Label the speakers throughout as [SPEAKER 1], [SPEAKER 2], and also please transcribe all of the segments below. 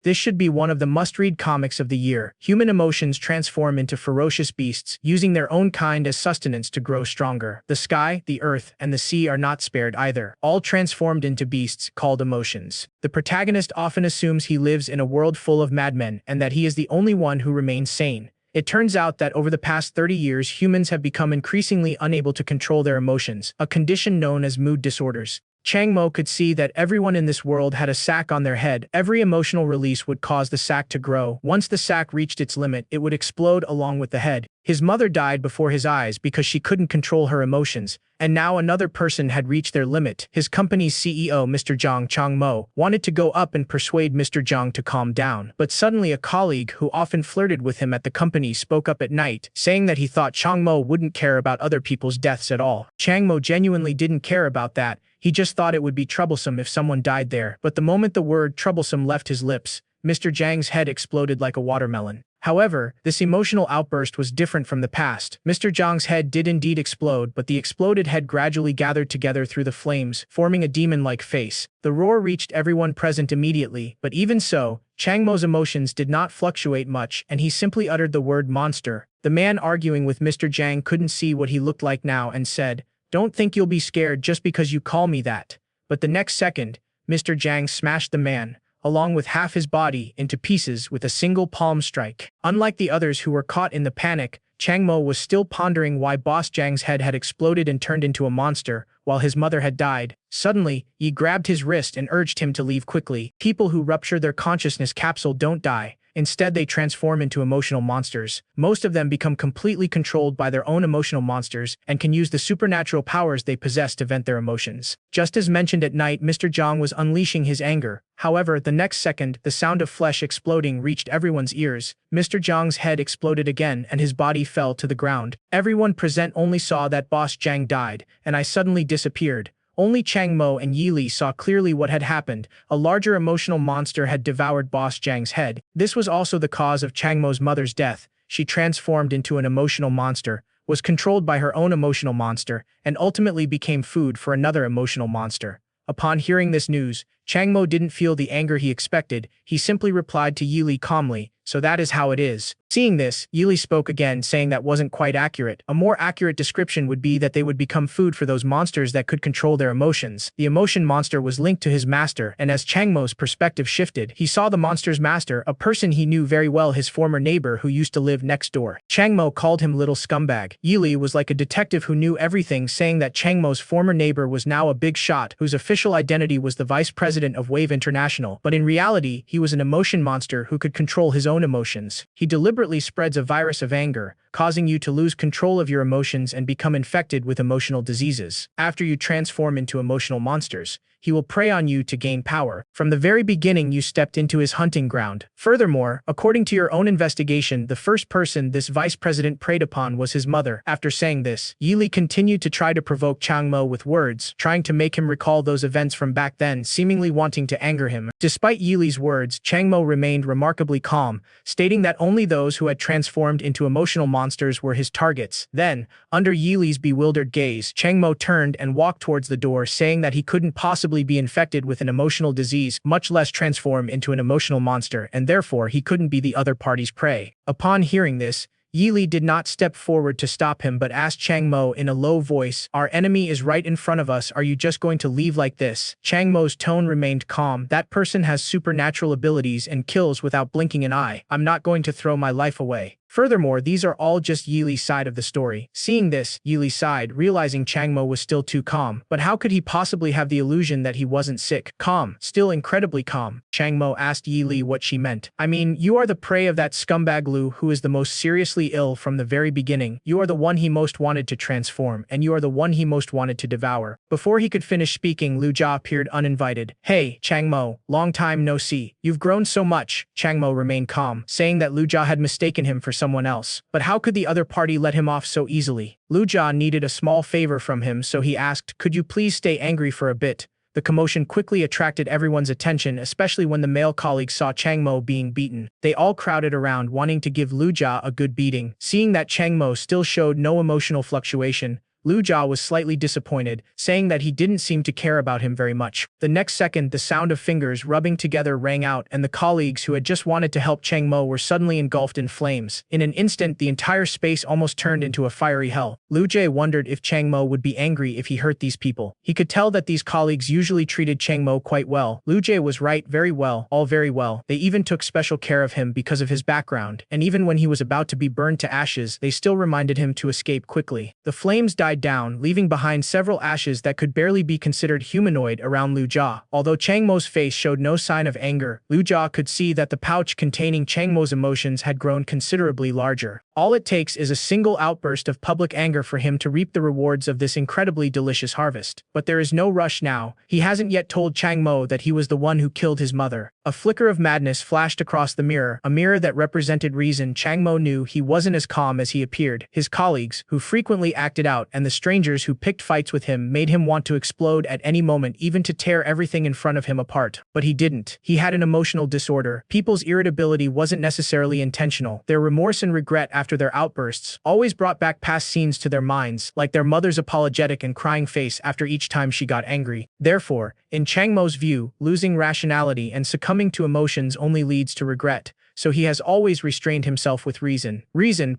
[SPEAKER 1] This should be one of the must-read comics of the year. Human emotions transform into ferocious beasts, using their own kind as sustenance to grow stronger. The sky, the earth, and the sea are not spared either, all transformed into beasts called emotions. The protagonist often assumes he lives in a world full of madmen and that he is the only one who remains sane. It turns out that over the past 30 years, humans have become increasingly unable to control their emotions, a condition known as mood disorders. Changmo could see that everyone in this world had a sack on their head. Every emotional release would cause the sack to grow. Once the sack reached its limit, it would explode along with the head. His mother died before his eyes because she couldn't control her emotions, and now another person had reached their limit. His company's CEO, Mr. Zhang Changmo, wanted to go up and persuade Mr. Zhang to calm down. But suddenly a colleague who often flirted with him at the company spoke up at night, saying that he thought Changmo wouldn't care about other people's deaths at all. Changmo genuinely didn't care about that. He just thought it would be troublesome if someone died there. But the moment the word troublesome left his lips, Mr. Zhang's head exploded like a watermelon. However, this emotional outburst was different from the past. Mr. Zhang's head did indeed explode, but the exploded head gradually gathered together through the flames, forming a demon-like face. The roar reached everyone present immediately, but even so, Changmo's emotions did not fluctuate much, and he simply uttered the word monster. The man arguing with Mr. Zhang couldn't see what he looked like now and said, "Don't think you'll be scared just because you call me that." But the next second, Mr. Zhang smashed the man, along with half his body, into pieces with a single palm strike. Unlike the others who were caught in the panic, Changmo was still pondering why Boss Zhang's head had exploded and turned into a monster, while his mother had died. Suddenly, Yi grabbed his wrist and urged him to leave quickly. People who rupture their consciousness capsule don't die. Instead, they transform into emotional monsters. Most of them become completely controlled by their own emotional monsters and can use the supernatural powers they possess to vent their emotions. Just as mentioned at night, Mr. Zhang was unleashing his anger. However, the next second, the sound of flesh exploding reached everyone's ears. Mr. Zhang's head exploded again and his body fell to the ground. Everyone present only saw that Boss Zhang died, and I suddenly disappeared. Only Changmo and Yi Li saw clearly what had happened. A larger emotional monster had devoured Boss Zhang's head. This was also the cause of Changmo's mother's death. She transformed into an emotional monster, was controlled by her own emotional monster, and ultimately became food for another emotional monster. Upon hearing this news, Changmo didn't feel the anger he expected. He simply replied to Yi Li calmly, "So that is how it is." Seeing this, Yi Li spoke again, saying that wasn't quite accurate. A more accurate description would be that they would become food for those monsters that could control their emotions. The emotion monster was linked to his master, and as Changmo's perspective shifted, he saw the monster's master, a person he knew very well, his former neighbor who used to live next door. Changmo called him little scumbag. Yi Li was like a detective who knew everything, saying that Changmo's former neighbor was now a big shot, whose official identity was the vice president of Wave International, but in reality, he was an emotion monster who could control his own emotions. He deliberately spreads a virus of anger, causing you to lose control of your emotions and become infected with emotional diseases. After you transform into emotional monsters, he will prey on you to gain power. From the very beginning, you stepped into his hunting ground. Furthermore, according to your own investigation, the first person this vice president preyed upon was his mother. After saying this, Yi Li continued to try to provoke Changmo with words, trying to make him recall those events from back then, seemingly wanting to anger him. Despite Yi Li's words, Changmo remained remarkably calm, stating that only those who had transformed into emotional monsters were his targets. Then, under Yi Li's bewildered gaze, Changmo turned and walked towards the door, saying that he couldn't possibly be infected with an emotional disease, much less transform into an emotional monster, and therefore he couldn't be the other party's prey. Upon hearing this, Yi Li did not step forward to stop him but asked Changmo in a low voice, "Our enemy is right in front of us, are you just going to leave like this?" Changmo's tone remained calm. "That person has supernatural abilities and kills without blinking an eye. I'm not going to throw my life away." Furthermore, these are all just Yi Li's side of the story. Seeing this, Yi Li sighed, realizing Changmo was still too calm. But how could he possibly have the illusion that he wasn't sick? Calm, still incredibly calm. Changmo asked Yi Li what she meant. "I mean, you are the prey of that scumbag Lu, who is the most seriously ill from the very beginning. You are the one he most wanted to transform, and you are the one he most wanted to devour." Before he could finish speaking, Lu Jia appeared uninvited. "Hey, Changmo, long time no see. You've grown so much." Changmo remained calm, saying that Lu Jia had mistaken him for someone else. But how could the other party let him off so easily? Lu Jia needed a small favor from him, so he asked, "Could you please stay angry for a bit?" The commotion quickly attracted everyone's attention, especially when the male colleagues saw Changmo being beaten. They all crowded around, wanting to give Lu Jia a good beating. Seeing that Changmo still showed no emotional fluctuation, Lu Jia was slightly disappointed, saying that he didn't seem to care about him very much. The next second, the sound of fingers rubbing together rang out, and the colleagues who had just wanted to help Chang Mo were suddenly engulfed in flames. In an instant, the entire space almost turned into a fiery hell. Lu Jia wondered if Chang Mo would be angry if he hurt these people. He could tell that these colleagues usually treated Chang Mo quite well. Lu Jia was right, very well, all very well. They even took special care of him because of his background, and even when he was about to be burned to ashes, they still reminded him to escape quickly. The flames died down, leaving behind several ashes that could barely be considered humanoid around Lu Jia. Although Chang Mo's face showed no sign of anger, Lu Jia could see that the pouch containing Chang Mo's emotions had grown considerably larger. All it takes is a single outburst of public anger for him to reap the rewards of this incredibly delicious harvest. But there is no rush now. He hasn't yet told Chang Mo that he was the one who killed his mother. A flicker of madness flashed across the mirror, a mirror that represented reason. Chang Mo knew he wasn't as calm as he appeared. His colleagues, who frequently acted out, and the strangers who picked fights with him made him want to explode at any moment, even to tear everything in front of him apart. But he didn't. He had an emotional disorder. People's irritability wasn't necessarily intentional. Their remorse and regret after their outbursts always brought back past scenes to their minds, like their mother's apologetic and crying face after each time she got angry. Therefore, in Chang Mo's view, losing rationality and succumbing to emotions only leads to regret. So he has always restrained himself with reason.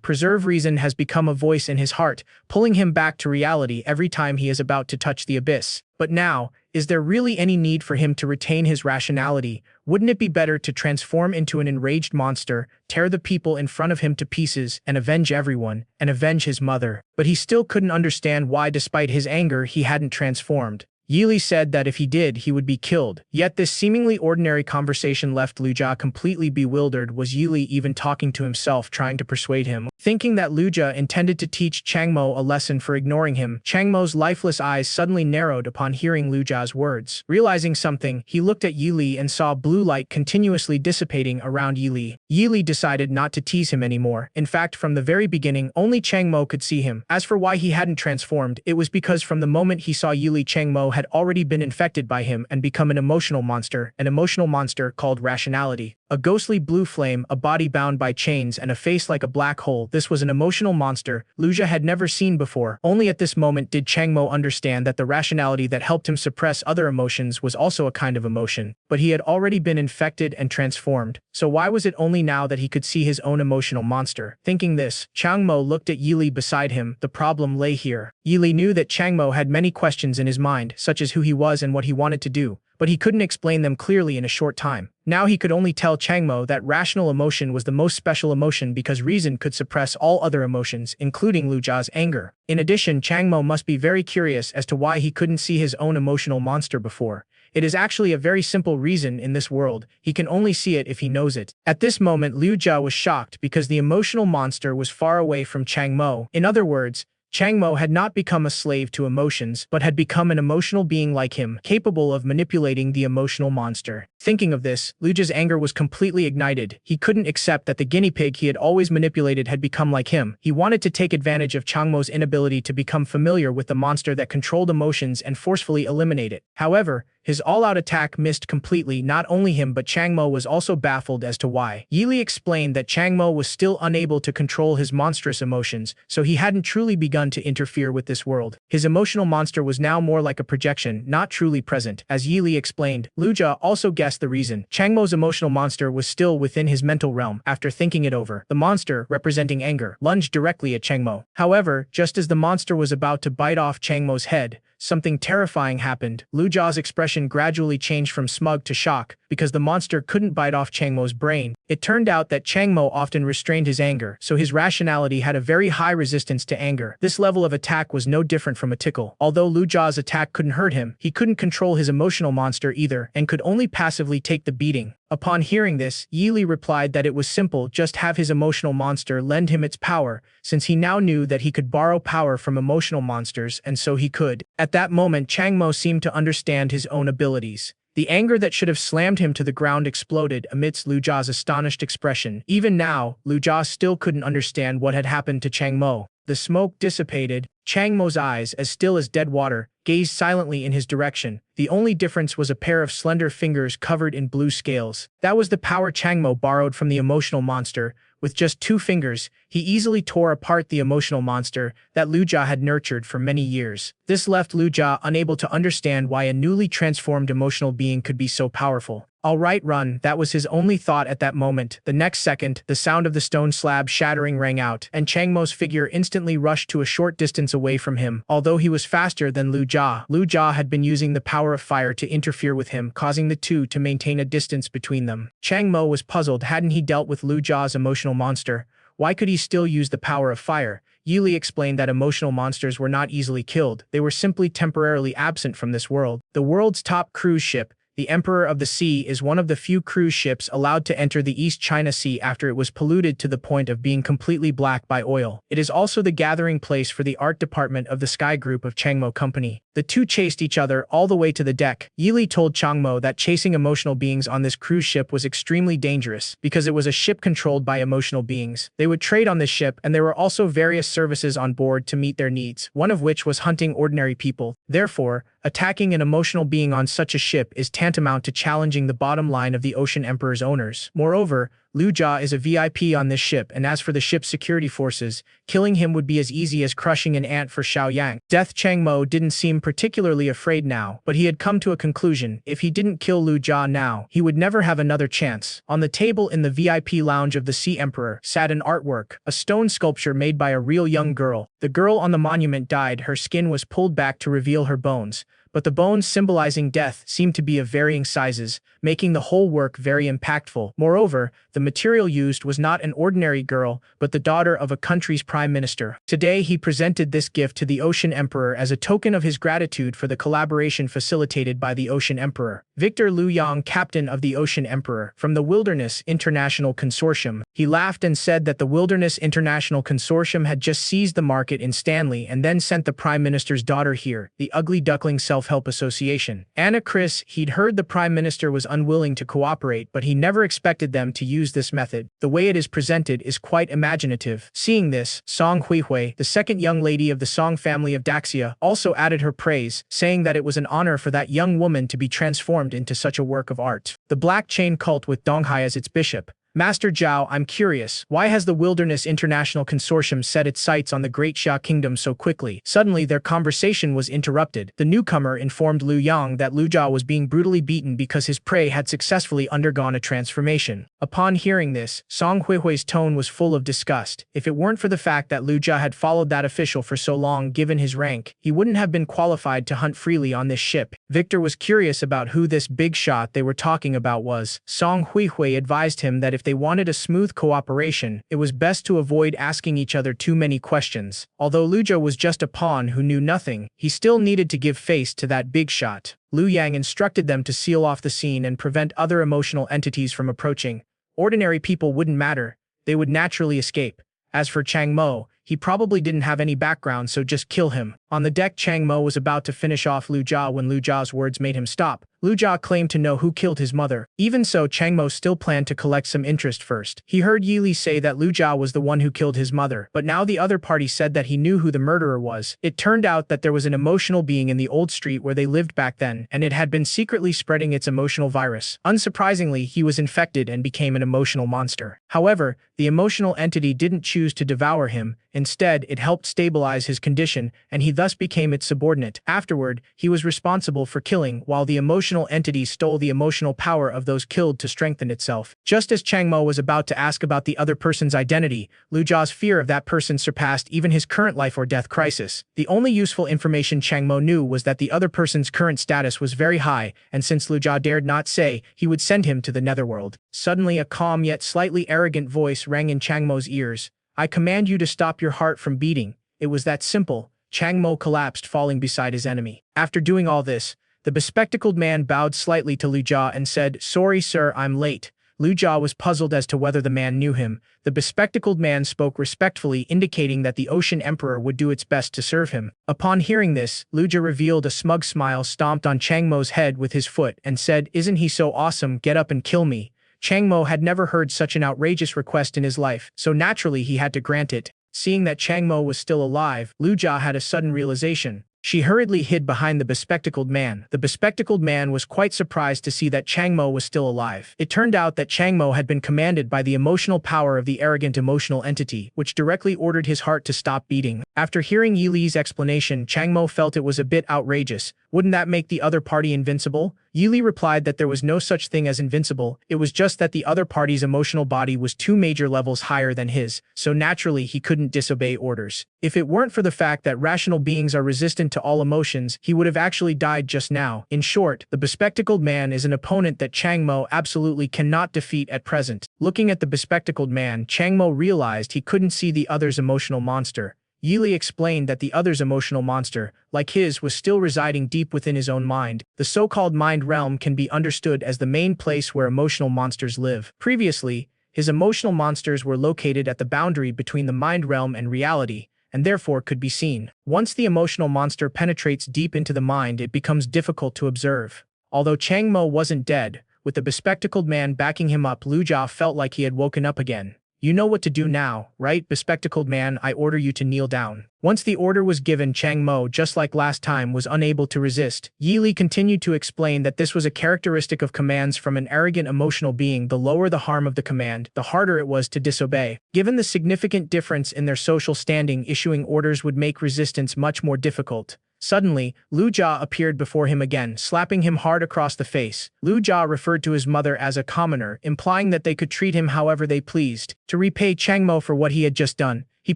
[SPEAKER 1] Preserve reason has become a voice in his heart, pulling him back to reality every time he is about to touch the abyss. But now, is there really any need for him to retain his rationality? Wouldn't it be better to transform into an enraged monster, tear the people in front of him to pieces, and avenge everyone, and avenge his mother? But he still couldn't understand why, despite his anger, he hadn't transformed. Yili said that if he did, he would be killed. Yet this seemingly ordinary conversation left Lu Jia completely bewildered. Was Yili even talking to himself, trying to persuade him? Thinking that Lu Jia intended to teach Chang Mo a lesson for ignoring him, Chang Mo's lifeless eyes suddenly narrowed upon hearing Lu Jia's words. Realizing something, he looked at Yili and saw blue light continuously dissipating around Yili. Yili decided not to tease him anymore. In fact, from the very beginning, only Chang Mo could see him. As for why he hadn't transformed, it was because from the moment he saw Yili, Chang Mo had already been infected by him and become an emotional monster called rationality. A ghostly blue flame, a body bound by chains, and a face like a black hole. This was an emotional monster Lu Jia had never seen before. Only at this moment did Chang Mo understand that the rationality that helped him suppress other emotions was also a kind of emotion. But he had already been infected and transformed, so why was it only now that he could see his own emotional monster? Thinking this, Chang Mo looked at Yili beside him. The problem lay here. Yili knew that Chang Mo had many questions in his mind, such as who he was and what he wanted to do, but he couldn't explain them clearly in a short time. Now he could only tell Chang Mo that rational emotion was the most special emotion because reason could suppress all other emotions, including Lu Jia's anger. In addition, Chang Mo must be very curious as to why he couldn't see his own emotional monster before. It is actually a very simple reason in this world. He can only see it if he knows it. At this moment, Lu Jia was shocked because the emotional monster was far away from Chang Mo. In other words, Chang Mo had not become a slave to emotions, but had become an emotional being like him, capable of manipulating the emotional monster. Thinking of this, Lu Jia's anger was completely ignited. He couldn't accept that the guinea pig he had always manipulated had become like him. He wanted to take advantage of Chang Mo's inability to become familiar with the monster that controlled emotions and forcefully eliminate it. However, his all-out attack missed completely. Not only him but Chang Mo was also baffled as to why. Yili explained that Chang Mo was still unable to control his monstrous emotions, so he hadn't truly begun to interfere with this world. His emotional monster was now more like a projection, not truly present. As Yili explained, Lu Jia also guessed the reason. Chang Mo's emotional monster was still within his mental realm. After thinking it over, the monster, representing anger, lunged directly at Chang Mo. However, just as the monster was about to bite off Chang Mo's head, something terrifying happened. Lu Jia's expression gradually changed from smug to shock because the monster couldn't bite off Chang Mo's brain. It turned out that Chang Mo often restrained his anger, so his rationality had a very high resistance to anger. This level of attack was no different from a tickle. Although Lu Jia's attack couldn't hurt him, he couldn't control his emotional monster either and could only passively take the beating. Upon hearing this, Yili replied that it was simple, just have his emotional monster lend him its power, since he now knew that he could borrow power from emotional monsters, and so he could. At that moment, Chang Mo seemed to understand his own abilities. The anger that should have slammed him to the ground exploded amidst Lu Jia's astonished expression. Even now, Lu Jia still couldn't understand what had happened to Chang Mo. The smoke dissipated. Chang Mo's eyes, as still as dead water, gazed silently in his direction. The only difference was a pair of slender fingers covered in blue scales. That was the power Chang Mo borrowed from the emotional monster, With just 2 fingers, he easily tore apart the emotional monster that Lu Jia had nurtured for many years. This left Lu Jia unable to understand why a newly transformed emotional being could be so powerful. "All right, run," that was his only thought at that moment. The next second, the sound of the stone slab shattering rang out, and Chang Mo's figure instantly rushed to a short distance away from him. Although he was faster than Lu Jia had been using the power of fire to interfere with him, causing the two to maintain a distance between them. Chang Mo was puzzled. Hadn't he dealt with Lu Jia's emotional monster? Why could he still use the power of fire? Yili explained that emotional monsters were not easily killed. They were simply temporarily absent from this world. The world's top cruise ship, the Emperor of the Sea, is one of the few cruise ships allowed to enter the East China Sea after it was polluted to the point of being completely black by oil. It is also the gathering place for the art department of the Sky Group of Changmo Company. The two chased each other all the way to the deck. Yili told Changmo that chasing emotional beings on this cruise ship was extremely dangerous because it was a ship controlled by emotional beings. They would trade on this ship, and there were also various services on board to meet their needs, one of which was hunting ordinary people. Therefore, attacking an emotional being on such a ship is tantamount to challenging the bottom line of the Ocean Emperor's owners. Moreover, Lu Jia is a VIP on this ship, and as for the ship's security forces, killing him would be as easy as crushing an ant for Xiaoyang. Death Chang Mo didn't seem particularly afraid now, but he had come to a conclusion. If he didn't kill Lu Jia now, he would never have another chance. On the table in the VIP lounge of the Sea Emperor sat an artwork, a stone sculpture made by a real young girl. The girl on the monument died. Her skin was pulled back to reveal her bones, but the bones symbolizing death seemed to be of varying sizes, making the whole work very impactful. Moreover, the material used was not an ordinary girl, but the daughter of a country's prime minister. Today he presented this gift to the Ocean Emperor as a token of his gratitude for the collaboration facilitated by the Ocean Emperor. Victor Liu Yang, captain of the Ocean Emperor, from the Wilderness International Consortium. He laughed and said that the Wilderness International Consortium had just seized the market in Stanley and then sent the prime minister's daughter here, the Ugly Duckling Self-Help Association. Anna Chris, he'd heard the prime minister was unwilling to cooperate, but he never expected them to use this method. The way it is presented is quite imaginative. Seeing this, Song Huihui, the second young lady of the Song family of Daxia, also added her praise, saying that it was an honor for that young woman to be transformed into such a work of art. The Black Chain Cult with Donghai as its bishop. Master Zhao, I'm curious, why has the Wilderness International Consortium set its sights on the Great Xia Kingdom so quickly? Suddenly their conversation was interrupted. The newcomer informed Liu Yang that Lu Jia was being brutally beaten because his prey had successfully undergone a transformation. Upon hearing this, Song Huihui's tone was full of disgust. If it weren't for the fact that Lu Jia had followed that official for so long, given his rank, he wouldn't have been qualified to hunt freely on this ship. Victor was curious about who this big shot they were talking about was. Song Huihui advised him that if they wanted a smooth cooperation, it was best to avoid asking each other too many questions. Although Lu Jia was just a pawn who knew nothing, he still needed to give face to that big shot. Liu Yang instructed them to seal off the scene and prevent other emotional entities from approaching. Ordinary people wouldn't matter, they would naturally escape. As for Chang Mo, he probably didn't have any background, so just kill him. On the deck, Chang Mo was about to finish off Lu Jia when Lu Jia's words made him stop. Lu Jia claimed to know who killed his mother. Even so, Chang Mo still planned to collect some interest first. He heard Yili say that Lu Jia was the one who killed his mother, but now the other party said that he knew who the murderer was. It turned out that there was an emotional being in the old street where they lived back then, and it had been secretly spreading its emotional virus. Unsurprisingly, he was infected and became an emotional monster. However, the emotional entity didn't choose to devour him. Instead, it helped stabilize his condition, and he thus became its subordinate. Afterward, he was responsible for killing, while the emotional entity stole the emotional power of those killed to strengthen itself. Just as Chang Mo was about to ask about the other person's identity, Lu Jia's fear of that person surpassed even his current life or death crisis. The only useful information Chang Mo knew was that the other person's current status was very high, and since Lu Jia dared not say, he would send him to the netherworld. Suddenly a calm yet slightly arrogant voice rang in Chang Mo's ears. I command you to stop your heart from beating. It was that simple. Chang Mo collapsed, falling beside his enemy. After doing all this, the bespectacled man bowed slightly to Lu Jia and said, Sorry sir, I'm late. Lu Jia was puzzled as to whether the man knew him. The bespectacled man spoke respectfully, indicating that the Ocean Emperor would do its best to serve him. Upon hearing this, Lu Jia revealed a smug smile, stomped on Chang Mo's head with his foot, and said, Isn't he so awesome? Get up and kill me. Chang Mo had never heard such an outrageous request in his life, so naturally he had to grant it. Seeing that Chang Mo was still alive, Lu Jia had a sudden realization. She hurriedly hid behind the bespectacled man. The bespectacled man was quite surprised to see that Changmo was still alive. It turned out that Changmo had been commanded by the emotional power of the arrogant emotional entity, which directly ordered his heart to stop beating. After hearing Yi Li's explanation, Changmo felt it was a bit outrageous. Wouldn't that make the other party invincible? Yi Li replied that there was no such thing as invincible, it was just that the other party's emotional body was 2 major levels higher than his, so naturally he couldn't disobey orders. If it weren't for the fact that rational beings are resistant to all emotions, he would have actually died just now. In short, the bespectacled man is an opponent that Changmo absolutely cannot defeat at present. Looking at the bespectacled man, Changmo realized he couldn't see the other's emotional monster. Yi Li explained that the other's emotional monster, like his, was still residing deep within his own mind. The so-called mind realm can be understood as the main place where emotional monsters live. Previously, his emotional monsters were located at the boundary between the mind realm and reality, and therefore could be seen. Once the emotional monster penetrates deep into the mind, it becomes difficult to observe. Although Changmo wasn't dead, with the bespectacled man backing him up, Lu Jia felt like he had woken up again. You know what to do now, right, bespectacled man? I order you to kneel down. Once the order was given, Changmo, just like last time, was unable to resist. Yi Li continued to explain that this was a characteristic of commands from an arrogant emotional being. The lower the harm of the command, the harder it was to disobey. Given the significant difference in their social standing, issuing orders would make resistance much more difficult. Suddenly, Lu Jia appeared before him again, slapping him hard across the face. Lu Jia referred to his mother as a commoner, implying that they could treat him however they pleased. To repay Changmo for what he had just done, he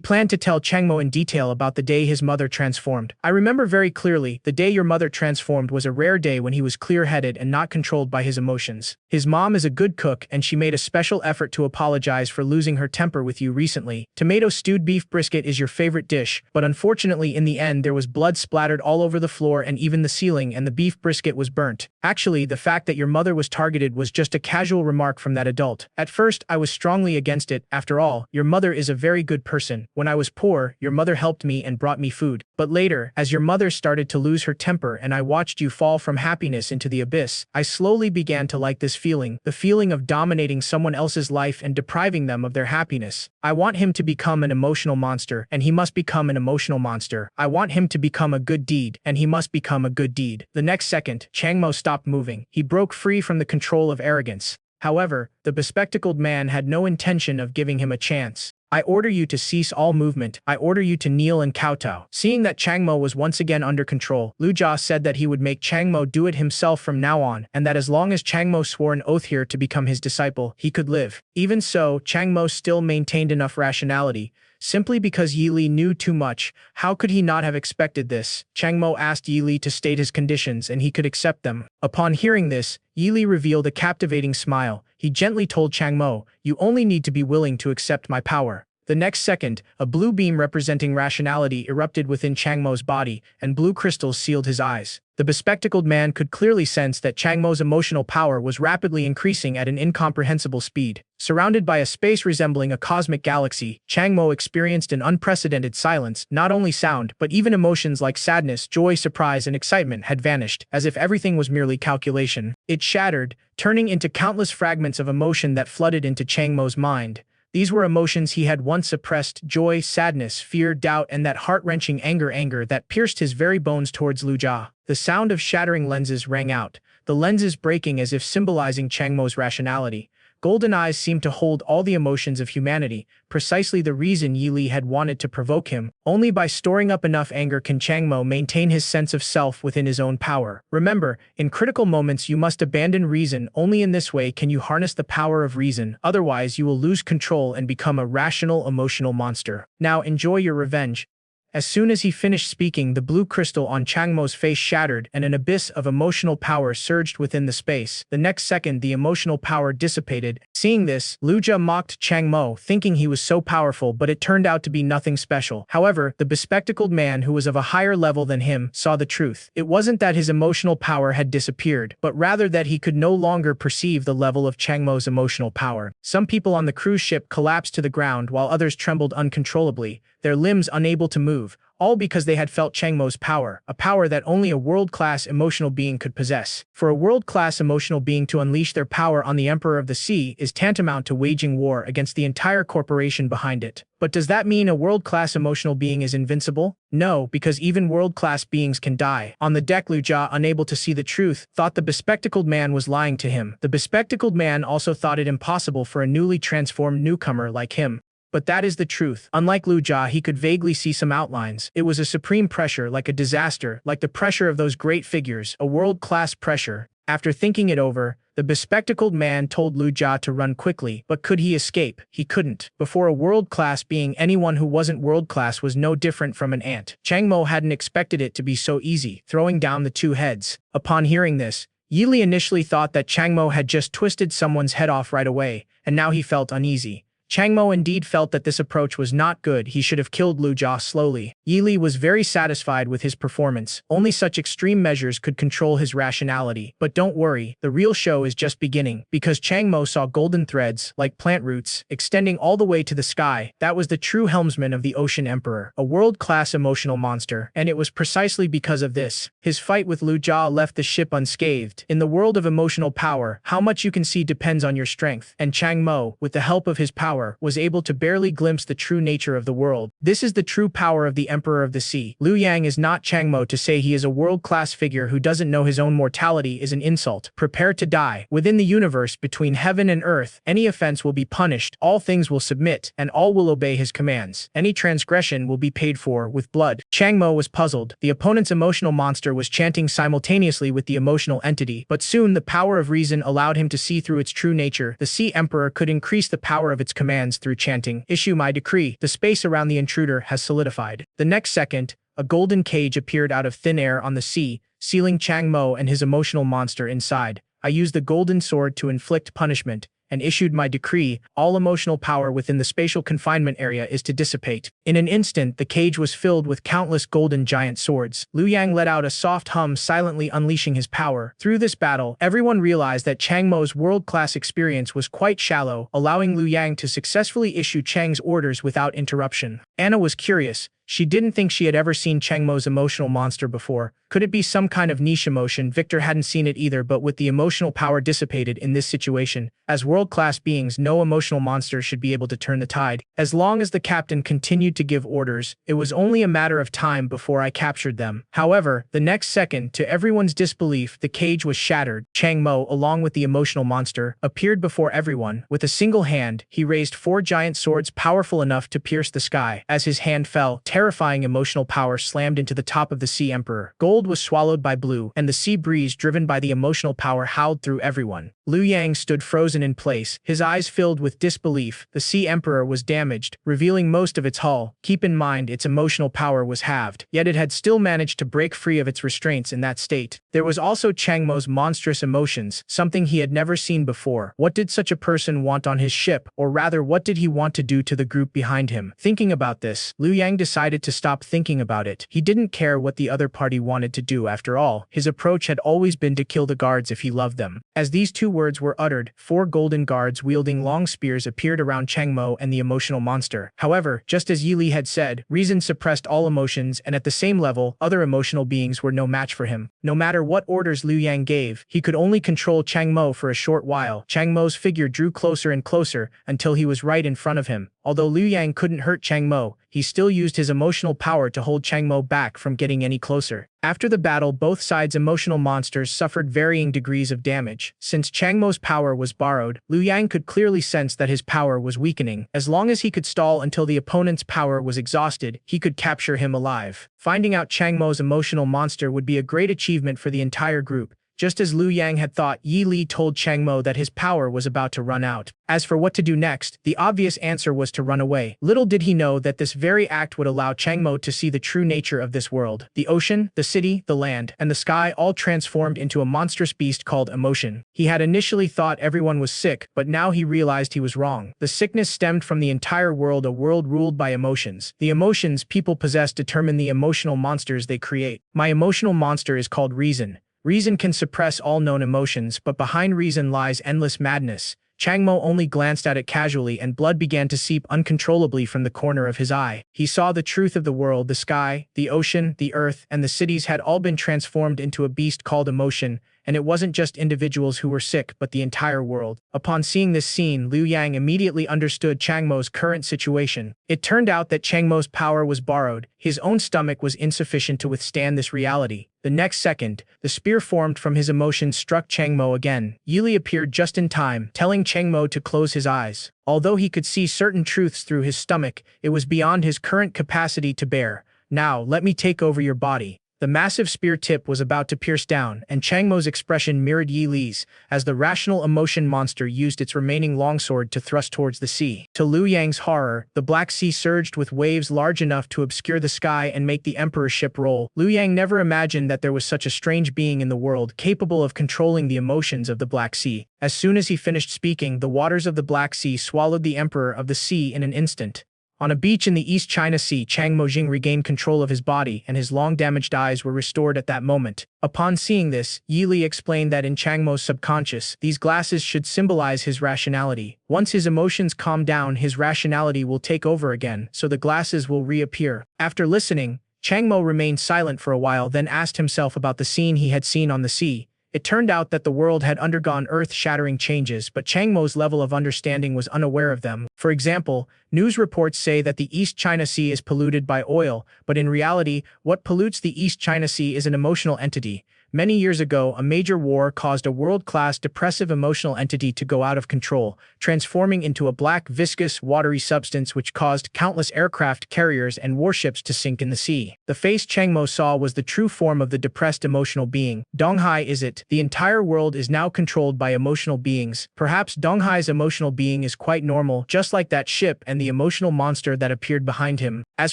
[SPEAKER 1] planned to tell Changmo in detail about the day his mother transformed. I remember very clearly, the day your mother transformed was a rare day when he was clear-headed and not controlled by his emotions. His mom is a good cook and she made a special effort to apologize for losing her temper with you recently. Tomato stewed beef brisket is your favorite dish, but unfortunately in the end there was blood splattered all over the floor and even the ceiling, and the beef brisket was burnt. Actually, the fact that your mother was targeted was just a casual remark from that adult. At first, I was strongly against it. After all, your mother is a very good person. When I was poor, your mother helped me and brought me food. But later, as your mother started to lose her temper and I watched you fall from happiness into the abyss, I slowly began to like this feeling, the feeling of dominating someone else's life and depriving them of their happiness. I want him to become an emotional monster, and he must become an emotional monster. I want him to become a good deed, and he must become a good deed. The next second, Changmo stopped moving. He broke free from the control of arrogance. However, the bespectacled man had no intention of giving him a chance. I order you to cease all movement. I order you to kneel and kowtow. Seeing that Changmo was once again under control, Lu Jia said that he would make Changmo do it himself from now on, and that as long as Changmo swore an oath here to become his disciple, he could live. Even so, Changmo still maintained enough rationality. Simply because Yi Li knew too much, how could he not have expected this? Changmo asked Yi Li to state his conditions and he could accept them. Upon hearing this, Yi Li revealed a captivating smile. He gently told Changmo, "You only need to be willing to accept my power." The next second, a blue beam representing rationality erupted within Changmo's body, and blue crystals sealed his eyes. The bespectacled man could clearly sense that Changmo's emotional power was rapidly increasing at an incomprehensible speed. Surrounded by a space resembling a cosmic galaxy, Changmo experienced an unprecedented silence. Not only sound, but even emotions like sadness, joy, surprise, and excitement had vanished, as if everything was merely calculation. It shattered, turning into countless fragments of emotion that flooded into Changmo's mind. These were emotions he had once suppressed: joy, sadness, fear, doubt, and that heart-wrenching anger that pierced his very bones towards Lu Jia. The sound of shattering lenses rang out, the lenses breaking as if symbolizing Changmo's rationality. Golden eyes seemed to hold all the emotions of humanity, precisely the reason Yi Li had wanted to provoke him. Only by storing up enough anger can Changmo maintain his sense of self within his own power. Remember, in critical moments you must abandon reason. Only in this way can you harness the power of reason, otherwise you will lose control and become a rational emotional monster. Now enjoy your revenge. As soon as he finished speaking, the blue crystal on Changmo's face shattered and an abyss of emotional power surged within the space. The next second, the emotional power dissipated. Seeing this, Lu Jia mocked Changmo, thinking he was so powerful, but it turned out to be nothing special. However, the bespectacled man, who was of a higher level than him, saw the truth. It wasn't that his emotional power had disappeared, but rather that he could no longer perceive the level of Changmo's emotional power. Some people on the cruise ship collapsed to the ground while others trembled uncontrollably, their limbs unable to move. all because they had felt Changmo's power, a power that only a world-class emotional being could possess. For a world-class emotional being to unleash their power on the Emperor of the Sea is tantamount to waging war against the entire corporation behind it. But does that mean a world-class emotional being is invincible? No, because even world-class beings can die. On the deck, Lu Jia, unable to see the truth, thought the bespectacled man was lying to him. The bespectacled man also thought it impossible for a newly transformed newcomer like him. But that is the truth. Unlike Lu Jia, he could vaguely see some outlines. It was a supreme pressure, like a disaster, like the pressure of those great figures, a world-class pressure. After thinking it over, the bespectacled man told Lu Jia to run quickly, but could he escape? He couldn't. Before a world-class being, anyone who wasn't world-class was no different from an ant. Changmo hadn't expected it to be so easy, throwing down the two heads. Upon hearing this, Yili initially thought that Changmo had just twisted someone's head off right away, and now he felt uneasy. Changmo indeed felt that this approach was not good. He should have killed Lu Jia slowly. Yili was very satisfied with his performance. Only such extreme measures could control his rationality. But don't worry, the real show is just beginning. Because Changmo saw golden threads, like plant roots, extending all the way to the sky. That was the true helmsman of the Ocean Emperor, a world-class emotional monster. And it was precisely because of this. His fight with Lu Jia left the ship unscathed. In the world of emotional power, how much you can see depends on your strength. And Changmo, with the help of his power, was able to barely glimpse the true nature of the world. This is the true power of the Emperor of the Sea. Liu Yang is not Changmo. To say he is a world-class figure who doesn't know his own mortality is an insult. Prepare to die. Within the universe, between heaven and earth, any offense will be punished, all things will submit, and all will obey his commands. Any transgression will be paid for with blood. Changmo was puzzled. The opponent's emotional monster was chanting simultaneously with the emotional entity, but soon the power of reason allowed him to see through its true nature. The Sea Emperor could increase the power of its commands through chanting, "Issue my decree." The space around the intruder has solidified. The next second, a golden cage appeared out of thin air on the sea, sealing Changmo and his emotional monster inside. I used the golden sword to inflict punishment, and issued my decree. All emotional power within the spatial confinement area is to dissipate. In an instant, the cage was filled with countless golden giant swords. Liu Yang let out a soft hum, silently unleashing his power. Through this battle, everyone realized that Changmo's world-class experience was quite shallow, allowing Liu Yang to successfully issue Chang's orders without interruption. Anna was curious. She didn't think she had ever seen Changmo's emotional monster before. Could it be some kind of niche emotion? Victor hadn't seen it either, but with the emotional power dissipated in this situation, as world-class beings, no emotional monster should be able to turn the tide. As long as the captain continued to give orders, it was only a matter of time before I captured them. However, the next second, to everyone's disbelief, the cage was shattered. Changmo, along with the emotional monster, appeared before everyone. With a single hand, he raised 4 giant swords powerful enough to pierce the sky. As his hand fell, terrifying emotional power slammed into the top of the Sea Emperor. Gold was swallowed by blue, and the sea breeze driven by the emotional power howled through everyone. Liu Yang stood frozen in place, his eyes filled with disbelief. The Sea Emperor was damaged, revealing most of its hull. Keep in mind, its emotional power was halved, yet it had still managed to break free of its restraints in that state. There was also Changmo's monstrous emotions, something he had never seen before. What did such a person want on his ship, or rather, what did he want to do to the group behind him? Thinking about this, Liu Yang decided to stop thinking about it. He didn't care what the other party wanted to do. After all, his approach had always been to kill the guards if he loved them. As these 2 words were uttered, 4 golden guards wielding long spears appeared around Changmo and the emotional monster. However, just as Yili had said, reason suppressed all emotions, and at the same level, other emotional beings were no match for him. No matter what orders Liu Yang gave, he could only control Changmo for a short while. Changmo's figure drew closer and closer until he was right in front of him. Although Liu Yang couldn't hurt Changmo, he still used his emotional power to hold Changmo back from getting any closer. After the battle, both sides' emotional monsters suffered varying degrees of damage. Since Changmo's power was borrowed, Liu Yang could clearly sense that his power was weakening. As long as he could stall until the opponent's power was exhausted, he could capture him alive. Finding out Changmo's emotional monster would be a great achievement for the entire group. Just as Liu Yang had thought, Yi Li told Changmo that his power was about to run out. As for what to do next, the obvious answer was to run away. Little did he know that this very act would allow Changmo to see the true nature of this world. The ocean, the city, the land, and the sky all transformed into a monstrous beast called emotion. He had initially thought everyone was sick, but now he realized he was wrong. The sickness stemmed from the entire world, a world ruled by emotions. The emotions people possess determine the emotional monsters they create. My emotional monster is called reason. Reason can suppress all known emotions, but behind reason lies endless madness. Chang Mo only glanced at it casually and blood began to seep uncontrollably from the corner of his eye. He saw the truth of the world. The sky, the ocean, the earth, and the cities had all been transformed into a beast called emotion, and it wasn't just individuals who were sick but the entire world. Upon seeing this scene, Liu Yang immediately understood Chang Mo's current situation. It turned out that Chang Mo's power was borrowed. His own stomach was insufficient to withstand this reality. The next second, the spear formed from his emotions struck Chang Mo again. Yili appeared just in time, telling Chang Mo to close his eyes. Although he could see certain truths through his stomach, it was beyond his current capacity to bear. Now, let me take over your body. The massive spear tip was about to pierce down, and Chang Mo's expression mirrored Yi Li's, as the rational emotion monster used its remaining longsword to thrust towards the sea. To Liu Yang's horror, the Black Sea surged with waves large enough to obscure the sky and make the Emperor's ship roll. Liu Yang never imagined that there was such a strange being in the world capable of controlling the emotions of the Black Sea. As soon as he finished speaking, the waters of the Black Sea swallowed the Emperor of the Sea in an instant. On a beach in the East China Sea, Chang Mojing regained control of his body, and his long-damaged eyes were restored at that moment. Upon seeing this, Yi Li explained that in Chang Mo's subconscious, these glasses should symbolize his rationality. Once his emotions calm down, his rationality will take over again, so the glasses will reappear. After listening, Chang Mo remained silent for a while, then asked himself about the scene he had seen on the sea. It turned out that the world had undergone earth-shattering changes, but Chang Mo's level of understanding was unaware of them. For example, news reports say that the East China Sea is polluted by oil, but in reality, what pollutes the East China Sea is an emotional entity. Many years ago, a major war caused a world-class depressive emotional entity to go out of control, transforming into a black, viscous, watery substance which caused countless aircraft carriers and warships to sink in the sea. The face Chang Mo saw was the true form of the depressed emotional being. Donghai is it. The entire world is now controlled by emotional beings. Perhaps Donghai's emotional being is quite normal, just like that ship and the emotional monster that appeared behind him. As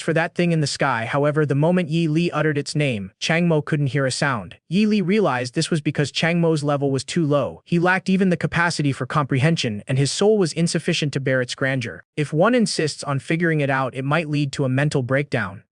[SPEAKER 1] for that thing in the sky, however, the moment Yi Li uttered its name, Chang Mo couldn't hear a sound. Yi Li realized this was because Chang Mo's level was too low. He lacked even the capacity for comprehension, and his soul was insufficient to bear its grandeur. If one insists on figuring it out, it might lead to a mental breakdown.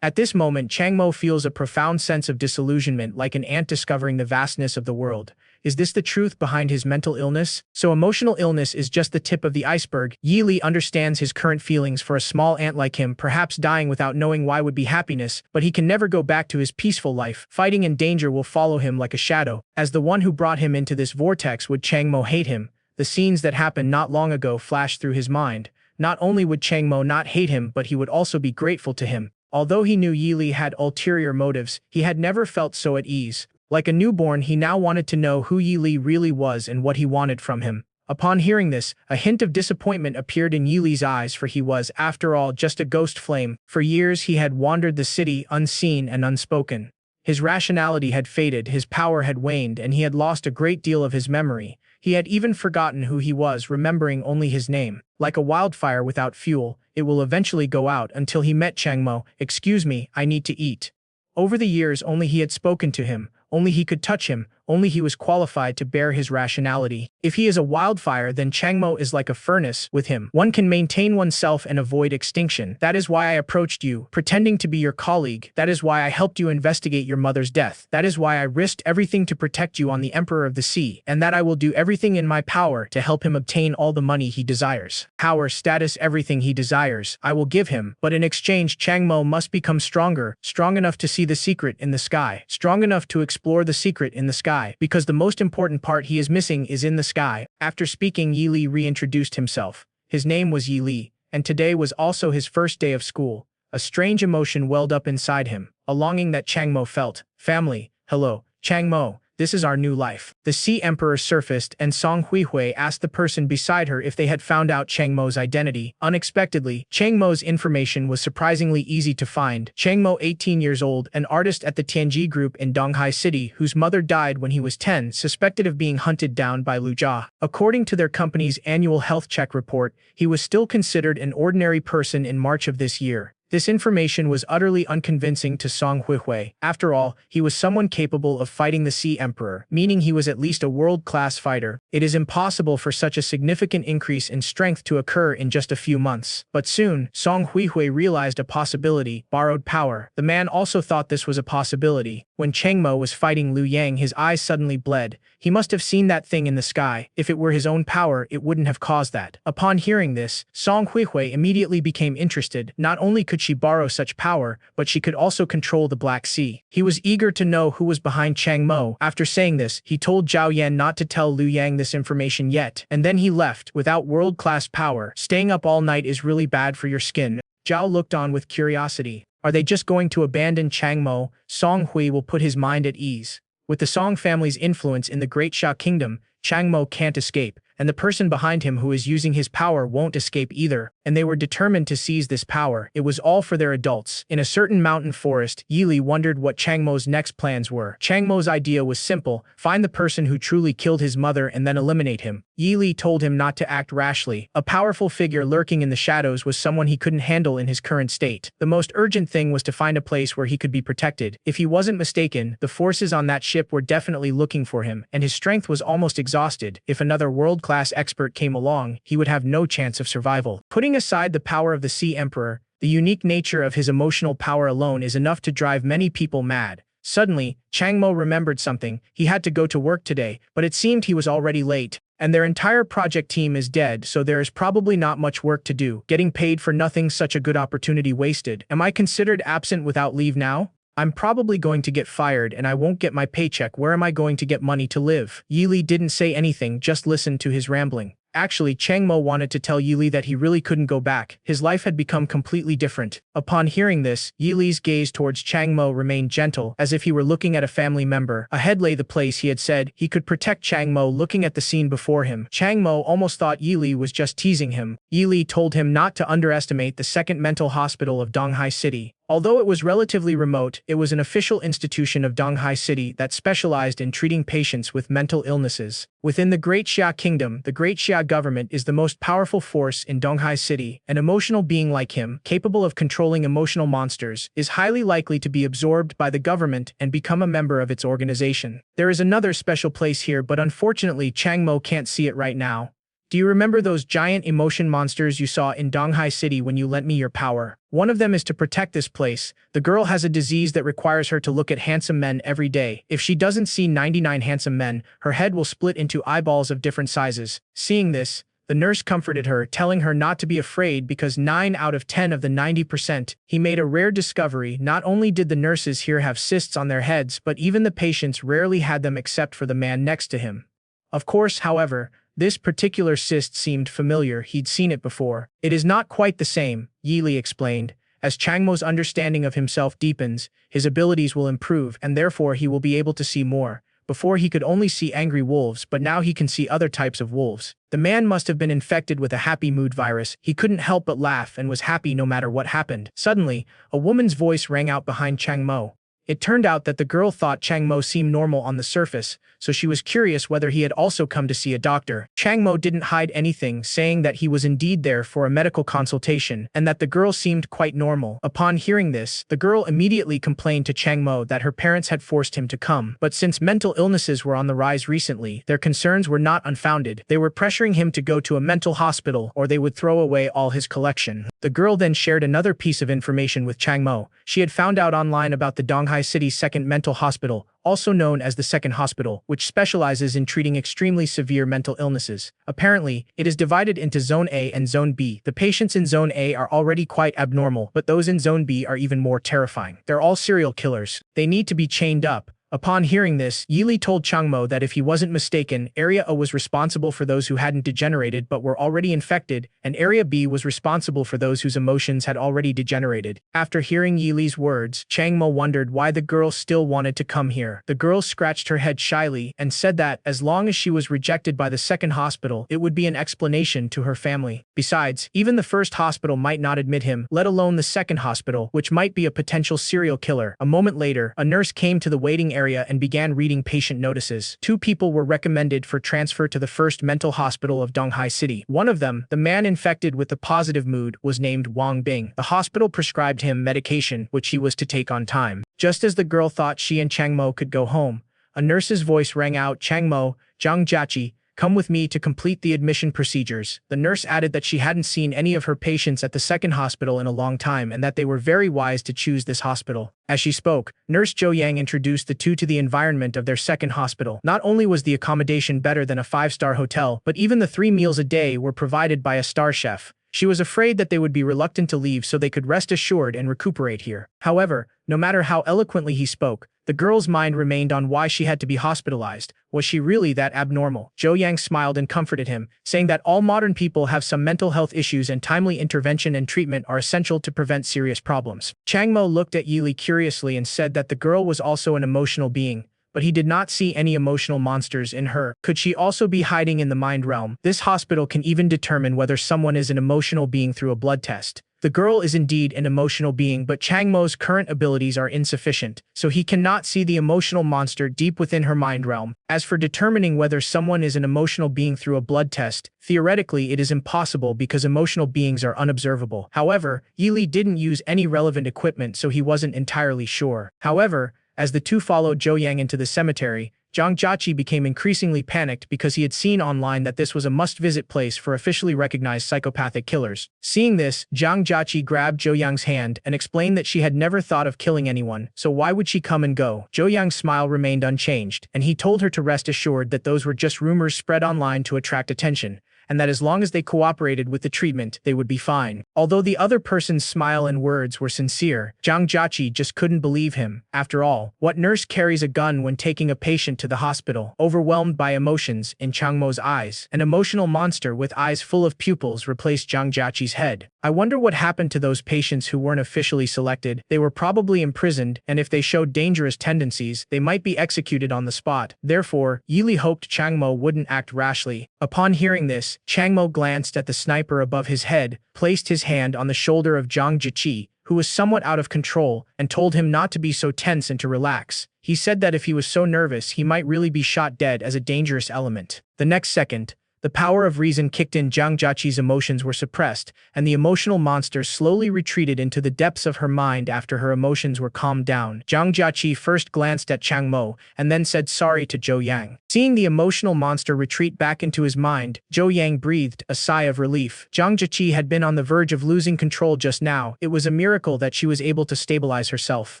[SPEAKER 1] At this moment, Chang Mo feels a profound sense of disillusionment, like an ant discovering the vastness of the world. Is this the truth behind his mental illness? So emotional illness is just the tip of the iceberg. Yi Li understands his current feelings. For a small ant like him, perhaps dying without knowing why would be happiness, but he can never go back to his peaceful life. Fighting and danger will follow him like a shadow. As the one who brought him into this vortex, would Chang Mo hate him? The scenes that happened not long ago flashed through his mind. Not only would Chang Mo not hate him, but he would also be grateful to him. Although he knew Yi Li had ulterior motives, he had never felt so at ease. Like a newborn, he now wanted to know who Yi Li really was and what he wanted from him. Upon hearing this, a hint of disappointment appeared in Yi Li's eyes, for he was, after all, just a ghost flame. For years he had wandered the city unseen and unspoken. His rationality had faded, his power had waned, and he had lost a great deal of his memory. He had even forgotten who he was, remembering only his name. Like a wildfire without fuel, it will eventually go out, until he met Chang Mo. "Excuse me, I need to eat." Over the years, only he had spoken to him. Only he could touch him, only he was qualified to bear his rationality. If he is a wildfire, then Chang Mo is like a furnace. With him, one can maintain oneself and avoid extinction. That is why I approached you, pretending to be your colleague. That is why I helped you investigate your mother's death. That is why I risked everything to protect you on the Emperor of the Sea, and that I will do everything in my power to help him obtain all the money he desires. Power, status, everything he desires, I will give him. But in exchange, Chang Mo must become stronger, strong enough to see the secret in the sky, strong enough to explore the secret in the sky, because the most important part he is missing is in the sky. After speaking, Yi Li reintroduced himself. His name was Yi Li, and today was also his first day of school. A strange emotion welled up inside him, a longing that Chang Mo felt. Family. Hello, Chang Mo. This is our new life. The Sea Emperor surfaced, and Song Huihui asked the person beside her if they had found out Chang Mo's identity. Unexpectedly, Chang Mo's information was surprisingly easy to find. Chang Mo, 18 years old, an artist at the Tianji Group in Donghai City, whose mother died when he was 10, suspected of being hunted down by Lu Jia. According to their company's annual health check report, he was still considered an ordinary person in March of this year. This information was utterly unconvincing to Song Huihui. After all, he was someone capable of fighting the Sea Emperor, meaning he was at least a world-class fighter. It is impossible for such a significant increase in strength to occur in just a few months. But soon, Song Huihui realized a possibility: borrowed power. The man also thought this was a possibility. When Chang Mo was fighting Liu Yang, his eyes suddenly bled. He must have seen that thing in the sky. If it were his own power, it wouldn't have caused that. Upon hearing this, Song Huihui immediately became interested. Not only could she borrow such power, but she could also control the Black Sea. He was eager to know who was behind Chang Mo. After saying this, he told Zhao Yan not to tell Liu Yang this information yet, and then he left. Without world-class power, staying up all night is really bad for your skin. Zhao looked on with curiosity. Are they just going to abandon Chang Mo? Song Hui will put his mind at ease. With the Song family's influence in the Great Xia Kingdom, Chang Mo can't escape, and the person behind him who is using his power won't escape either, and they were determined to seize this power. It was all for their adults. In a certain mountain forest, Yili wondered what Chang Mo's next plans were. Chang Mo's idea was simple: find the person who truly killed his mother and then eliminate him. Yili told him not to act rashly. A powerful figure lurking in the shadows was someone he couldn't handle in his current state. The most urgent thing was to find a place where he could be protected. If he wasn't mistaken, the forces on that ship were definitely looking for him, and his strength was almost exhausted. If another world-class expert came along, he would have no chance of survival. Putting aside the power of the Sea Emperor, the unique nature of his emotional power alone is enough to drive many people mad. Suddenly, Chang Mo remembered something. He had to go to work today, but it seemed he was already late. And their entire project team is dead, so there is probably not much work to do. Getting paid for nothing, such a good opportunity wasted. Am I considered absent without leave now? I'm probably going to get fired and I won't get my paycheck. Where am I going to get money to live? Yili didn't say anything, just listened to his rambling. Actually, Chang Mo wanted to tell Yili that he really couldn't go back. His life had become completely different. Upon hearing this, Yili's gaze towards Chang Mo remained gentle, as if he were looking at a family member. Ahead lay the place he had said he could protect Chang Mo. Looking at the scene before him, Chang Mo almost thought Yili was just teasing him. Yili told him not to underestimate the second mental hospital of Donghai City. Although it was relatively remote, it was an official institution of Donghai City that specialized in treating patients with mental illnesses. Within the Great Xia Kingdom, the Great Xia government is the most powerful force in Donghai City. An emotional being like him, capable of controlling emotional monsters, is highly likely to be absorbed by the government and become a member of its organization. There is another special place here, but unfortunately Chang Mo can't see it right now. Do you remember those giant emotion monsters you saw in Donghai City when you lent me your power? One of them is to protect this place. The girl has a disease that requires her to look at handsome men every day. If she doesn't see 99 handsome men, her head will split into eyeballs of different sizes. Seeing this, the nurse comforted her, telling her not to be afraid because 9 out of 10 of the 90%. He made a rare discovery. Not only did the nurses here have cysts on their heads, but even the patients rarely had them except for the man next to him. Of course, however, this particular cyst seemed familiar. He'd seen it before. It is not quite the same, Yili explained. As Chang Mo's understanding of himself deepens, his abilities will improve and therefore he will be able to see more. Before he could only see angry wolves, but now he can see other types of wolves. The man must have been infected with a happy mood virus. He couldn't help but laugh and was happy no matter what happened. Suddenly, a woman's voice rang out behind Chang Mo. It turned out that the girl thought Chang Mo seemed normal on the surface, so she was curious whether he had also come to see a doctor. Chang Mo didn't hide anything, saying that he was indeed there for a medical consultation and that the girl seemed quite normal. Upon hearing this, the girl immediately complained to Chang Mo that her parents had forced him to come. But since mental illnesses were on the rise recently, their concerns were not unfounded. They were pressuring him to go to a mental hospital or they would throw away all his collection. The girl then shared another piece of information with Chang Mo. She had found out online about the Donghai City's second mental hospital, also known as the Second Hospital, which specializes in treating extremely severe mental illnesses. Apparently, it is divided into Zone A and Zone B. The patients in Zone A are already quite abnormal, but those in Zone B are even more terrifying. They're all serial killers. They need to be chained up. Upon hearing this, Yili told Chang Mo that if he wasn't mistaken, Area A was responsible for those who hadn't degenerated but were already infected, and Area B was responsible for those whose emotions had already degenerated. After hearing Yili's words, Chang Mo wondered why the girl still wanted to come here. The girl scratched her head shyly and said that, as long as she was rejected by the second hospital, it would be an explanation to her family. Besides, even the first hospital might not admit him, let alone the second hospital, which might be a potential serial killer. A moment later, a nurse came to the waiting area and began reading patient notices. 2 people were recommended for transfer to the first mental hospital of Donghai City. One of them, the man infected with the positive mood, was named Wang Bing. The hospital prescribed him medication, which he was to take on time. Just as the girl thought she and Chang Mo could go home, a nurse's voice rang out, "Chang Mo, Zhang Jiaqi, come with me to complete the admission procedures." The nurse added that she hadn't seen any of her patients at the second hospital in a long time and that they were very wise to choose this hospital. As she spoke, Nurse Zhou Yang introduced the two to the environment of their second hospital. Not only was the accommodation better than a 5-star hotel, but even the 3 meals a day were provided by a star chef. She was afraid that they would be reluctant to leave so they could rest assured and recuperate here. However, no matter how eloquently he spoke, the girl's mind remained on why she had to be hospitalized. Was she really that abnormal? Zhou Yang smiled and comforted him, saying that all modern people have some mental health issues and timely intervention and treatment are essential to prevent serious problems. Chang Mo looked at Yili curiously and said that the girl was also an emotional being, but he did not see any emotional monsters in her. Could she also be hiding in the mind realm? This hospital can even determine whether someone is an emotional being through a blood test. The girl is indeed an emotional being, but Chang Mo's current abilities are insufficient, so he cannot see the emotional monster deep within her mind realm. As for determining whether someone is an emotional being through a blood test, theoretically it is impossible because emotional beings are unobservable. However, Yili didn't use any relevant equipment, so he wasn't entirely sure. However, as the two followed Zhou Yang into the cemetery, Zhang Jiaqi became increasingly panicked because he had seen online that this was a must-visit place for officially recognized psychopathic killers. Seeing this, Zhang Jiaqi grabbed Zhou Yang's hand and explained that she had never thought of killing anyone, so why would she come and go? Zhou Yang's smile remained unchanged, and he told her to rest assured that those were just rumors spread online to attract attention, and that as long as they cooperated with the treatment, they would be fine. Although the other person's smile and words were sincere, Zhang Jiaqi just couldn't believe him. After all, what nurse carries a gun when taking a patient to the hospital? Overwhelmed by emotions, in Chang Mo's eyes, an emotional monster with eyes full of pupils replaced Zhang Jiaqi's head. I wonder what happened to those patients who weren't officially selected. They were probably imprisoned, and if they showed dangerous tendencies, they might be executed on the spot. Therefore, Yili hoped Chang Mo wouldn't act rashly. Upon hearing this, Chang Mo glanced at the sniper above his head, placed his hand on the shoulder of Zhang Jiaqi, who was somewhat out of control, and told him not to be so tense and to relax. He said that if he was so nervous, he might really be shot dead as a dangerous element. The next second, the power of reason kicked in. Zhang Jiaqi's emotions were suppressed, and the emotional monster slowly retreated into the depths of her mind after her emotions were calmed down. Zhang Jiaqi first glanced at Chang Mo, and then said sorry to Zhou Yang. Seeing the emotional monster retreat back into his mind, Zhou Yang breathed a sigh of relief. Zhang Jiaqi had been on the verge of losing control just now. It was a miracle that she was able to stabilize herself.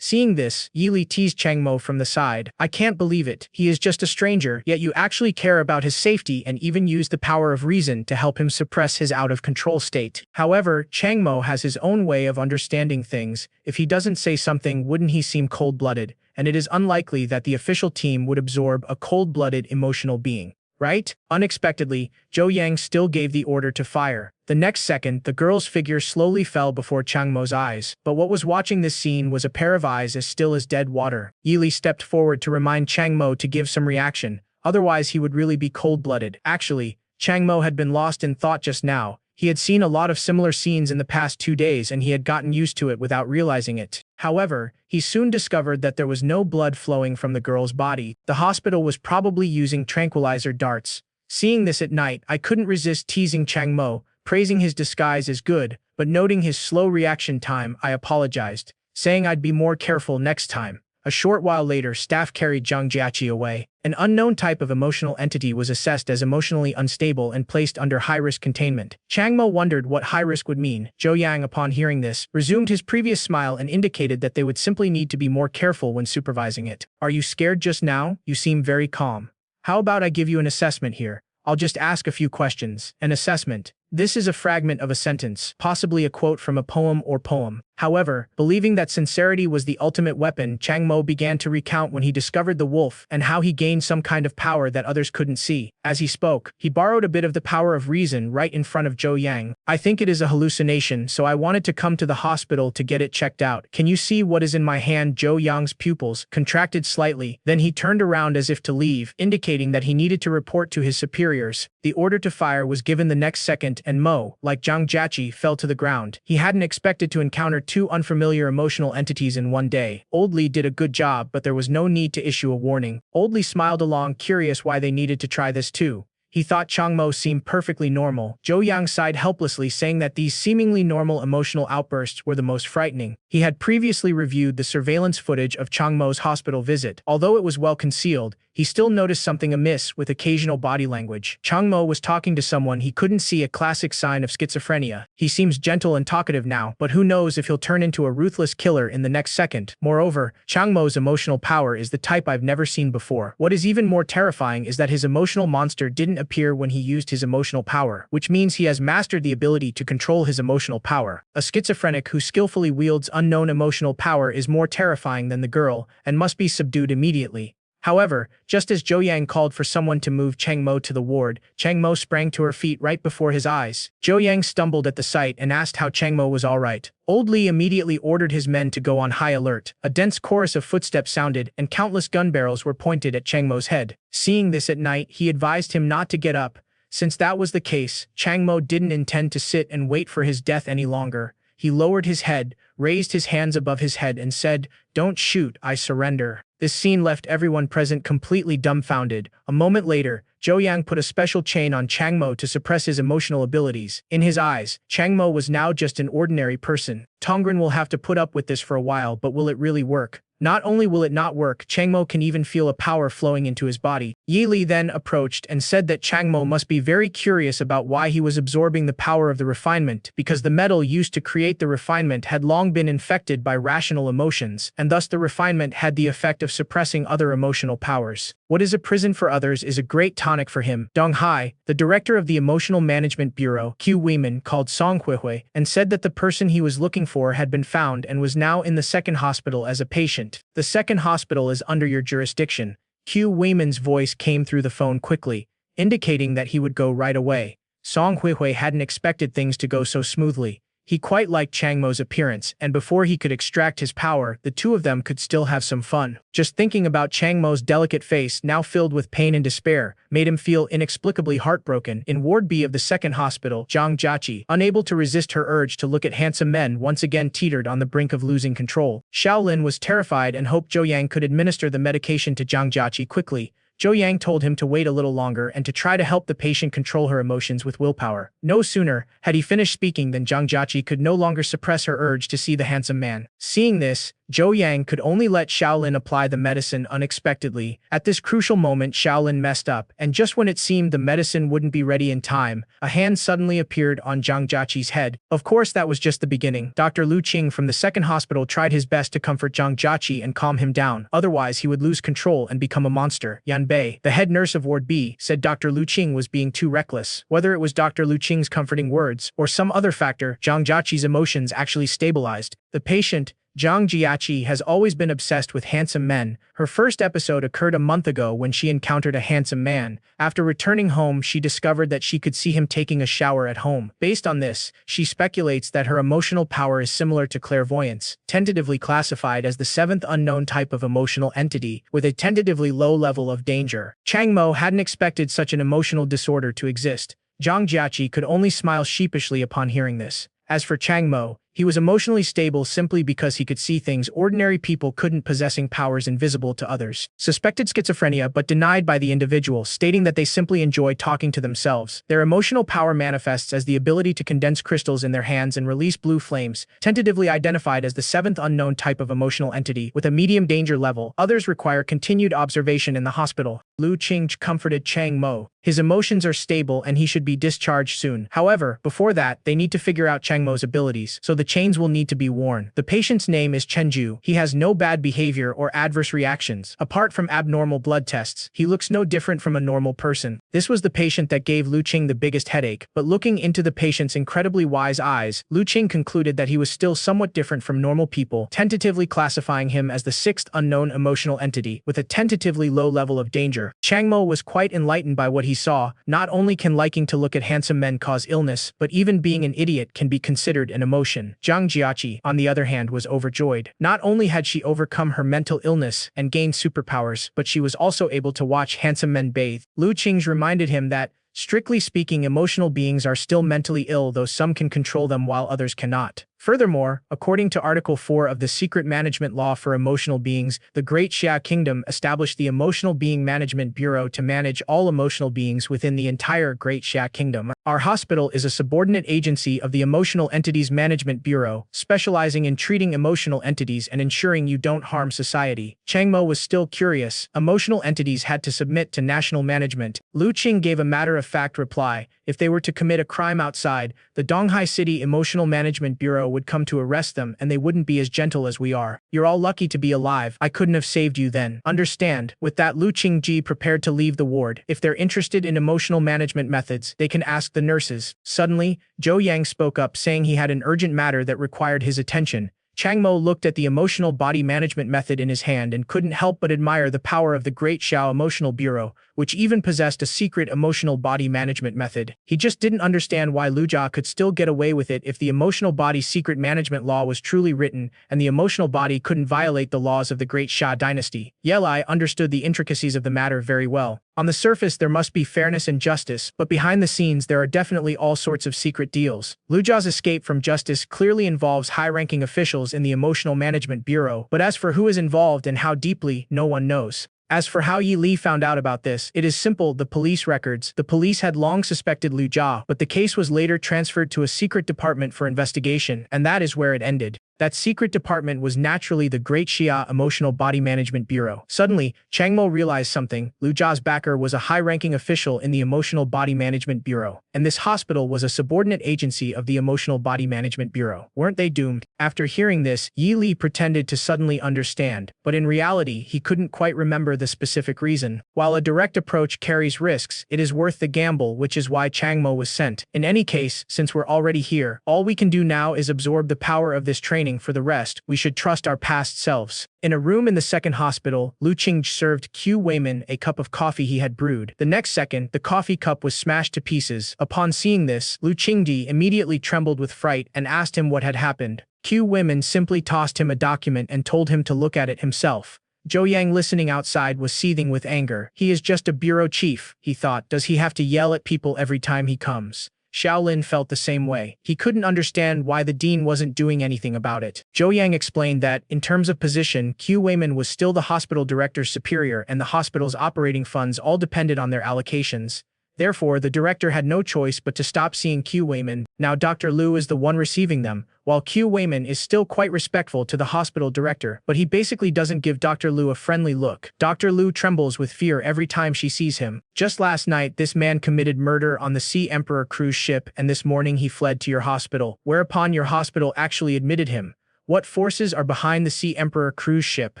[SPEAKER 1] Seeing this, Yili teased Chang Mo from the side. I can't believe it. He is just a stranger, yet you actually care about his safety and even use the power of reason to help him suppress his out-of-control state. However, Chang Mo has his own way of understanding things. If he doesn't say something, wouldn't he seem cold-blooded? And it is unlikely that the official team would absorb a cold-blooded emotional being, right? Unexpectedly, Zhou Yang still gave the order to fire. The next second, the girl's figure slowly fell before Chang Mo's eyes, but what was watching this scene was a pair of eyes as still as dead water. Yili stepped forward to remind Chang Mo to give some reaction, otherwise he would really be cold-blooded. Actually, Chang Mo had been lost in thought just now. He had seen a lot of similar scenes in the past 2 days and he had gotten used to it without realizing it. However, he soon discovered that there was no blood flowing from the girl's body. The hospital was probably using tranquilizer darts. Seeing this at night, I couldn't resist teasing Chang Mo, praising his disguise as good, but noting his slow reaction time, I apologized, saying I'd be more careful next time. A short while later, staff carried Zhang Jiaqi away. An unknown type of emotional entity was assessed as emotionally unstable and placed under high-risk containment. Chang Mo wondered what high risk would mean. Zhou Yang, upon hearing this, resumed his previous smile and indicated that they would simply need to be more careful when supervising it. Are you scared just now? You seem very calm. How about I give you an assessment here? I'll just ask a few questions. An assessment. This is a fragment of a sentence, possibly a quote from a poem or poem. However, believing that sincerity was the ultimate weapon, Chang Mo began to recount when he discovered the wolf and how he gained some kind of power that others couldn't see. As he spoke, he borrowed a bit of the power of reason right in front of Zhou Yang. I think it is a hallucination, so I wanted to come to the hospital to get it checked out. Can you see what is in my hand? Zhou Yang's pupils contracted slightly, then he turned around as if to leave, indicating that he needed to report to his superiors. The order to fire was given the next second, and Mo, like Zhang Jiaqi, fell to the ground. He hadn't expected to encounter two unfamiliar emotional entities in one day. Old Lee did a good job, but there was no need to issue a warning. Old Lee smiled along, curious why they needed to try this too. He thought Changmo seemed perfectly normal. Zhou Yang sighed helplessly, saying that these seemingly normal emotional outbursts were the most frightening. He had previously reviewed the surveillance footage of Changmo's hospital visit. Although it was well concealed, he still noticed something amiss with occasional body language. Changmo was talking to someone he couldn't see, a classic sign of schizophrenia. He seems gentle and talkative now, but who knows if he'll turn into a ruthless killer in the next second. Moreover, Changmo's emotional power is the type I've never seen before. What is even more terrifying is that his emotional monster didn't appear when he used his emotional power, which means he has mastered the ability to control his emotional power. A schizophrenic who skillfully wields unknown emotional power is more terrifying than the girl and must be subdued immediately. However, just as Zhou Yang called for someone to move Changmo to the ward, Changmo sprang to her feet right before his eyes. Zhou Yang stumbled at the sight and asked how Changmo was all right. Old Lee immediately ordered his men to go on high alert. A dense chorus of footsteps sounded, and countless gun barrels were pointed at Changmo's head. Seeing this at night, he advised him not to get up. Since that was the case, Changmo didn't intend to sit and wait for his death any longer. He lowered his head, raised his hands above his head, and said, "Don't shoot, I surrender." This scene left everyone present completely dumbfounded. A moment later, Zhou Yang put a special chain on Changmo to suppress his emotional abilities. In his eyes, Changmo was now just an ordinary person. Tongren will have to put up with this for a while, but will it really work? Not only will it not work, Changmo can even feel a power flowing into his body. Yi Li then approached and said that Changmo must be very curious about why he was absorbing the power of the refinement, because the metal used to create the refinement had long been infected by rational emotions, and thus the refinement had the effect of suppressing other emotional powers. What is a prison for others is a great tonic for him. Dong Hai, the director of the Emotional Management Bureau, Q Weiman, called Song Huihui and said that the person he was looking for had been found and was now in the second hospital as a patient. The second hospital is under your jurisdiction. Q Weiman's voice came through the phone quickly, indicating that he would go right away. Song Huihui hadn't expected things to go so smoothly. He quite liked Changmo's appearance, and before he could extract his power, the two of them could still have some fun. Just thinking about Changmo's delicate face, now filled with pain and despair, made him feel inexplicably heartbroken. In Ward B of the second hospital, Zhang Jiaqi, unable to resist her urge to look at handsome men, once again teetered on the brink of losing control. Shaolin was terrified and hoped Zhou Yang could administer the medication to Zhang Jiaqi quickly. Zhou Yang told him to wait a little longer and to try to help the patient control her emotions with willpower. No sooner had he finished speaking than Zhang Jiaqi could no longer suppress her urge to see the handsome man. Seeing this, Zhou Yang could only let Shaolin apply the medicine unexpectedly. At this crucial moment, Shaolin messed up, and just when it seemed the medicine wouldn't be ready in time, a hand suddenly appeared on Zhang Jiaqi's head. Of course, that was just the beginning. Dr. Lu Qing from the second hospital tried his best to comfort Zhang Jiaqi and calm him down, otherwise he would lose control and become a monster. Yan Bei, the head nurse of Ward B, said Dr. Lu Qing was being too reckless. Whether it was Dr. Lu Qing's comforting words or some other factor, Zhang Jiaqi's emotions actually stabilized. The patient, Zhang Jiaqi, has always been obsessed with handsome men. Her first episode occurred a month ago when she encountered a handsome man. After returning home, she discovered that she could see him taking a shower at home. Based on this, she speculates that her emotional power is similar to clairvoyance, tentatively classified as the seventh unknown type of emotional entity, with a tentatively low level of danger. Changmo hadn't expected such an emotional disorder to exist. Zhang Jiaqi could only smile sheepishly upon hearing this. As for Changmo, he was emotionally stable simply because he could see things ordinary people couldn't, possessing powers invisible to others. Suspected schizophrenia but denied by the individual, stating that they simply enjoy talking to themselves. Their emotional power manifests as the ability to condense crystals in their hands and release blue flames, tentatively identified as the seventh unknown type of emotional entity with a medium danger level. Others require continued observation in the hospital. Lu Qing comforted Chang Mo. His emotions are stable and he should be discharged soon. However, before that, they need to figure out Chang Mo's abilities, so the chains will need to be worn. The patient's name is Chenju. He has no bad behavior or adverse reactions. Apart from abnormal blood tests, he looks no different from a normal person. This was the patient that gave Lu Qing the biggest headache, but looking into the patient's incredibly wise eyes, Lu Qing concluded that he was still somewhat different from normal people, tentatively classifying him as the sixth unknown emotional entity, with a tentatively low level of danger. Chang Mo was quite enlightened by what he saw. Not only can liking to look at handsome men cause illness, but even being an idiot can be considered an emotion. Zhang Jiaqi, on the other hand, was overjoyed. Not only had she overcome her mental illness and gained superpowers, but she was also able to watch handsome men bathe. Lu Qing reminded him that, strictly speaking, emotional beings are still mentally ill, though some can control them while others cannot. Furthermore, according to Article 4 of the Secret Management Law for Emotional Beings, the Great Xia Kingdom established the Emotional Being Management Bureau to manage all emotional beings within the entire Great Xia Kingdom. Our hospital is a subordinate agency of the Emotional Entities Management Bureau, specializing in treating emotional entities and ensuring you don't harm society. Chang Mo was still curious. Emotional entities had to submit to national management. Lu Qing gave a matter-of-fact reply. If they were to commit a crime outside, the Donghai City Emotional Management Bureau would come to arrest them, and they wouldn't be as gentle as we are. You're all lucky to be alive. I couldn't have saved you then. Understand? With that, Lu Qingji prepared to leave the ward. If they're interested in emotional management methods, they can ask the nurses. Suddenly, Zhou Yang spoke up, saying he had an urgent matter that required his attention. Chang Mo looked at the emotional body management method in his hand and couldn't help but admire the power of the Great Xiao Emotional Bureau, which even possessed a secret emotional body management method. He just didn't understand why Lu Jia could still get away with it if the emotional body secret management law was truly written and the emotional body couldn't violate the laws of the Great Xia dynasty. Ye Lai understood the intricacies of the matter very well. On the surface, there must be fairness and justice, but behind the scenes, there are definitely all sorts of secret deals. Lu Jia's escape from justice clearly involves high-ranking officials in the Emotional Management Bureau, but as for who is involved and how deeply, no one knows. As for how Yi Li found out about this, it is simple: the police records. The police had long suspected Lu Jia, but the case was later transferred to a secret department for investigation, and that is where it ended. That secret department was naturally the Great Xia Emotional Body Management Bureau. Suddenly, Chang Mo realized something. Lu Jia's backer was a high-ranking official in the Emotional Body Management Bureau, and this hospital was a subordinate agency of the Emotional Body Management Bureau. Weren't they doomed? After hearing this, Yi Li pretended to suddenly understand, but in reality, he couldn't quite remember the specific reason. While a direct approach carries risks, it is worth the gamble, which is why Chang Mo was sent. In any case, since we're already here, all we can do now is absorb the power of this training. For the rest, we should trust our past selves. In a room in the second hospital, Lu Qing served Q Weiman a cup of coffee he had brewed. The next second, the coffee cup was smashed to pieces. Upon seeing this, Lu Qingji immediately trembled with fright and asked him what had happened. Q Weiman simply tossed him a document and told him to look at it himself. Zhou Yang, listening outside, was seething with anger. He is just a bureau chief, he thought. Does he have to yell at people every time he comes? Shaolin felt the same way. He couldn't understand why the dean wasn't doing anything about it. Zhou Yang explained that, in terms of position, Q Weiman was still the hospital director's superior and the hospital's operating funds all depended on their allocations. Therefore, the director had no choice but to stop seeing Q Weiman. Now Dr. Lu is the one receiving them, while Q Weiman is still quite respectful to the hospital director, but he basically doesn't give Dr. Lu a friendly look. Dr. Lu trembles with fear every time she sees him. Just last night, this man committed murder on the Sea Emperor cruise ship, and this morning he fled to your hospital, whereupon your hospital actually admitted him. What forces are behind the Sea Emperor cruise ship?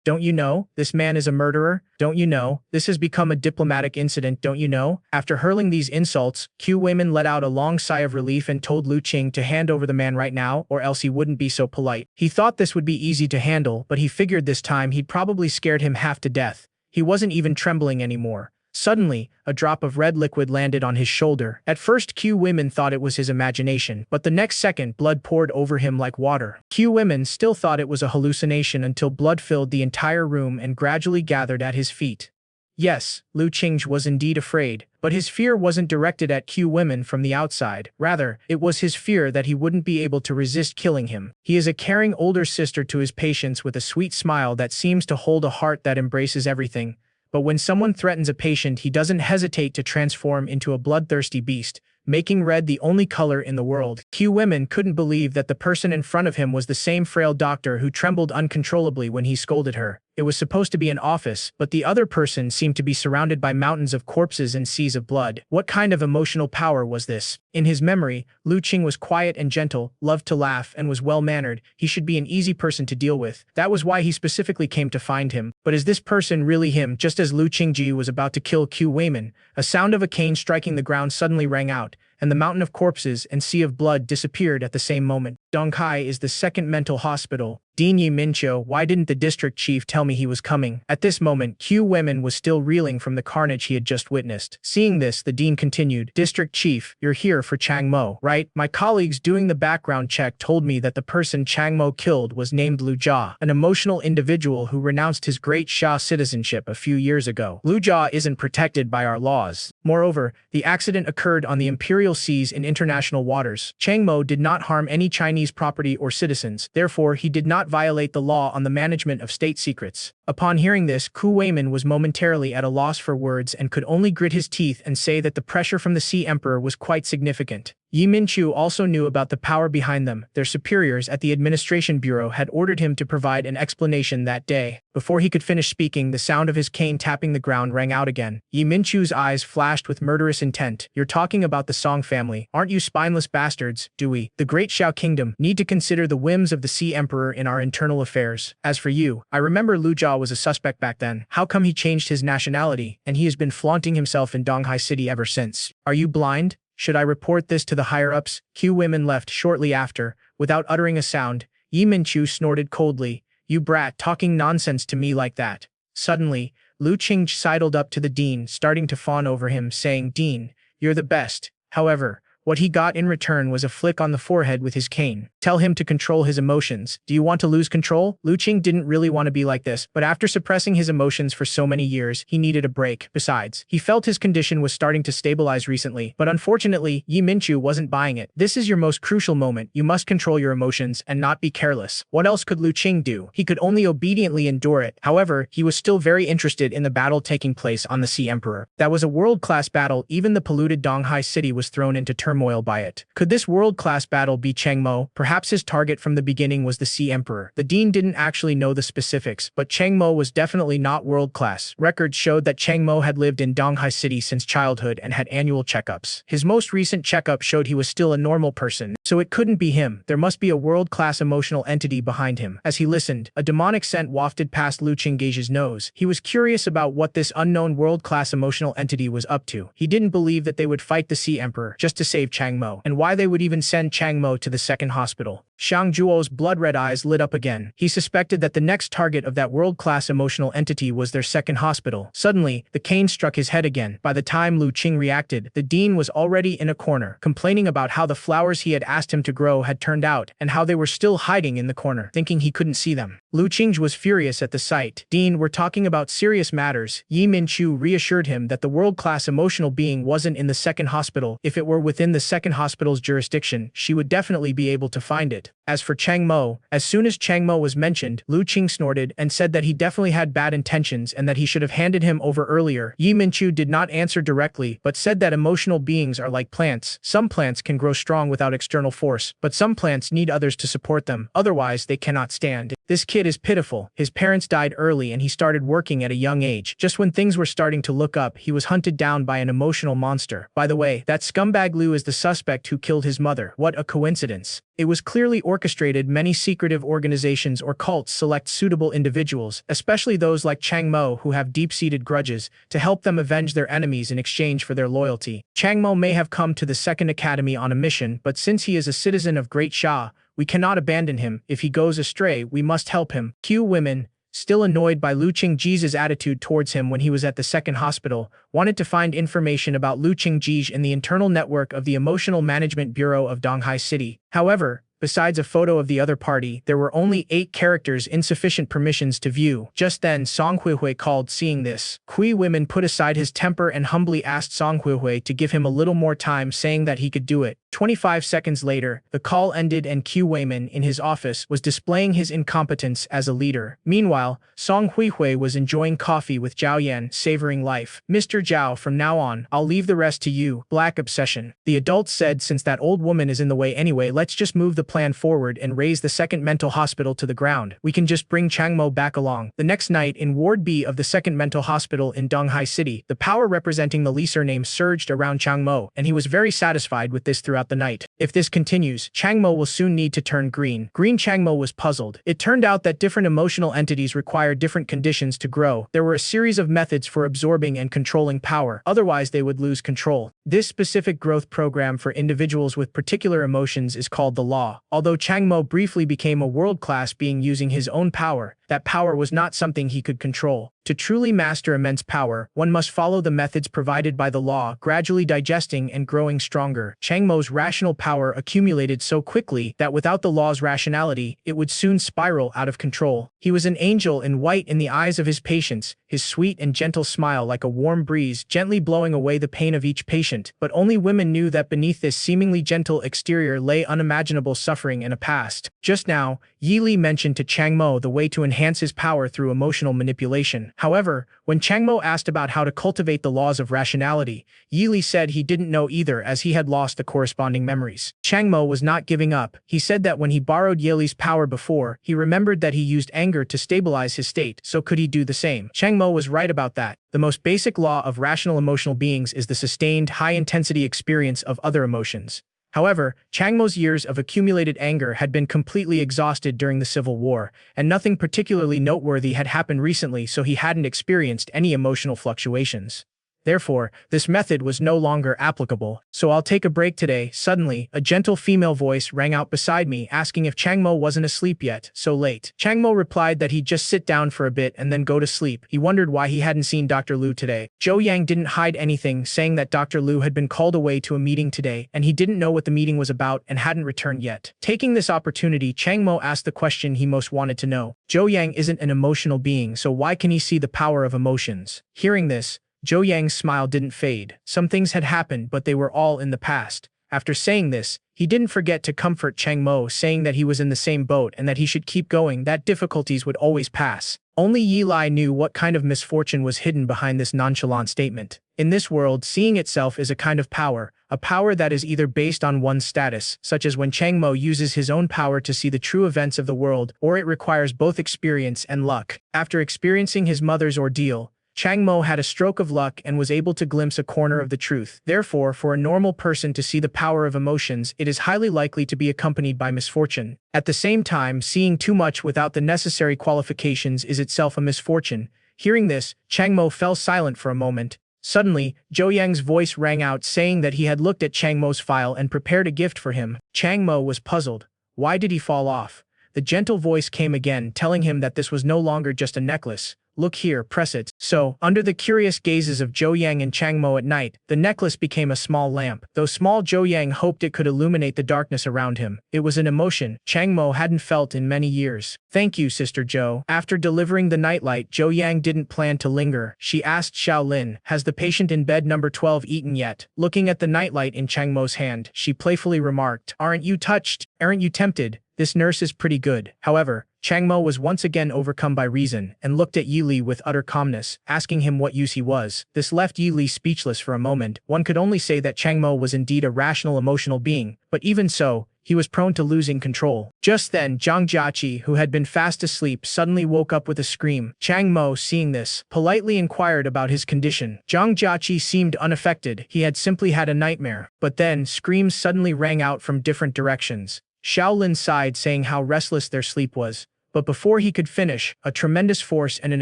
[SPEAKER 1] Don't you know? This man is a murderer. Don't you know? This has become a diplomatic incident, don't you know? After hurling these insults, Q Weiman let out a long sigh of relief and told Lu Qing to hand over the man right now, or else he wouldn't be so polite. He thought this would be easy to handle, but he figured this time he'd probably scared him half to death. He wasn't even trembling anymore. Suddenly, a drop of red liquid landed on his shoulder. At first, Q Weiman thought it was his imagination, but the next second, blood poured over him like water. Q Weiman still thought it was a hallucination until blood filled the entire room and gradually gathered at his feet. Yes, Lu Qing was indeed afraid, but his fear wasn't directed at Q Weiman from the outside. Rather, it was his fear that he wouldn't be able to resist killing him. He is a caring older sister to his patients with a sweet smile that seems to hold a heart that embraces everything. But when someone threatens a patient, he doesn't hesitate to transform into a bloodthirsty beast, making red the only color in the world. Q Weiman couldn't believe that the person in front of him was the same frail doctor who trembled uncontrollably when he scolded her. It was supposed to be an office, but the other person seemed to be surrounded by mountains of corpses and seas of blood. What kind of emotional power was this? In his memory, Lu Qing was quiet and gentle, loved to laugh, and was well-mannered. He should be an easy person to deal with. That was why he specifically came to find him. But is this person really him? Just as Lu Qingji was about to kill Q Weiman, a sound of a cane striking the ground suddenly rang out, and the mountain of corpses and sea of blood disappeared at the same moment. Donghai is the second mental hospital. Dean Yi Minqiu, why didn't the district chief tell me he was coming? At this moment, Q Weiman was still reeling from the carnage he had just witnessed. Seeing this, the dean continued, District chief, you're here for Chang Mo, right? My colleagues doing the background check told me that the person Chang Mo killed was named Lu Jia, an emotional individual who renounced his Great Xia citizenship a few years ago. Lu Jia isn't protected by our laws. Moreover, the accident occurred on the imperial seas in international waters. Chang Mo did not harm any Chinese Chinese property or citizens. Therefore, he did not violate the law on the management of state secrets. Upon hearing this, Ku Weimin was momentarily at a loss for words and could only grit his teeth and say that the pressure from the Sea Emperor was quite significant. Yi Minchu also knew about the power behind them. Their superiors at the Administration Bureau had ordered him to provide an explanation that day. Before he could finish speaking, the sound of his cane tapping the ground rang out again. Yi Minchu's eyes flashed with murderous intent. "You're talking about the Song family. Aren't you spineless bastards? Do we, the Great Xiao Kingdom, need to consider the whims of the Sea Emperor in our internal affairs? As for you, I remember Lu Jia was a suspect back then. How come he changed his nationality, and he has been flaunting himself in Donghai City ever since? Are you blind? Should I report this to the higher-ups?" Ku Weimin left shortly after. Without uttering a sound, Yi Minchu snorted coldly. "You brat, talking nonsense to me like that." Suddenly, Lu Qing sidled up to the dean, starting to fawn over him, saying, "Dean, you're the best." However, what he got in return was a flick on the forehead with his cane. "Tell him to control his emotions. Do you want to lose control?" Lu Qing didn't really want to be like this, but after suppressing his emotions for so many years, he needed a break. Besides, he felt his condition was starting to stabilize recently, but unfortunately, Yi Minchu wasn't buying it. "This is your most crucial moment. You must control your emotions and not be careless." What else could Lu Qing do? He could only obediently endure it. However, he was still very interested in the battle taking place on the Sea Emperor. That was a world-class battle. Even the polluted Donghai City was thrown into turmoil by it. Could this world-class battle be Cheng Mo? Perhaps his target from the beginning was the Sea Emperor. The dean didn't actually know the specifics, but Cheng Mo was definitely not world-class. Records showed that Cheng Mo had lived in Donghai City since childhood and had annual checkups. His most recent checkup showed he was still a normal person, so it couldn't be him. There must be a world-class emotional entity behind him. As he listened, a demonic scent wafted past Lu Qingge's nose. He was curious about what this unknown world-class emotional entity was up to. He didn't believe that they would fight the Sea Emperor just to save Cheng Mo, and why they would even send Cheng Mo to the second hospital. Xiang Zhuo's blood-red eyes lit up again. He suspected that the next target of that world-class emotional entity was their second hospital. Suddenly, the cane struck his head again. By the time Lu Qing reacted, the dean was already in a corner, complaining about how the flowers he had asked him to grow had turned out, and how they were still hiding in the corner, thinking he couldn't see them. Lu Qing was furious at the sight. "Dean, we're talking about serious matters." Yi Minchu reassured him that the world-class emotional being wasn't in the second hospital. If it were within the second hospital's jurisdiction, she would definitely be able to find it. As for Cheng Mo, as soon as Cheng Mo was mentioned, Lu Qing snorted and said that he definitely had bad intentions and that he should have handed him over earlier. Yi Minchu did not answer directly, but said that emotional beings are like plants. Some plants can grow strong without external force, but some plants need others to support them, otherwise they cannot stand. This kid is pitiful. His parents died early and he started working at a young age. Just when things were starting to look up, he was hunted down by an emotional monster. By the way, that scumbag Lu is the suspect who killed his mother. What a coincidence. It was clearly orchestrated. Many secretive organizations or cults select suitable individuals, especially those like Cheng Mo who have deep-seated grudges, to help them avenge their enemies in exchange for their loyalty. Cheng Mo may have come to the Second Academy on a mission, but since he is a citizen of Great Xia, we cannot abandon him. If he goes astray, we must help him. Ku Weimin, still annoyed by Lu Qingge's attitude towards him when he was at the second hospital, wanted to find information about Lu Qingge in the internal network of the Emotional Management Bureau of Donghai City. However, besides a photo of the other party, there were only 8 characters, insufficient permissions to view. Just then, Song Huihui called. Seeing this, Ku Weimin put aside his temper and humbly asked Song Huihui to give him a little more time, saying that he could do it. 25 seconds later, the call ended and Ku Weimin, in his office, was displaying his incompetence as a leader. Meanwhile, Song Huihui was enjoying coffee with Zhao Yan, savoring life. "Mr. Zhao, from now on, I'll leave the rest to you." Black obsession. The adults said, "Since that old woman is in the way anyway, let's just move the plan forward and raise the second mental hospital to the ground. We can just bring Chang Mo back along." The next night, in Ward B of the second mental hospital in Donghai City, the power representing the Li surname surged around Chang Mo, and he was very satisfied with this throughout the night. If this continues, Chang Mo will soon need to turn green. Green Chang Mo was puzzled. It turned out that different emotional entities require different conditions to grow. There were a series of methods for absorbing and controlling power, otherwise they would lose control. This specific growth program for individuals with particular emotions is called the Law. Although Chang Mo briefly became a world-class being using his own power, that power was not something he could control. To truly master immense power, one must follow the methods provided by the Law, gradually digesting and growing stronger. Chang Mo's rational power accumulated so quickly that without the Law's rationality, it would soon spiral out of control. He was an angel in white in the eyes of his patients, his sweet and gentle smile like a warm breeze gently blowing away the pain of each patient. But only women knew that beneath this seemingly gentle exterior lay unimaginable suffering and a past. Just now, Yi Li mentioned to Chang Mo the way to enhance his power through emotional manipulation. However, when Chang Mo asked about how to cultivate the laws of rationality, Yi Li said he didn't know either as he had lost the corresponding memories. Chang Mo was not giving up. He said that when he borrowed Yi Li's power before, he remembered that he used anger to stabilize his state, so could he do the same? Chang Mo was right about that. The most basic law of rational emotional beings is the sustained, high-intensity experience of other emotions. However, Chang Mo's years of accumulated anger had been completely exhausted during the Civil War, and nothing particularly noteworthy had happened recently, so he hadn't experienced any emotional fluctuations. Therefore, this method was no longer applicable. So I'll take a break today. Suddenly, a gentle female voice rang out beside me asking if Chang Mo wasn't asleep yet, so late. Chang Mo replied that he'd just sit down for a bit and then go to sleep. He wondered why he hadn't seen Dr. Liu today. Zhou Yang didn't hide anything, saying that Dr. Liu had been called away to a meeting today, and he didn't know what the meeting was about and hadn't returned yet. Taking this opportunity, Chang Mo asked the question he most wanted to know. Zhou Yang isn't an emotional being, so why can he see the power of emotions? Hearing this, Zhou Yang's smile didn't fade. Some things had happened, but they were all in the past. After saying this, he didn't forget to comfort Chang Mo, saying that he was in the same boat and that he should keep going, that difficulties would always pass. Only Yi Li knew what kind of misfortune was hidden behind this nonchalant statement. In this world, seeing itself is a kind of power, a power that is either based on one's status, such as when Chang Mo uses his own power to see the true events of the world, or it requires both experience and luck. After experiencing his mother's ordeal, Chang Mo had a stroke of luck and was able to glimpse a corner of the truth. Therefore, for a normal person to see the power of emotions, it is highly likely to be accompanied by misfortune. At the same time, seeing too much without the necessary qualifications is itself a misfortune. Hearing this, Chang Mo fell silent for a moment. Suddenly, Zhou Yang's voice rang out saying that he had looked at Chang Mo's file and prepared a gift for him. Chang Mo was puzzled. Why did he fall off? The gentle voice came again, telling him that this was no longer just a necklace. Look here, press it. So, under the curious gazes of Zhou Yang and Chang Mo at night, the necklace became a small lamp. Though small, Zhou Yang hoped it could illuminate the darkness around him. It was an emotion Chang Mo hadn't felt in many years. Thank you, Sister Zhou. After delivering the nightlight, Zhou Yang didn't plan to linger. She asked Xiao Lin, has the patient in bed number 12 eaten yet? Looking at the nightlight in Chang Mo's hand, she playfully remarked, aren't you touched? Aren't you tempted? This nurse is pretty good. However, Chang Mo was once again overcome by reason and looked at Yi Li with utter calmness, asking him what use he was. This left Yi Li speechless for a moment. One could only say that Chang Mo was indeed a rational emotional being, but even so, he was prone to losing control. Just then, Zhang Jiaqi, who had been fast asleep, suddenly woke up with a scream. Chang Mo, seeing this, politely inquired about his condition. Zhang Jiaqi seemed unaffected. He had simply had a nightmare. But then, screams suddenly rang out from different directions. Xiao Lin sighed, saying how restless their sleep was. But before he could finish, a tremendous force and an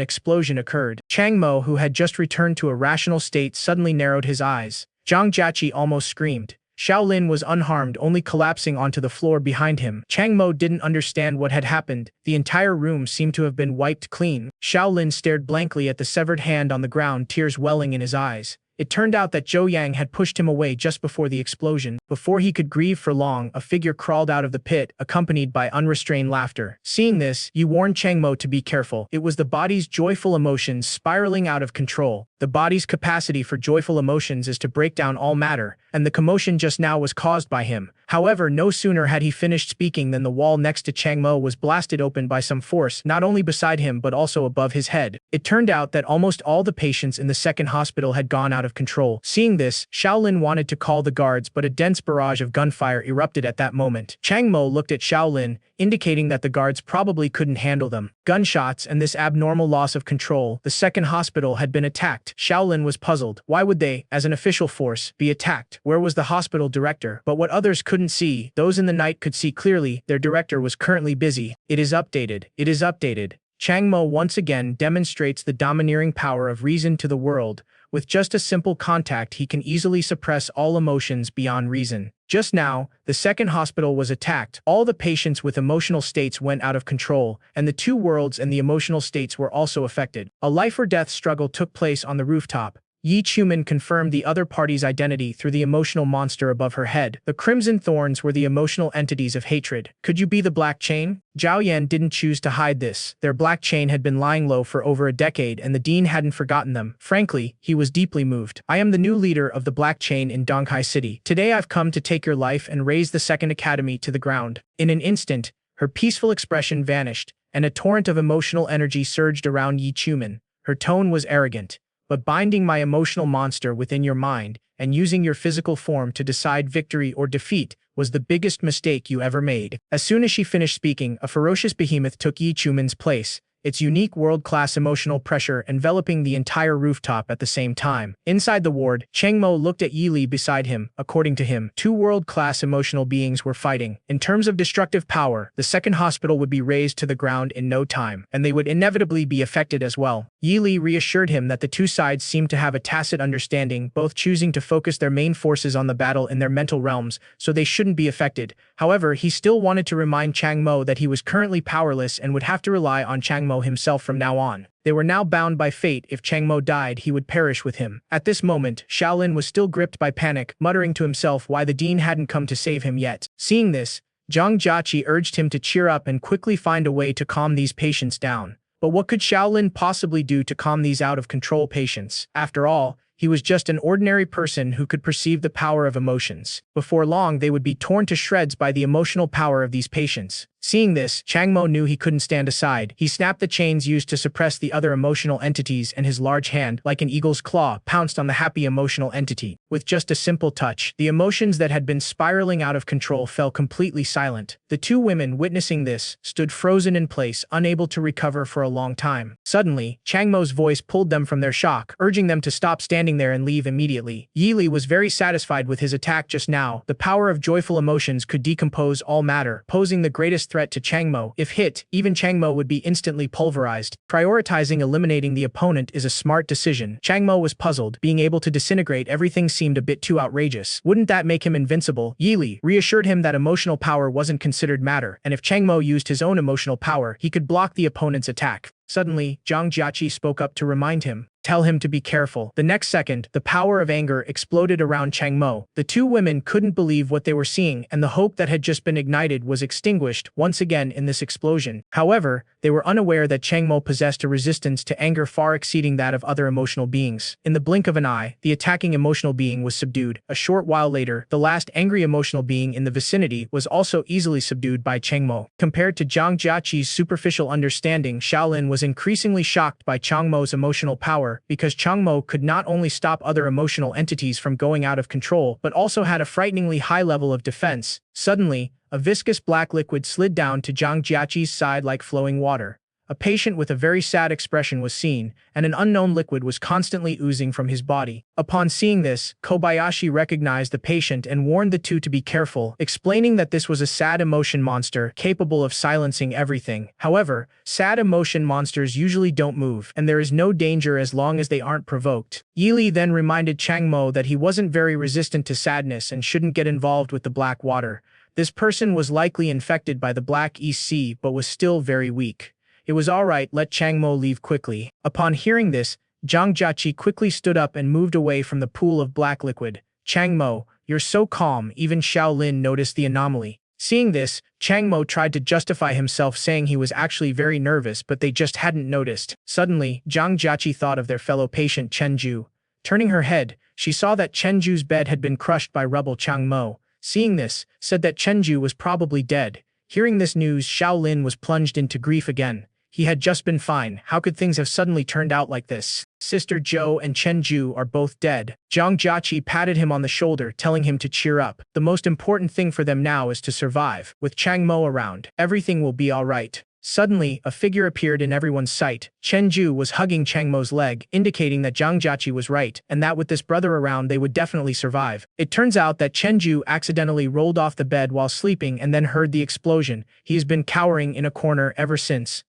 [SPEAKER 1] explosion occurred. Chang Mo, who had just returned to a rational state, suddenly narrowed his eyes. Zhang Jiaqi almost screamed. Xiao Lin was unharmed, only collapsing onto the floor behind him. Chang Mo didn't understand what had happened. The entire room seemed to have been wiped clean. Xiao Lin stared blankly at the severed hand on the ground, tears welling in his eyes. It turned out that Zhou Yang had pushed him away just before the explosion. Before he could grieve for long, a figure crawled out of the pit, accompanied by unrestrained laughter. Seeing this, Yi warned Chang Mo to be careful. It was the body's joyful emotions spiraling out of control. The body's capacity for joyful emotions is to break down all matter, and the commotion just now was caused by him. However, no sooner had he finished speaking than the wall next to Chang Mo was blasted open by some force, not only beside him but also above his head. It turned out that almost all the patients in the second hospital had gone out of control. Seeing this, Xiao Lin wanted to call the guards, but a dense barrage of gunfire erupted at that moment. Chang Mo looked at Xiao Lin, indicating that the guards probably couldn't handle them. Gunshots and this abnormal loss of control, the second hospital had been attacked. Xiao Lin was puzzled. Why would they, as an official force, be attacked? Where was the hospital director? But what others couldn't see, those in the night could see clearly. Their director was currently busy. It is updated. It is updated. Chang Mo once again demonstrates the domineering power of reason to the world. With just a simple contact, he can easily suppress all emotions beyond reason. Just now, the second hospital was attacked. All the patients with emotional states went out of control, and the two worlds and the emotional states were also affected. A life-or-death struggle took place on the rooftop. Yi Chuman confirmed the other party's identity through the emotional monster above her head. The crimson thorns were the emotional entities of hatred. Could you be the black chain? Zhao Yan didn't choose to hide this. Their black chain had been lying low for over a decade and the dean hadn't forgotten them. Frankly, he was deeply moved. I am the new leader of the black chain in Donghai City. Today I've come to take your life and raise the second academy to the ground. In an instant, her peaceful expression vanished, and a torrent of emotional energy surged around Yi Chuman. Her tone was arrogant. But binding my emotional monster within your mind and using your physical form to decide victory or defeat was the biggest mistake you ever made. As soon as she finished speaking, a ferocious behemoth took Yi Chuman's place, its unique world-class emotional pressure enveloping the entire rooftop at the same time. Inside the ward, Cheng Mo looked at Yi Li beside him. According to him, two world-class emotional beings were fighting. In terms of destructive power, the second hospital would be razed to the ground in no time, and they would inevitably be affected as well. Yi Li reassured him that the two sides seemed to have a tacit understanding, both choosing to focus their main forces on the battle in their mental realms, so they shouldn't be affected. However, he still wanted to remind Chang Mo that he was currently powerless and would have to rely on Chang Mo himself from now on. They were now bound by fate. If Chang Mo died, he would perish with him. At this moment, Shaolin was still gripped by panic, muttering to himself why the dean hadn't come to save him yet. Seeing this, Zhang Jiaqi urged him to cheer up and quickly find a way to calm these patients down. But what could Shaolin possibly do to calm these out-of-control patients? After all, he was just an ordinary person who could perceive the power of emotions. Before long, they would be torn to shreds by the emotional power of these patients. Seeing this, Chang Mo knew he couldn't stand aside. He snapped the chains used to suppress the other emotional entities and his large hand, like an eagle's claw, pounced on the happy emotional entity. With just a simple touch, the emotions that had been spiraling out of control fell completely silent. The two women, witnessing this, stood frozen in place, unable to recover for a long time. Suddenly, Chang Mo's voice pulled them from their shock, urging them to stop standing there and leave immediately. Yi Li was very satisfied with his attack just now. The power of joyful emotions could decompose all matter, posing the greatest threat to Chang Mo. If hit, even Chang Mo would be instantly pulverized. Prioritizing eliminating the opponent is a smart decision. Chang Mo was puzzled. Being able to disintegrate everything seemed a bit too outrageous. Wouldn't that make him invincible? Yi Li reassured him that emotional power wasn't considered matter, and if Chang Mo used his own emotional power, he could block the opponent's attack. Suddenly, Zhang Jiaqi spoke up to remind him. Tell him to be careful. The next second, the power of anger exploded around Chang Mo. The two women couldn't believe what they were seeing, and the hope that had just been ignited was extinguished once again in this explosion. However, they were unaware that Chang Mo possessed a resistance to anger far exceeding that of other emotional beings. In the blink of an eye, the attacking emotional being was subdued. A short while later, the last angry emotional being in the vicinity was also easily subdued by Chang Mo. Compared to Zhang Jiaqi's superficial understanding, Shaolin was increasingly shocked by Chang Mo's emotional power, because Chang Mo could not only stop other emotional entities from going out of control, but also had a frighteningly high level of defense. Suddenly, a viscous black liquid slid down to Zhang Jiaqi's side like flowing water. A patient with a very sad expression was seen, and an unknown liquid was constantly oozing from his body. Upon seeing this, Kobayashi recognized the patient and warned the two to be careful, explaining that this was a sad emotion monster capable of silencing everything. However, sad emotion monsters usually don't move, and there is no danger as long as they aren't provoked. Yi Li then reminded Chang Mo that he wasn't very resistant to sadness and shouldn't get involved with the black water. This person was likely infected by the Black East Sea but was still very weak. It was alright, let Chang Mo leave quickly. Upon hearing this, Zhang Jiaqi quickly stood up and moved away from the pool of black liquid. Chang Mo, you're so calm. Even Shaolin noticed the anomaly. Seeing this, Chang Mo tried to justify himself, saying he was actually very nervous, but they just hadn't noticed. Suddenly, Zhang Jiaqi thought of their fellow patient Chen Ju. Turning her head, she saw that Chen Ju's bed had been crushed by rebel Chang Mo. Seeing this, said that Chen Ju was probably dead. Hearing this news, Shaolin was plunged into grief again. He had just been fine. How could things have suddenly turned out like this? Sister Zhou and Chen Ju are both dead. Zhang Jiaqi patted him on the shoulder, telling him to cheer up. The most important thing for them now is to survive. With Chang Mo around, everything will be alright. Suddenly, a figure appeared in everyone's sight. Chen Ju was hugging Chang Mo's leg, indicating that Zhang Jiaqi was right, and that with this brother around they would definitely survive. It turns out that Chen Ju accidentally rolled off the bed while sleeping and then heard the explosion. He has been cowering in a corner ever since.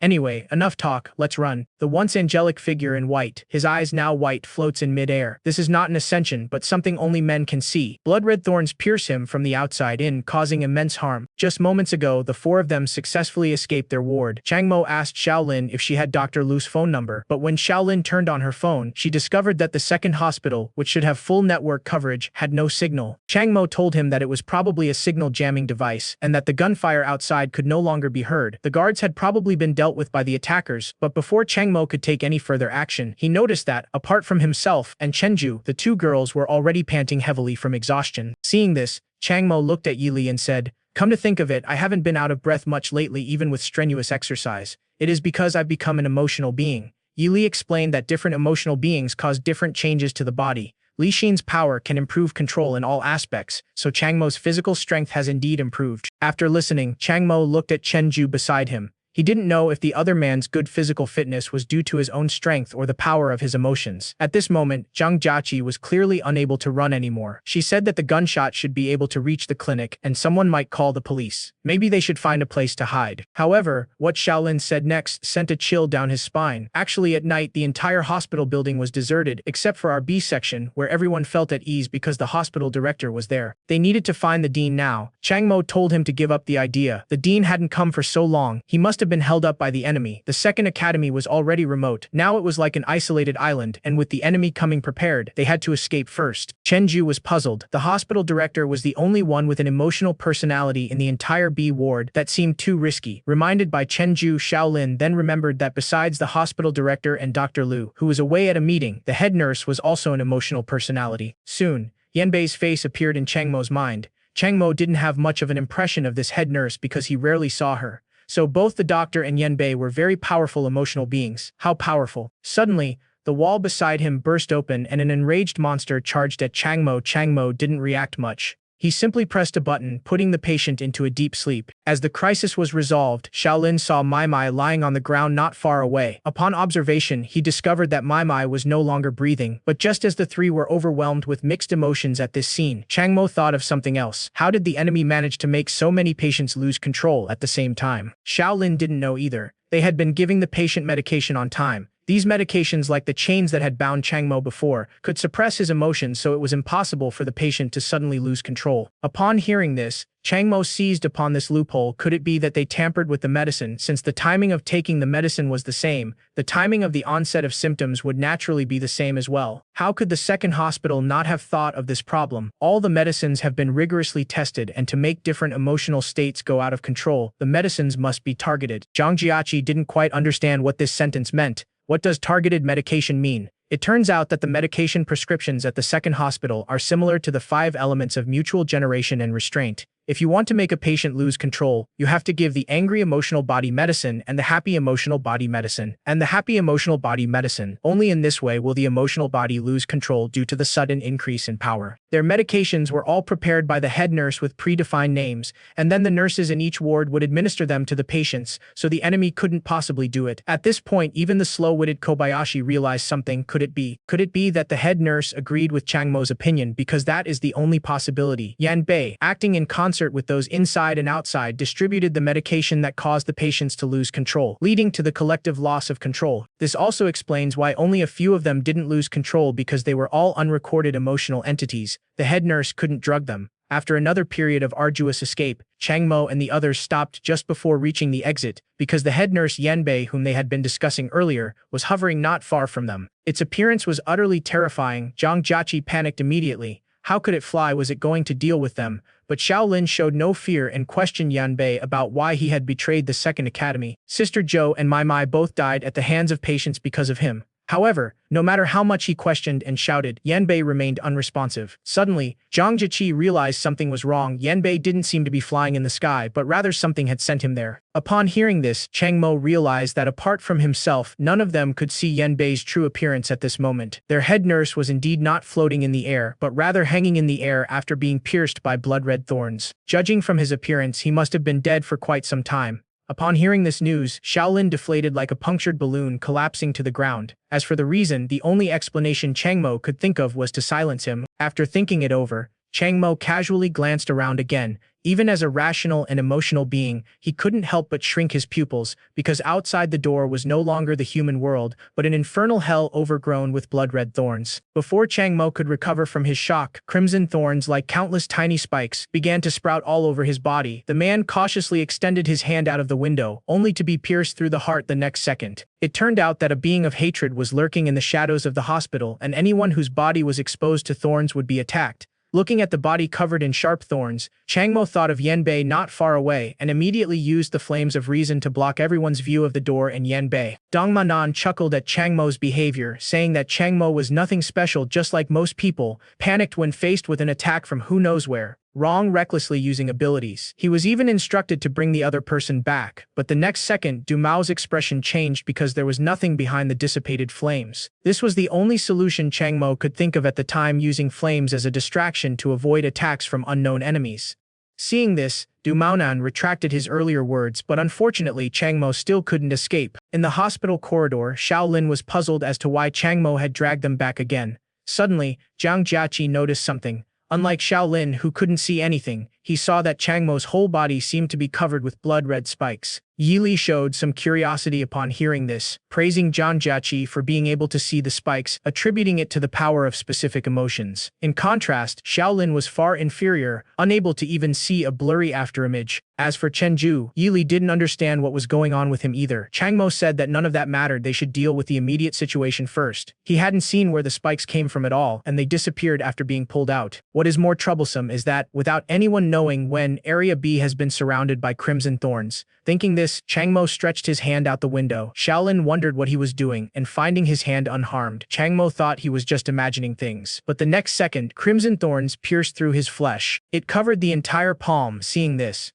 [SPEAKER 1] Anyway, enough talk, let's run. The once angelic figure in white, his eyes now white, floats in mid-air. This is not an ascension, but something only men can see. Blood-red thorns pierce him from the outside in, causing immense harm. Just moments ago, the four of them successfully escaped their ward. Changmo asked Xiaolin if she had Dr. Lu's phone number, but when Xiaolin turned on her phone, she discovered that the second hospital, which should have full network coverage, had no signal. Changmo told him that it was probably a signal jamming device, and that the gunfire outside could no longer be heard. The guards had probably been dealt with by the attackers, but before Changmo could take any further action, he noticed that, apart from himself and Chenju, the two girls were already panting heavily from exhaustion. Seeing this, Changmo looked at Yili and said, "Come to think of it, I haven't been out of breath much lately even with strenuous exercise. It is because I've become an emotional being." Yili explained that different emotional beings cause different changes to the body. Li Xin's power can improve control in all aspects, so Changmo's physical strength has indeed improved. After listening, Changmo looked at Chenju beside him. He didn't know if the other man's good physical fitness was due to his own strength or the power of his emotions. At this moment, Zhang Jiaqi was clearly unable to run anymore. She said that the gunshot should be able to reach the clinic and someone might call the police. Maybe they should find a place to hide. However, what Xiaolin said next sent a chill down his spine. Actually, at night, the entire hospital building was deserted except for our B section, where everyone felt at ease because the hospital director was there. They needed to find the dean now. Changmo told him to give up the idea. The dean hadn't come for so long. He must have been held up by the enemy. The second academy was already remote. Now it was like an isolated island, and with the enemy coming prepared, they had to escape first. Chenju was puzzled. The hospital director was the only one with an emotional personality in the entire B ward that seemed too risky. Reminded by Chenju, Xiaolin then remembered that besides the hospital director and Dr. Lu, who was away at a meeting, the head nurse was also an emotional personality. Soon, Yanbei's face appeared in Changmo's mind. Changmo didn't have much of an impression of this head nurse because he rarely saw her. So both the doctor and Yanbei were very powerful emotional beings. How powerful? Suddenly, the wall beside him burst open and an enraged monster charged at Changmo. Changmo didn't react much. He simply pressed a button, putting the patient into a deep sleep. As the crisis was resolved, Xiaolin saw Mai lying on the ground not far away. Upon observation, he discovered that Mai was no longer breathing, but just as the three were overwhelmed with mixed emotions at this scene, Changmo thought of something else. How did the enemy manage to make so many patients lose control at the same time? Xiaolin didn't know either. They had been giving the patient medication on time. These medications, like the chains that had bound Changmo before, could suppress his emotions, so it was impossible for the patient to suddenly lose control. Upon hearing this, Changmo seized upon this loophole. Could it be that they tampered with the medicine? Since the timing of taking the medicine was the same, the timing of the onset of symptoms would naturally be the same as well. How could the second hospital not have thought of this problem? All the medicines have been rigorously tested, and to make different emotional states go out of control, the medicines must be targeted. Zhang Jiaqi didn't quite understand what this sentence meant. What does targeted medication mean? It turns out that the medication prescriptions at the second hospital are similar to the 5 elements of mutual generation and restraint. If you want to make a patient lose control, you have to give the angry emotional body medicine and the happy emotional body medicine, and the happy emotional body medicine. Only in this way will the emotional body lose control due to the sudden increase in power. Their medications were all prepared by the head nurse with predefined names, and then the nurses in each ward would administer them to the patients, so the enemy couldn't possibly do it. At this point, even the slow-witted Kobayashi realized something. Could it be? Could it be that the head nurse agreed with Changmo's opinion, because that is the only possibility? Yanbei, acting in concert with those inside and outside, distributed the medication that caused the patients to lose control, leading to the collective loss of control. This also explains why only a few of them didn't lose control, because they were all unrecorded emotional entities. The head nurse couldn't drug them. After another period of arduous escape, Changmo and the others stopped just before reaching the exit, because the head nurse Yanbei, whom they had been discussing earlier, was hovering not far from them. Its appearance was utterly terrifying. Zhang Jiaqi panicked immediately. How could it fly? Was it going to deal with them? But Xiaolin showed no fear and questioned Yanbei about why he had betrayed the second academy. Sister Zhou and Mai both died at the hands of patients because of him. However, no matter how much he questioned and shouted, Yanbei remained unresponsive. Suddenly, Zhang Jiaqi realized something was wrong. Yanbei didn't seem to be flying in the sky, but rather something had sent him there. Upon hearing this, Changmo realized that apart from himself, none of them could see Yanbei's true appearance at this moment. Their head nurse was indeed not floating in the air, but rather hanging in the air after being pierced by blood-red thorns. Judging from his appearance, he must have been dead for quite some time. Upon hearing this news, Xiaolin deflated like a punctured balloon, collapsing to the ground. As for the reason, the only explanation Changmo could think of was to silence him. After thinking it over, Chang Mo casually glanced around again. Even as a rational and emotional being, he couldn't help but shrink his pupils, because outside the door was no longer the human world, but an infernal hell overgrown with blood-red thorns. Before Chang Mo could recover from his shock, crimson thorns, like countless tiny spikes, began to sprout all over his body. The man cautiously extended his hand out of the window, only to be pierced through the heart the next second. It turned out that a being of hatred was lurking in the shadows of the hospital, and anyone whose body was exposed to thorns would be attacked. Looking at the body covered in sharp thorns, Chang Mo thought of Yan Bei not far away and immediately used the flames of reason to block everyone's view of the door and Yan Bei. Dong Manan chuckled at Chang Mo's behavior, saying that Chang Mo was nothing special, just like most people, panicked when faced with an attack from who knows where. Wrong, recklessly using abilities. He was even instructed to bring the other person back, but the next second, Du Mao's expression changed because there was nothing behind the dissipated flames. This was the only solution Chang Mo could think of at the time, using flames as a distraction to avoid attacks from unknown enemies. Seeing this, Du Maonan retracted his earlier words, but unfortunately Chang Mo still couldn't escape. In the hospital corridor, Shaolin was puzzled as to why Chang Mo had dragged them back again. Suddenly, Jiang Jiaqi noticed something. Unlike Shaolin, who couldn't see anything, he saw that Chang Mo's whole body seemed to be covered with blood-red spikes. Yi Li showed some curiosity upon hearing this, praising Jiang Jiaqi for being able to see the spikes, attributing it to the power of specific emotions. In contrast, Shaolin was far inferior, unable to even see a blurry afterimage. As for Chen Ju, Yi Li didn't understand what was going on with him either. Chang Mo said that none of that mattered, they should deal with the immediate situation first. He hadn't seen where the spikes came from at all, and they disappeared after being pulled out. What is more troublesome is that, without anyone knowing when, Area B has been surrounded by crimson thorns. Thinking this, Chang Mo stretched his hand out the window. Shaolin wondered what he was doing, and finding his hand unharmed, Chang Mo thought he was just imagining things. But the next second, crimson thorns pierced through his flesh. It covered the entire palm. Seeing this,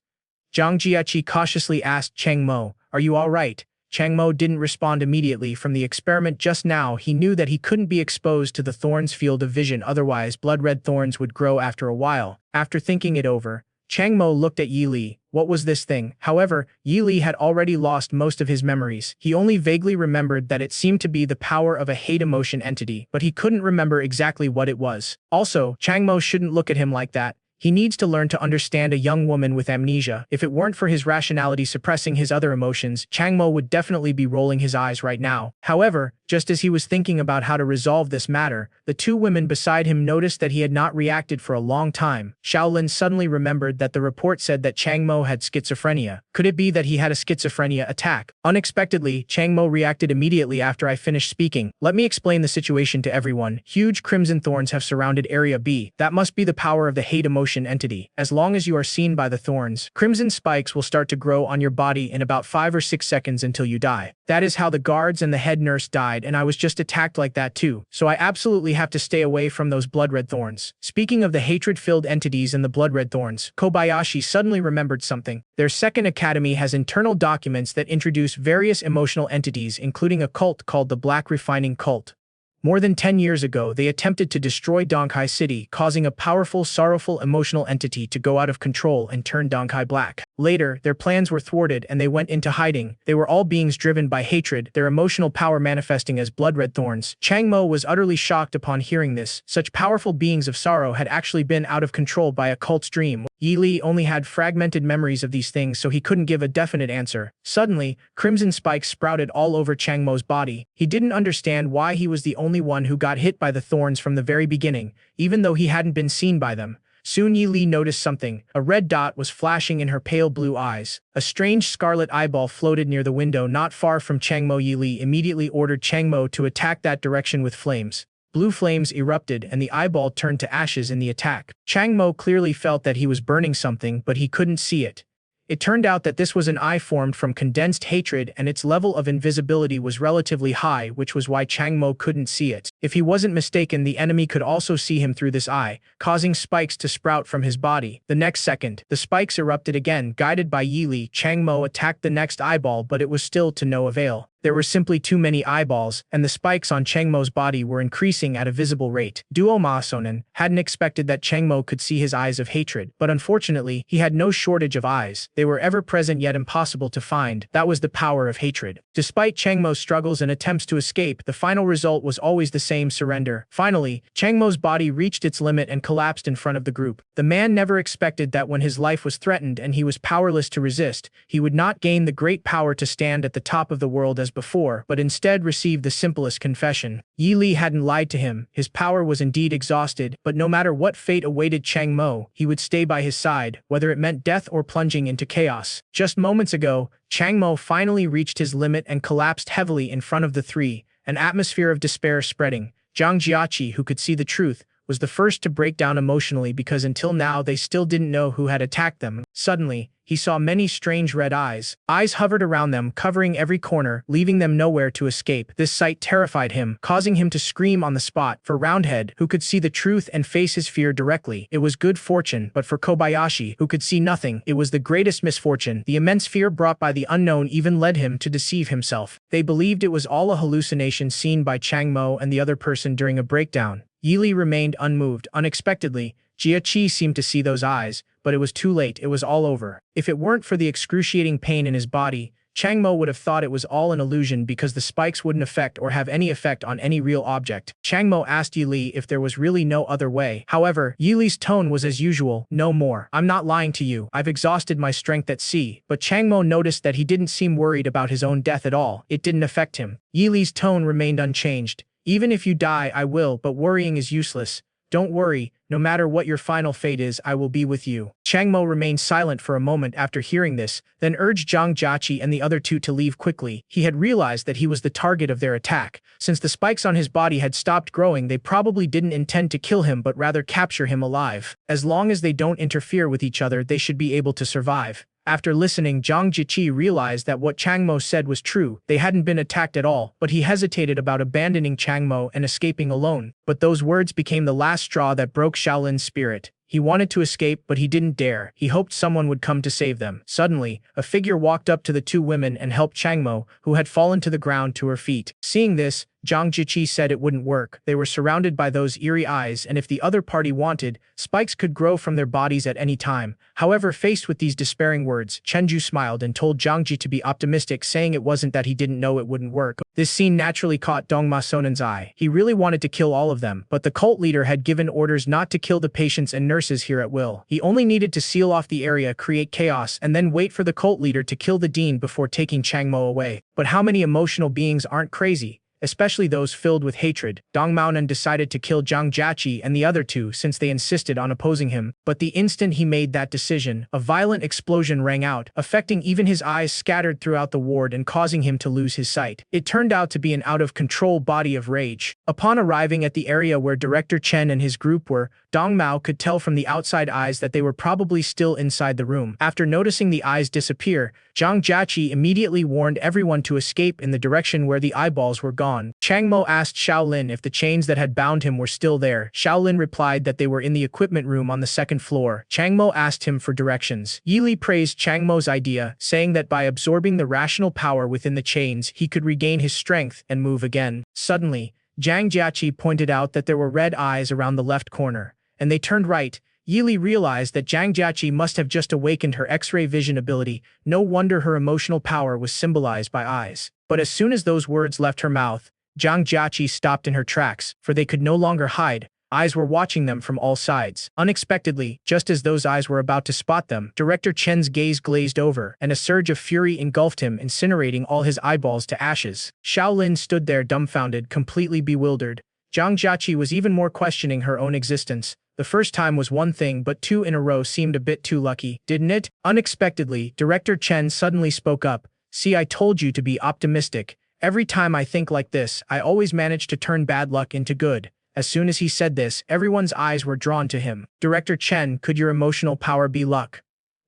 [SPEAKER 1] Jiang Jiaqi cautiously asked Chang Mo, "Are you all right?" Chang Mo didn't respond immediately. From the experiment just now, he knew that he couldn't be exposed to the thorns' field of vision, otherwise blood-red thorns would grow after a while. After thinking it over, Chang Mo looked at Yi Li. What was this thing? However, Yi Li had already lost most of his memories. He only vaguely remembered that it seemed to be the power of a hate emotion entity, but he couldn't remember exactly what it was. Also, Chang Mo shouldn't look at him like that. He needs to learn to understand a young woman with amnesia. If it weren't for his rationality suppressing his other emotions, Chang Mo would definitely be rolling his eyes right now. However, just as he was thinking about how to resolve this matter, the two women beside him noticed that he had not reacted for a long time. Shaolin suddenly remembered that the report said that Chang Mo had schizophrenia. Could it be that he had a schizophrenia attack? Unexpectedly, Chang Mo reacted immediately after I finished speaking. Let me explain the situation to everyone. Huge crimson thorns have surrounded Area B. That must be the power of the hate emotion entity. As long as you are seen by the thorns, crimson spikes will start to grow on your body in about 5 or 6 seconds until you die. That is how the guards and the head nurse died, and I was just attacked like that too, so I absolutely have to stay away from those blood-red thorns. Speaking of the hatred-filled entities and the blood-red thorns, Kobayashi suddenly remembered something. Their second academy has internal documents that introduce various emotional entities, including a cult called the Black Refining Cult. More than 10 years ago, they attempted to destroy Donghai City, causing a powerful, sorrowful emotional entity to go out of control and turn Donghai black. Later, their plans were thwarted and they went into hiding. They were all beings driven by hatred, their emotional power manifesting as blood-red thorns. Chang Mo was utterly shocked upon hearing this. Such powerful beings of sorrow had actually been out of control by a cult's dream. Yi Li only had fragmented memories of these things, so he couldn't give a definite answer. Suddenly, crimson spikes sprouted all over Chang Mo's body. He didn't understand why he was the only one who got hit by the thorns from the very beginning, even though he hadn't been seen by them. Soon Yi Li noticed something. A red dot was flashing in her pale blue eyes. A strange scarlet eyeball floated near the window not far from Chang Mo. Yi Li immediately ordered Chang Mo to attack that direction with flames. Blue flames erupted and the eyeball turned to ashes in the attack. Chang Mo clearly felt that he was burning something, but he couldn't see it. It turned out that this was an eye formed from condensed hatred, and its level of invisibility was relatively high, which was why Chang Mo couldn't see it. If he wasn't mistaken, the enemy could also see him through this eye, causing spikes to sprout from his body. The next second, the spikes erupted again. Guided by Yi Li, Chang Mo attacked the next eyeball, but it was still to no avail. There were simply too many eyeballs, and the spikes on Chang Mo's body were increasing at a visible rate. Duo Ma Sonnen hadn't expected that Chang Mo could see his eyes of hatred, but unfortunately, he had no shortage of eyes. They were ever present yet impossible to find. That was the power of hatred. Despite Chang Mo's struggles and attempts to escape, the final result was always the same: surrender. Finally, Chang Mo's body reached its limit and collapsed in front of the group. The man never expected that when his life was threatened and he was powerless to resist, he would not gain the great power to stand at the top of the world as before, but instead receive the simplest confession. Yi Li hadn't lied to him. His power was indeed exhausted, but no matter what fate awaited Chang Mo, he would stay by his side, whether it meant death or plunging into chaos. Just moments ago, Chang Mo finally reached his limit and collapsed heavily in front of the three, an atmosphere of despair spreading. Zhang Jiaqi, who could see the truth, was the first to break down emotionally because until now they still didn't know who had attacked them. Suddenly, he saw many strange red eyes. Eyes hovered around them, covering every corner, leaving them nowhere to escape. This sight terrified him, causing him to scream on the spot. For Roundhead, who could see the truth and face his fear directly, it was good fortune, but for Kobayashi, who could see nothing, it was the greatest misfortune. The immense fear brought by the unknown even led him to deceive himself. They believed it was all a hallucination seen by Chang Mo and the other person during a breakdown. Yi Li remained unmoved. Unexpectedly, Jia Qi seemed to see those eyes, but it was too late. It was all over. If it weren't for the excruciating pain in his body, Chang Mo would have thought it was all an illusion because the spikes wouldn't affect or have any effect on any real object. Chang Mo asked Yi Li if there was really no other way. However, Yi Li's tone was as usual: no more. I'm not lying to you. I've exhausted my strength at sea. But Chang Mo noticed that he didn't seem worried about his own death at all. It didn't affect him. Yi Li's tone remained unchanged. Even if you die, I will, but worrying is useless. Don't worry, no matter what your final fate is, I will be with you. Chang Mo remained silent for a moment after hearing this, then urged Zhang Jiaqi and the other two to leave quickly. He had realized that he was the target of their attack. Since the spikes on his body had stopped growing, they probably didn't intend to kill him but rather capture him alive. As long as they don't interfere with each other, they should be able to survive. After listening, Zhang Jiaqi realized that what Chang Mo said was true. They hadn't been attacked at all, but he hesitated about abandoning Chang Mo and escaping alone. But those words became the last straw that broke Shaolin's spirit. He wanted to escape, but he didn't dare. He hoped someone would come to save them. Suddenly, a figure walked up to the two women and helped Chang Mo, who had fallen to the ground, to her feet. Seeing this, Zhang Jiaqi said it wouldn't work. They were surrounded by those eerie eyes, and if the other party wanted, spikes could grow from their bodies at any time. However, faced with these despairing words, Chenju smiled and told Zhang Ji to be optimistic, saying it wasn't that he didn't know it wouldn't work. This scene naturally caught Dong Ma Sonen's eye. He really wanted to kill all of them, but the cult leader had given orders not to kill the patients and nurses here at will. He only needed to seal off the area, create chaos, and then wait for the cult leader to kill the dean before taking Chang Mo away. But how many emotional beings aren't crazy? Especially those filled with hatred. Dong Maonan decided to kill Zhang Jiaqi and the other two since they insisted on opposing him. But the instant he made that decision, a violent explosion rang out, affecting even his eyes scattered throughout the ward and causing him to lose his sight. It turned out to be an out-of-control body of rage. Upon arriving at the area where Director Chen and his group were, Dong Mao could tell from the outside eyes that they were probably still inside the room. After noticing the eyes disappear, Zhang Jiaqi immediately warned everyone to escape in the direction where the eyeballs were gone. Chang Mo asked Shaolin if the chains that had bound him were still there. Shaolin replied that they were in the equipment room on the second floor. Chang Mo asked him for directions. Yi Li praised Chang Mo's idea, saying that by absorbing the rational power within the chains, he could regain his strength and move again. Suddenly, Zhang Jiaqi pointed out that there were red eyes around the left corner, and they turned right. Yi Li realized that Zhang Jiaqi must have just awakened her X-ray vision ability. No wonder her emotional power was symbolized by eyes. But as soon as those words left her mouth, Zhang Jiaqi stopped in her tracks, for they could no longer hide. Eyes were watching them from all sides. Unexpectedly, just as those eyes were about to spot them, Director Chen's gaze glazed over, and a surge of fury engulfed him, incinerating all his eyeballs to ashes. Shaolin stood there dumbfounded, completely bewildered. Zhang Jiaqi was even more questioning her own existence. The first time was one thing, but two in a row seemed a bit too lucky, didn't it? Unexpectedly, Director Chen suddenly spoke up. See, I told you to be optimistic. Every time I think like this, I always manage to turn bad luck into good. As soon as he said this, everyone's eyes were drawn to him. Director Chen, could your emotional power be luck?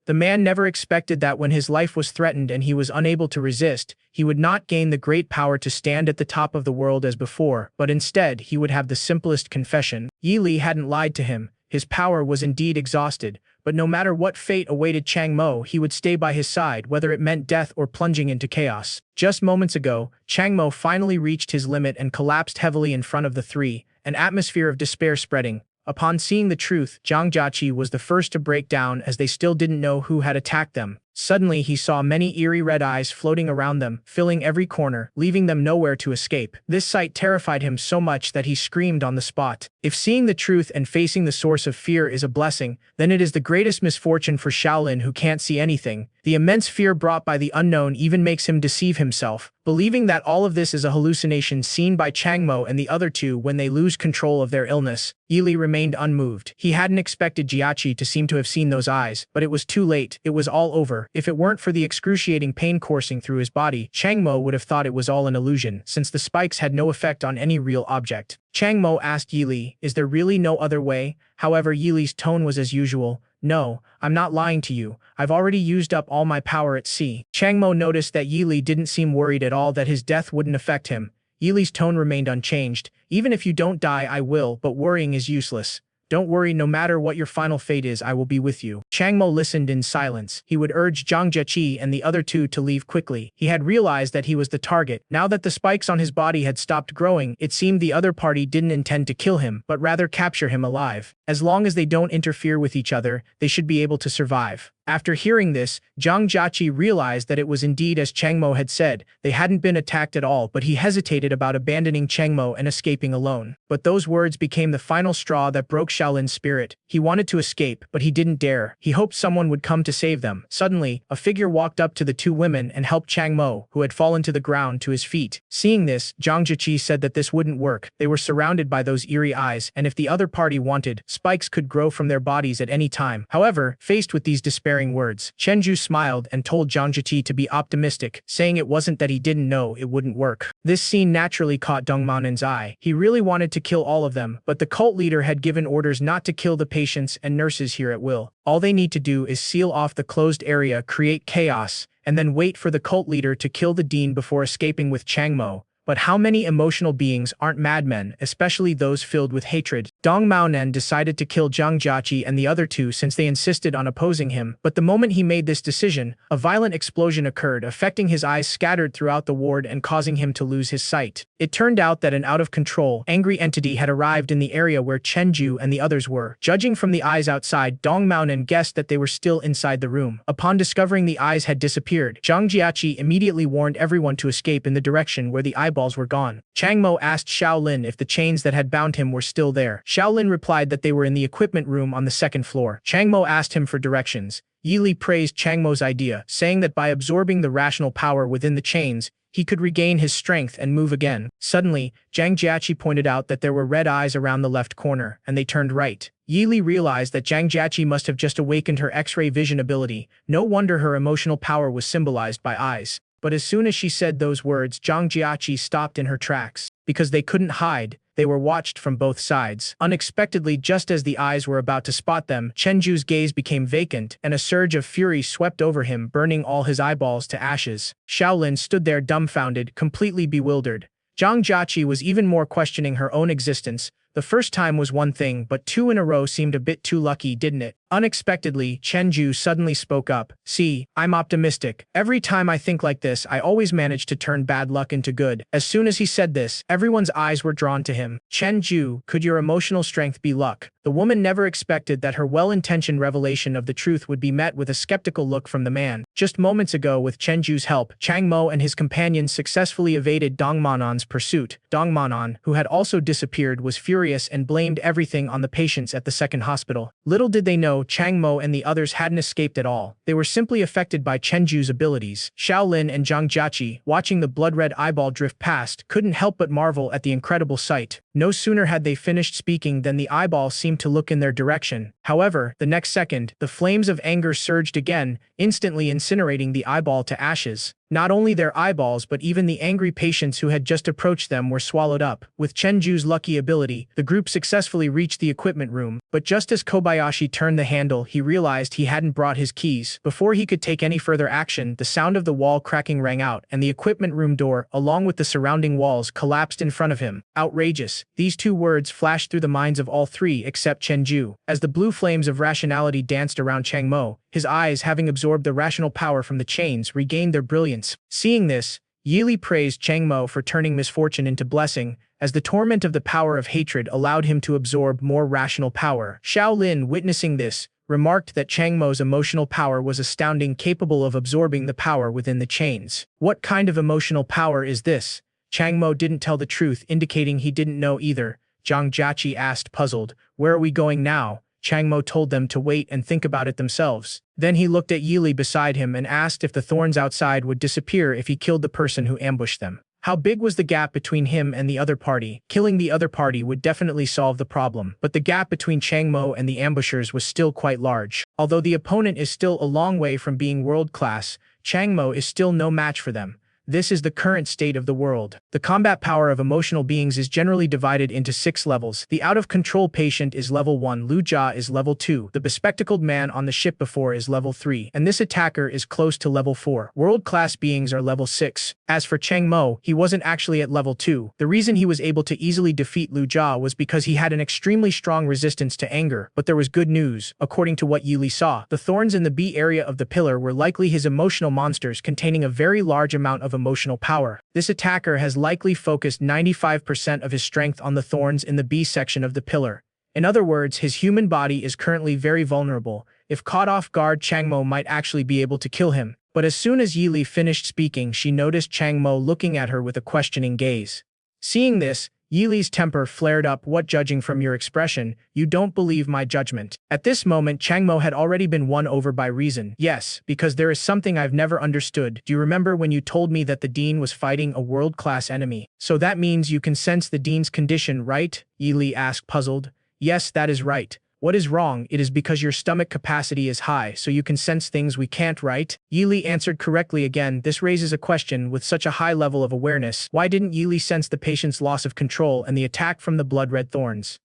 [SPEAKER 1] The man never expected that when his life was threatened and he was unable to resist, he would not gain the great power to stand at the top of the world as before, but instead he would have the simplest confession. Yi Li hadn't lied to him. His power was indeed exhausted, but no matter what fate awaited Chang Mo, he would stay by his side, whether it meant death or plunging into chaos. Just moments ago, Chang Mo finally reached his limit and collapsed heavily in front of the three, an atmosphere of despair spreading. Upon seeing the truth, Zhang Jiaqi was the first to break down, as they still didn't know who had attacked them. Suddenly, he saw many eerie red eyes floating around them, filling every corner, leaving them nowhere to escape. This sight terrified him so much that he screamed on the spot. If seeing the truth and facing the source of fear is a blessing, then it is the greatest misfortune for Shaolin, who can't see anything. The immense fear brought by the unknown even makes him deceive himself, believing that all of this is a hallucination seen by Chang Mo and the other two when they lose control of their illness. Yili remained unmoved. He hadn't expected Jiaqi to seem to have seen those eyes, but it was too late. It was all over. If it weren't for the excruciating pain coursing through his body, Chang Mo would have thought it was all an illusion, since the spikes had no effect on any real object. Chang Mo asked Yili, "Is there really no other way?" However, Yili's tone was as usual. "No, I'm not lying to you. I've already used up all my power at sea." Chang Mo noticed that Yili didn't seem worried at all that his death wouldn't affect him. Yili's tone remained unchanged. "Even if you don't die, I will, but worrying is useless. Don't worry, no matter what your final fate is, I will be with you." Chang Mo listened in silence. He would urge Zhang Jiaqi and the other two to leave quickly. He had realized that he was the target. Now that the spikes on his body had stopped growing, it seemed the other party didn't intend to kill him, but rather capture him alive. As long as they don't interfere with each other, they should be able to survive. After hearing this, Zhang Jiaqi realized that it was indeed as Chang Mo had said. They hadn't been attacked at all, but he hesitated about abandoning Chang Mo and escaping alone. But those words became the final straw that broke Shaolin's spirit. He wanted to escape, but he didn't dare. He hoped someone would come to save them. Suddenly, a figure walked up to the two women and helped Chang Mo, who had fallen to the ground, to his feet. Seeing this, Zhang Jiaqi said that this wouldn't work. They were surrounded by those eerie eyes, and if the other party wanted, spikes could grow from their bodies at any time. However, faced with these despairing words, Chenju smiled and told Zhang Jiaqi to be optimistic, saying it wasn't that he didn't know it wouldn't work. This scene naturally caught Dong Maonen's eye. He really wanted to kill all of them, but the cult leader had given orders not to kill the patients and nurses here at will. All they need to do is seal off the closed area, create chaos, and then wait for the cult leader to kill the dean before escaping with Chang Mo. But how many emotional beings aren't madmen, especially those filled with hatred? Dong Maonen decided to kill Zhang Jiaqi and the other two since they insisted on opposing him, but the moment he made this decision, a violent explosion occurred, affecting his eyes scattered throughout the ward and causing him to lose his sight. It turned out that an out-of-control, angry entity had arrived in the area where Chenju and the others were. Judging from the eyes outside, Dong Maonen guessed that they were still inside the room. Upon discovering the eyes had disappeared, Zhang Jiaqi immediately warned everyone to escape in the direction where the eyeballs were gone. Chang Mo asked Shaolin if the chains that had bound him were still there. Shaolin replied that they were in the equipment room on the second floor. Chang Mo asked him for directions. Yili praised Chang Mo's idea, saying that by absorbing the rational power within the chains, he could regain his strength and move again. Suddenly, Zhang Jiaqi pointed out that there were red eyes around the left corner, and they turned right. Yili realized that Zhang Jiaqi must have just awakened her X-ray vision ability. No wonder her emotional power was symbolized by eyes. But as soon as she said those words, Zhang Jiaqi stopped in her tracks. Because they couldn't hide, they were watched from both sides. Unexpectedly, just as the eyes were about to spot them, Chenju's gaze became vacant, and a surge of fury swept over him, burning all his eyeballs to ashes. Shaolin stood there dumbfounded, completely bewildered. Zhang Jiaqi was even more questioning her own existence. The first time was one thing, but two in a row seemed a bit too lucky, didn't it? Unexpectedly, Chenju suddenly spoke up. "See, I'm optimistic. Every time I think like this, I always manage to turn bad luck into good." As soon as he said this, everyone's eyes were drawn to him. "Chenju, could your emotional strength be luck?" The woman never expected that her well-intentioned revelation of the truth would be met with a skeptical look from the man. Just moments ago, with Chenju's help, Chang Mo and his companions successfully evaded Dong Manon's pursuit. Dong Manon, who had also disappeared, was furious and blamed everything on the patients at the second hospital. Little did they know Chang Mo and the others hadn't escaped at all. They were simply affected by Chenju's abilities. Shaolin and Zhang Jiaqi, watching the blood-red eyeball drift past, couldn't help but marvel at the incredible sight. No sooner had they finished speaking than the eyeball seemed to look in their direction. However, the next second, the flames of anger surged again, instantly incinerating the eyeball to ashes. Not only their eyeballs but even the angry patients who had just approached them were swallowed up. With Chenju's lucky ability, the group successfully reached the equipment room, but just as Kobayashi turned the handle, he realized he hadn't brought his keys. Before he could take any further action, the sound of the wall cracking rang out, and the equipment room door, along with the surrounding walls, collapsed in front of him. Outrageous! These two words flashed through the minds of all three except Chenju. As the blue flames of rationality danced around Chang Mo, his eyes, having absorbed the rational power from the chains, regained their brilliance. Seeing this, Yili praised Chang Mo for turning misfortune into blessing, as the torment of the power of hatred allowed him to absorb more rational power. Xiao Lin, witnessing this, remarked that Chang Mo's emotional power was astounding, capable of absorbing the power within the chains. What kind of emotional power is this? Chang Mo didn't tell the truth, indicating he didn't know either. Zhang Jiaqi asked, puzzled. Where are we going now? Chang Mo told them to wait and think about it themselves. Then he looked at Yili beside him and asked if the thorns outside would disappear if he killed the person who ambushed them. How big was the gap between him and the other party? Killing the other party would definitely solve the problem, but the gap between Chang Mo and the ambushers was still quite large. Although the opponent is still a long way from being world-class, Chang Mo is still no match for them. This is the current state of the world. The combat power of emotional beings is generally divided into 6 levels. The out-of-control patient is level 1, Lu Jia is level 2, the bespectacled man on the ship before is level 3, and this attacker is close to level 4. World-class beings are level 6. As for Chang Mo, he wasn't actually at level 2. The reason he was able to easily defeat Lu Jia was because he had an extremely strong resistance to anger, but there was good news. According to what Yili saw, the thorns in the B area of the pillar were likely his emotional monsters containing a very large amount of emotional power. This attacker has likely focused 95% of his strength on the thorns in the B section of the pillar. In other words, his human body is currently very vulnerable. If caught off guard, Chang Mo might actually be able to kill him. But as soon as Yili finished speaking, she noticed Chang Mo looking at her with a questioning gaze. Seeing this, Yili's temper flared up. What, judging from your expression, you don't believe my judgment? At this moment, Chang Mo had already been won over by reason. Yes, because there is something I've never understood. Do you remember when you told me that the Dean was fighting a world-class enemy? So that means you can sense the Dean's condition, right? Yili asked, puzzled. Yes, that is right. What is wrong? It is because your stomach capacity is high, so you can sense things we can't, right? Yili answered correctly again. This raises a question. With such a high level of awareness, why didn't Yili sense the patient's loss of control and the attack from the blood-red thorns?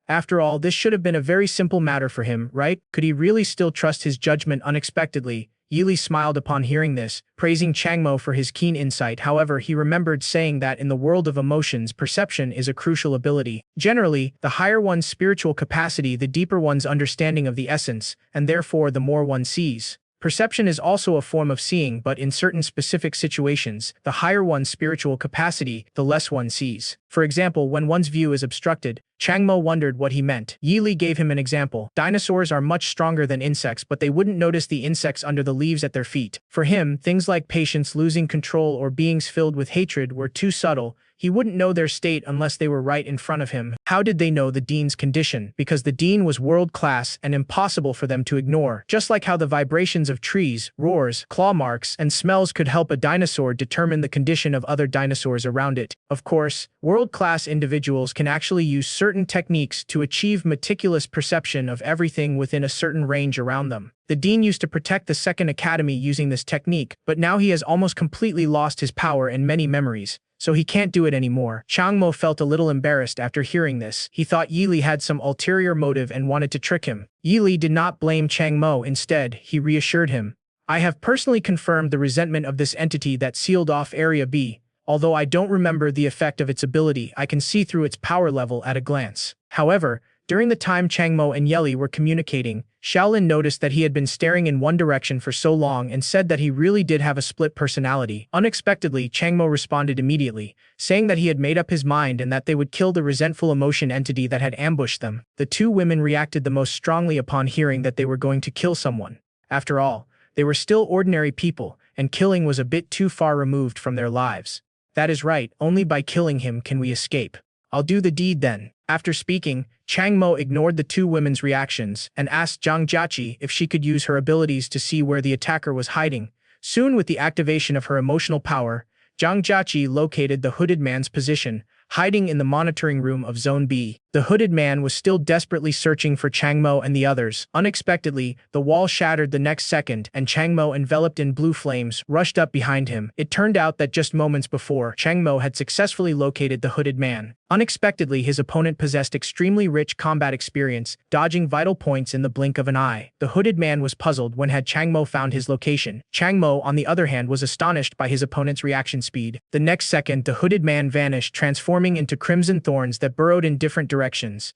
[SPEAKER 1] After all, this should have been a very simple matter for him, right? Could he really still trust his judgment? Unexpectedly, Yili smiled upon hearing this, praising Chang Mo for his keen insight. However, he remembered saying that in the world of emotions, perception is a crucial ability. Generally, the higher one's spiritual capacity, the deeper one's understanding of the essence, and therefore the more one sees. Perception is also a form of seeing, but in certain specific situations, the higher one's spiritual capacity, the less one sees. For example, when one's view is obstructed, Chang Mo wondered what he meant. Yili gave him an example. Dinosaurs are much stronger than insects, but they wouldn't notice the insects under the leaves at their feet. For him, things like patience losing control or beings filled with hatred were too subtle. He wouldn't know their state unless they were right in front of him. How did they know the Dean's condition? Because the Dean was world-class and impossible for them to ignore. Just like how the vibrations of trees, roars, claw marks, and smells could help a dinosaur determine the condition of other dinosaurs around it. Of course, world-class individuals can actually use certain techniques to achieve meticulous perception of everything within a certain range around them. The Dean used to protect the Second Academy using this technique, but now he has almost completely lost his power and many memories, so he can't do it anymore. Chang Mo felt a little embarrassed after hearing this. He thought Yili had some ulterior motive and wanted to trick him. Yili did not blame Chang Mo. Instead, he reassured him. I have personally confirmed the resentment of this entity that sealed off Area B. Although I don't remember the effect of its ability, I can see through its power level at a glance. However, during the time Chang Mo and Yili were communicating, Xiaolin noticed that he had been staring in one direction for so long and said that he really did have a split personality. Unexpectedly, Chang Mo responded immediately, saying that he had made up his mind and that they would kill the resentful emotion entity that had ambushed them. The two women reacted the most strongly upon hearing that they were going to kill someone. After all, they were still ordinary people, and killing was a bit too far removed from their lives. That is right, only by killing him can we escape. I'll do the deed then. After speaking, Chang Mo ignored the two women's reactions and asked Zhang Jiaqi if she could use her abilities to see where the attacker was hiding. Soon, with the activation of her emotional power, Zhang Jiaqi located the hooded man's position, hiding in the monitoring room of Zone B. The hooded man was still desperately searching for Changmo and the others. Unexpectedly, the wall shattered the next second, and Changmo, enveloped in blue flames, rushed up behind him. It turned out that just moments before, Changmo had successfully located the hooded man. Unexpectedly, his opponent possessed extremely rich combat experience, dodging vital points in the blink of an eye. The hooded man was puzzled when had Changmo found his location. Changmo, on the other hand, was astonished by his opponent's reaction speed. The next second, the hooded man vanished, transforming into crimson thorns that burrowed in different directions.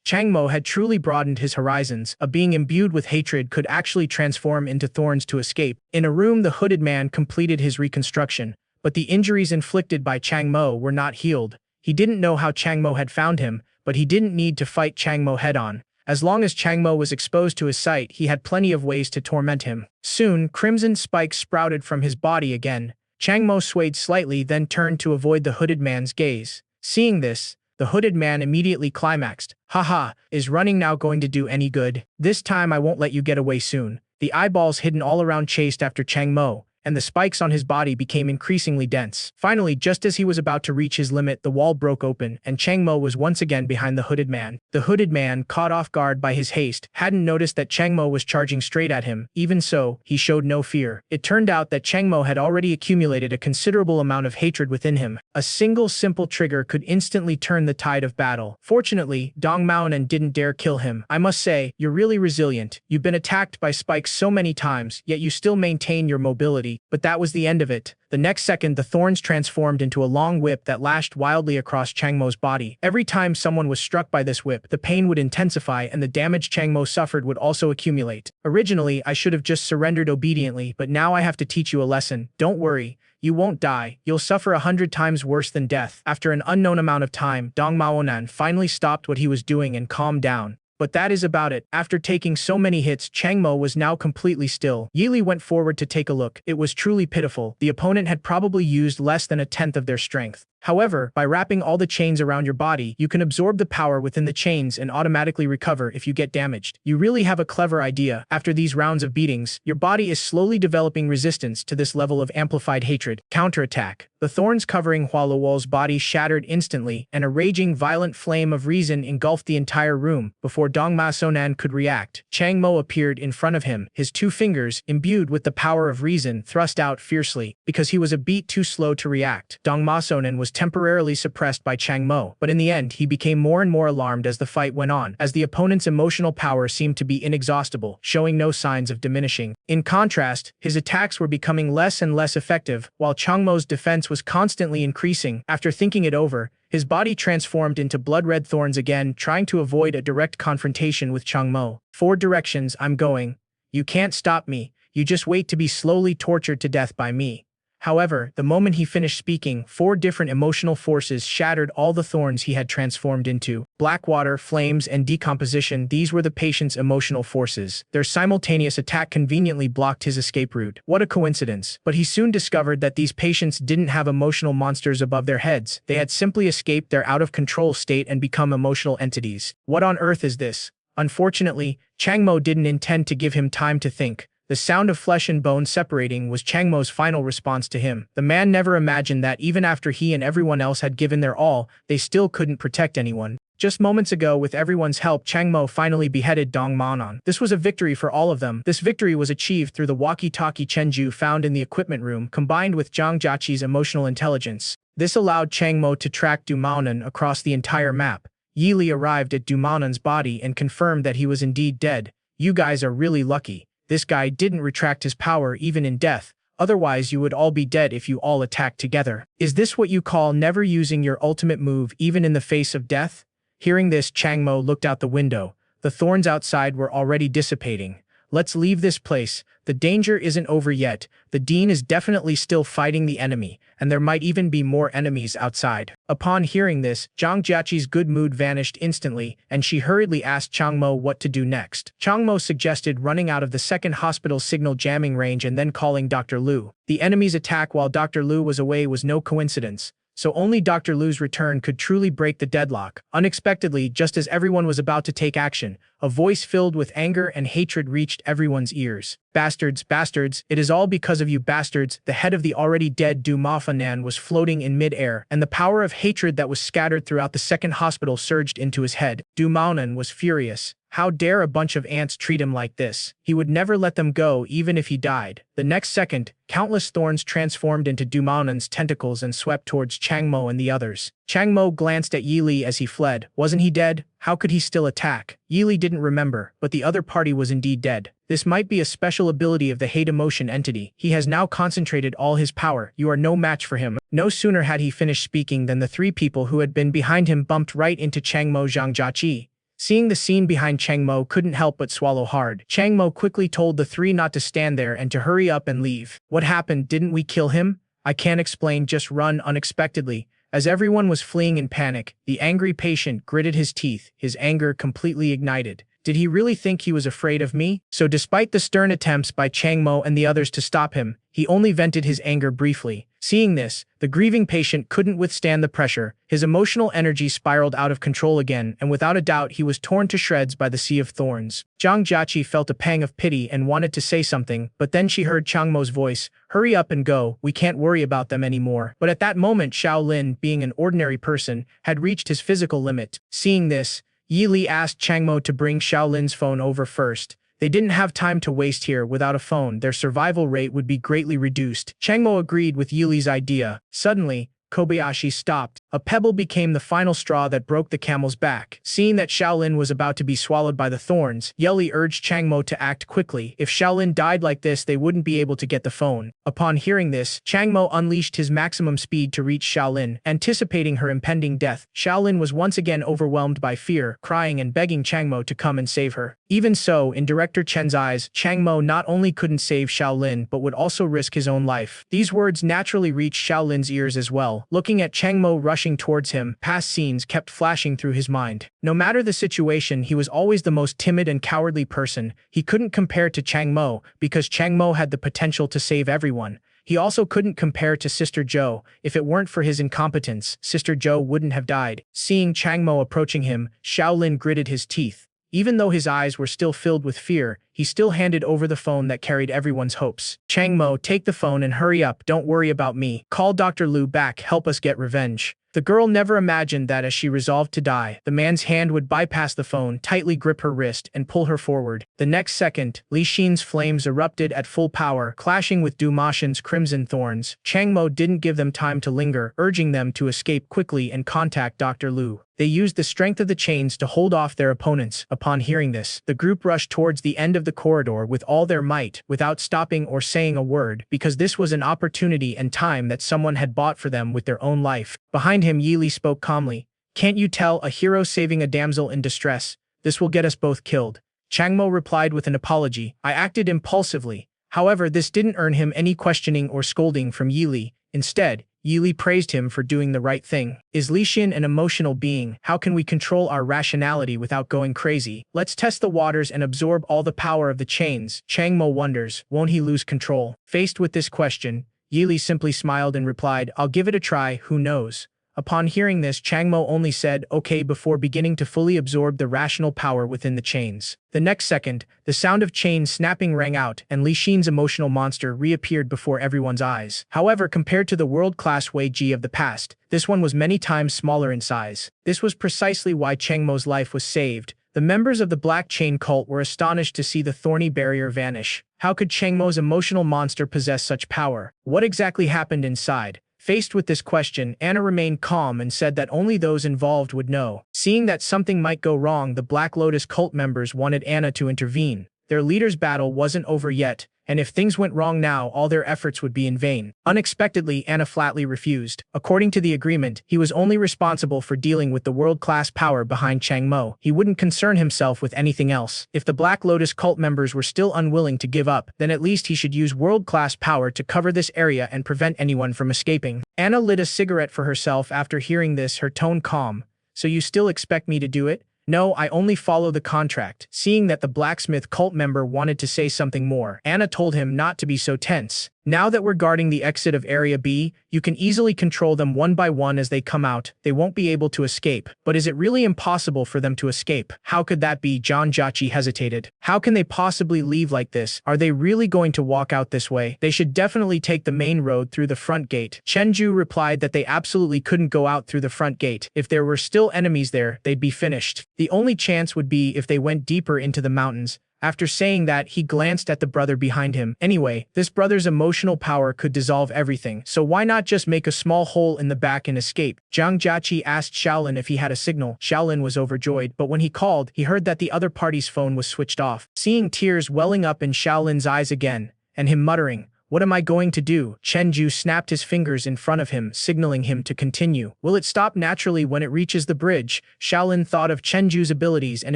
[SPEAKER 1] Changmo had truly broadened his horizons. A being imbued with hatred could actually transform into thorns to escape. In a room, the hooded man completed his reconstruction, but the injuries inflicted by Changmo were not healed. He didn't know how Changmo had found him, but he didn't need to fight Changmo head-on. As long as Changmo was exposed to his sight, he had plenty of ways to torment him. Soon, crimson spikes sprouted from his body again. Changmo swayed slightly, then turned to avoid the hooded man's gaze. Seeing this, the hooded man immediately climaxed. "Haha, is running now going to do any good? This time I won't let you get away soon." The eyeballs hidden all around chased after Changmo, and the spikes on his body became increasingly dense. Finally, just as he was about to reach his limit, the wall broke open, and Changmo was once again behind the hooded man. The hooded man, caught off guard by his haste, hadn't noticed that Changmo was charging straight at him. Even so, he showed no fear. It turned out that Changmo had already accumulated a considerable amount of hatred within him. A single simple trigger could instantly turn the tide of battle. Fortunately, ManHwa didn't dare kill him. "I must say, you're really resilient. You've been attacked by spikes so many times, yet you still maintain your mobility." But that was the end of it. The next second, the thorns transformed into a long whip that lashed wildly across Changmo's body. Every time someone was struck by this whip, the pain would intensify and the damage Changmo suffered would also accumulate. Originally, I should have just surrendered obediently, but now I have to teach you a lesson. Don't worry. You won't die. You'll suffer 100 times worse than death. After an unknown amount of time, ManHwa finally stopped what he was doing and calmed down. But that is about it. After taking so many hits, Changmo was now completely still. Yili went forward to take a look. It was truly pitiful. The opponent had probably used less than a tenth of their strength. However, by wrapping all the chains around your body, you can absorb the power within the chains and automatically recover if you get damaged. You really have a clever idea. After these rounds of beatings, your body is slowly developing resistance to this level of amplified hatred. Counterattack. The thorns covering Hualuo's body shattered instantly, and a raging, violent flame of reason engulfed the entire room. Before ManHwa could react, Changmo appeared in front of him, his two fingers, imbued with the power of reason, thrust out fiercely. Because he was a beat too slow to react, ManHwa was temporarily suppressed by Changmo, but in the end, he became more and more alarmed as the fight went on, as the opponent's emotional power seemed to be inexhaustible, showing no signs of diminishing. In contrast, his attacks were becoming less and less effective, while Changmo's defense was constantly increasing. After thinking it over, his body transformed into blood-red thorns again, trying to avoid a direct confrontation with Changmo. "Four directions I'm going. You can't stop me. You just wait to be slowly tortured to death by me." However, the moment he finished speaking, 4 different emotional forces shattered all the thorns he had transformed into. Black water, flames, and decomposition, these were the patient's emotional forces. Their simultaneous attack conveniently blocked his escape route. What a coincidence. But he soon discovered that these patients didn't have emotional monsters above their heads. They had simply escaped their out-of-control state and become emotional entities. What on earth is this? Unfortunately, Changmo didn't intend to give him time to think. The sound of flesh and bone separating was Changmo's final response to him. The man never imagined that even after he and everyone else had given their all, they still couldn't protect anyone. Just moments ago, with everyone's help, Changmo finally beheaded ManHwa. This was a victory for all of them. This victory was achieved through the walkie-talkie Chenju found in the equipment room, combined with Zhang Jiaqi's emotional intelligence. This allowed Changmo to track ManHwa across the entire map. Yili arrived at ManHwa's body and confirmed that he was indeed dead. "You guys are really lucky. This guy didn't retract his power even in death. Otherwise, you would all be dead if you all attacked together. Is this what you call never using your ultimate move even in the face of death?" Hearing this, Changmo looked out the window. The thorns outside were already dissipating. "Let's leave this place. The danger isn't over yet. The Dean is definitely still fighting the enemy, and there might even be more enemies outside." Upon hearing this, Zhang Jiaqi's good mood vanished instantly, and she hurriedly asked Changmo what to do next. Changmo suggested running out of the second hospital's signal jamming range and then calling Dr. Lu. The enemy's attack while Dr. Lu was away was no coincidence. so only Dr. Lu's return could truly break the deadlock. Unexpectedly, just as everyone was about to take action, a voice filled with anger and hatred reached everyone's ears. Bastards, bastards, it is all because of you bastards. The head of the already dead ManHwa was floating in mid-air, and the power of hatred that was scattered throughout the second hospital surged into his head. ManHwa was furious. How dare a bunch of ants treat him like this? He would never let them go even if he died. The next second, countless thorns transformed into ManHwa's tentacles and swept towards Changmo and the others. Changmo glanced at Yili as he fled. Wasn't he dead? How could he still attack? Yili didn't remember, but the other party was indeed dead. This might be a special ability of the hate emotion entity. He has now concentrated all his power. You are no match for him. No sooner had he finished speaking than the three people who had been behind him bumped right into Changmo Zhangjiaqi. Seeing the scene behind Changmo couldn't help but swallow hard. Changmo quickly told the three not to stand there and to hurry up and leave. What happened? Didn't we kill him? I can't explain, just run. Unexpectedly, as everyone was fleeing in panic, the angry patient gritted his teeth, his anger completely ignited. Did he really think he was afraid of me? So despite the stern attempts by Changmo and the others to stop him, he only vented his anger briefly. Seeing this, the grieving patient couldn't withstand the pressure. His emotional energy spiraled out of control again, and without a doubt he was torn to shreds by the sea of thorns. Zhang Jiaqi felt a pang of pity and wanted to say something, but then she heard Changmo's voice, "Hurry up and go, we can't worry about them anymore." But at that moment Shaolin, being an ordinary person, had reached his physical limit. Seeing this, Yili asked Changmo to bring Shaolin's phone over first. They didn't have time to waste here. Without a phone, their survival rate would be greatly reduced. Changmo agreed with Yili's idea. Suddenly, Kobayashi stopped. A pebble became the final straw that broke the camel's back. Seeing that Shaolin was about to be swallowed by the thorns, Yili urged Changmo to act quickly. If Shaolin died like this, they wouldn't be able to get the phone. Upon hearing this, Changmo unleashed his maximum speed to reach Shaolin, anticipating her impending death. Shaolin was once again overwhelmed by fear, crying and begging Changmo to come and save her. Even so, in Director Chen's eyes, Changmo not only couldn't save Shaolin but would also risk his own life. These words naturally reached Shaolin's ears as well. Looking at Changmo rushing towards him, past scenes kept flashing through his mind. No matter the situation, he was always the most timid and cowardly person. He couldn't compare to Changmo because Changmo had the potential to save everyone. He also couldn't compare to Sister Zhou. If it weren't for his incompetence, Sister Zhou wouldn't have died. Seeing Changmo approaching him, Shaolin gritted his teeth. Even though his eyes were still filled with fear, he still handed over the phone that carried everyone's hopes. Changmo, take the phone and hurry up, don't worry about me. Call Dr. Lu back, help us get revenge. The girl never imagined that as she resolved to die, the man's hand would bypass the phone, tightly grip her wrist, and pull her forward. The next second, Li Xin's flames erupted at full power, clashing with Du Mashan's crimson thorns. Changmo didn't give them time to linger, urging them to escape quickly and contact Dr. Lu. They used the strength of the chains to hold off their opponents. Upon hearing this, the group rushed towards the end of the corridor with all their might, without stopping or saying a word, because this was an opportunity and time that someone had bought for them with their own life. Behind him, Yili spoke calmly. Can't you tell, a hero saving a damsel in distress? This will get us both killed. Changmo replied with an apology. I acted impulsively. However, this didn't earn him any questioning or scolding from Yili. Instead, Yili praised him for doing the right thing. Is Li Xin an emotional being? How can we control our rationality without going crazy? Let's test the waters and absorb all the power of the chains. Changmo wonders, won't he lose control? Faced with this question, Yili simply smiled and replied, I'll give it a try, who knows? Upon hearing this, Changmo only said, okay, before beginning to fully absorb the rational power within the chains. The next second, the sound of chains snapping rang out, and Li Xin's emotional monster reappeared before everyone's eyes. However, compared to the world-class Wei Ji of the past, this one was many times smaller in size. This was precisely why Changmo's life was saved. The members of the Black Chain cult were astonished to see the thorny barrier vanish. How could Changmo's emotional monster possess such power? What exactly happened inside? Faced with this question, Anna remained calm and said that only those involved would know. Seeing that something might go wrong, the Black Lotus cult members wanted Anna to intervene. Their leader's battle wasn't over yet, and if things went wrong now, all their efforts would be in vain. Unexpectedly, Anna flatly refused. According to the agreement, he was only responsible for dealing with the world-class power behind Changmo. He wouldn't concern himself with anything else. If the Black Lotus cult members were still unwilling to give up, then at least he should use world-class power to cover this area and prevent anyone from escaping. Anna lit a cigarette for herself after hearing this, her tone calm. So you still expect me to do it? No, I only follow the contract. Seeing that the blacksmith cult member wanted to say something more, Anna told him not to be so tense. Now that we're guarding the exit of Area B, you can easily control them one by one as they come out. They won't be able to escape. But is it really impossible for them to escape? How could that be? John Jachi hesitated. How can they possibly leave like this? Are they really going to walk out this way? They should definitely take the main road through the front gate. Chenju replied that they absolutely couldn't go out through the front gate. If there were still enemies there, they'd be finished. The only chance would be if they went deeper into the mountains. After saying that, he glanced at the brother behind him. Anyway, this brother's emotional power could dissolve everything, so why not just make a small hole in the back and escape? Zhang Jiaqi asked Shaolin if he had a signal. Shaolin was overjoyed, but when he called, he heard that the other party's phone was switched off. Seeing tears welling up in Shaolin's eyes again, and him muttering, "What am I going to do?" Chenju snapped his fingers in front of him, signaling him to continue. Will it stop naturally when it reaches the bridge? Shaolin thought of Chenju's abilities and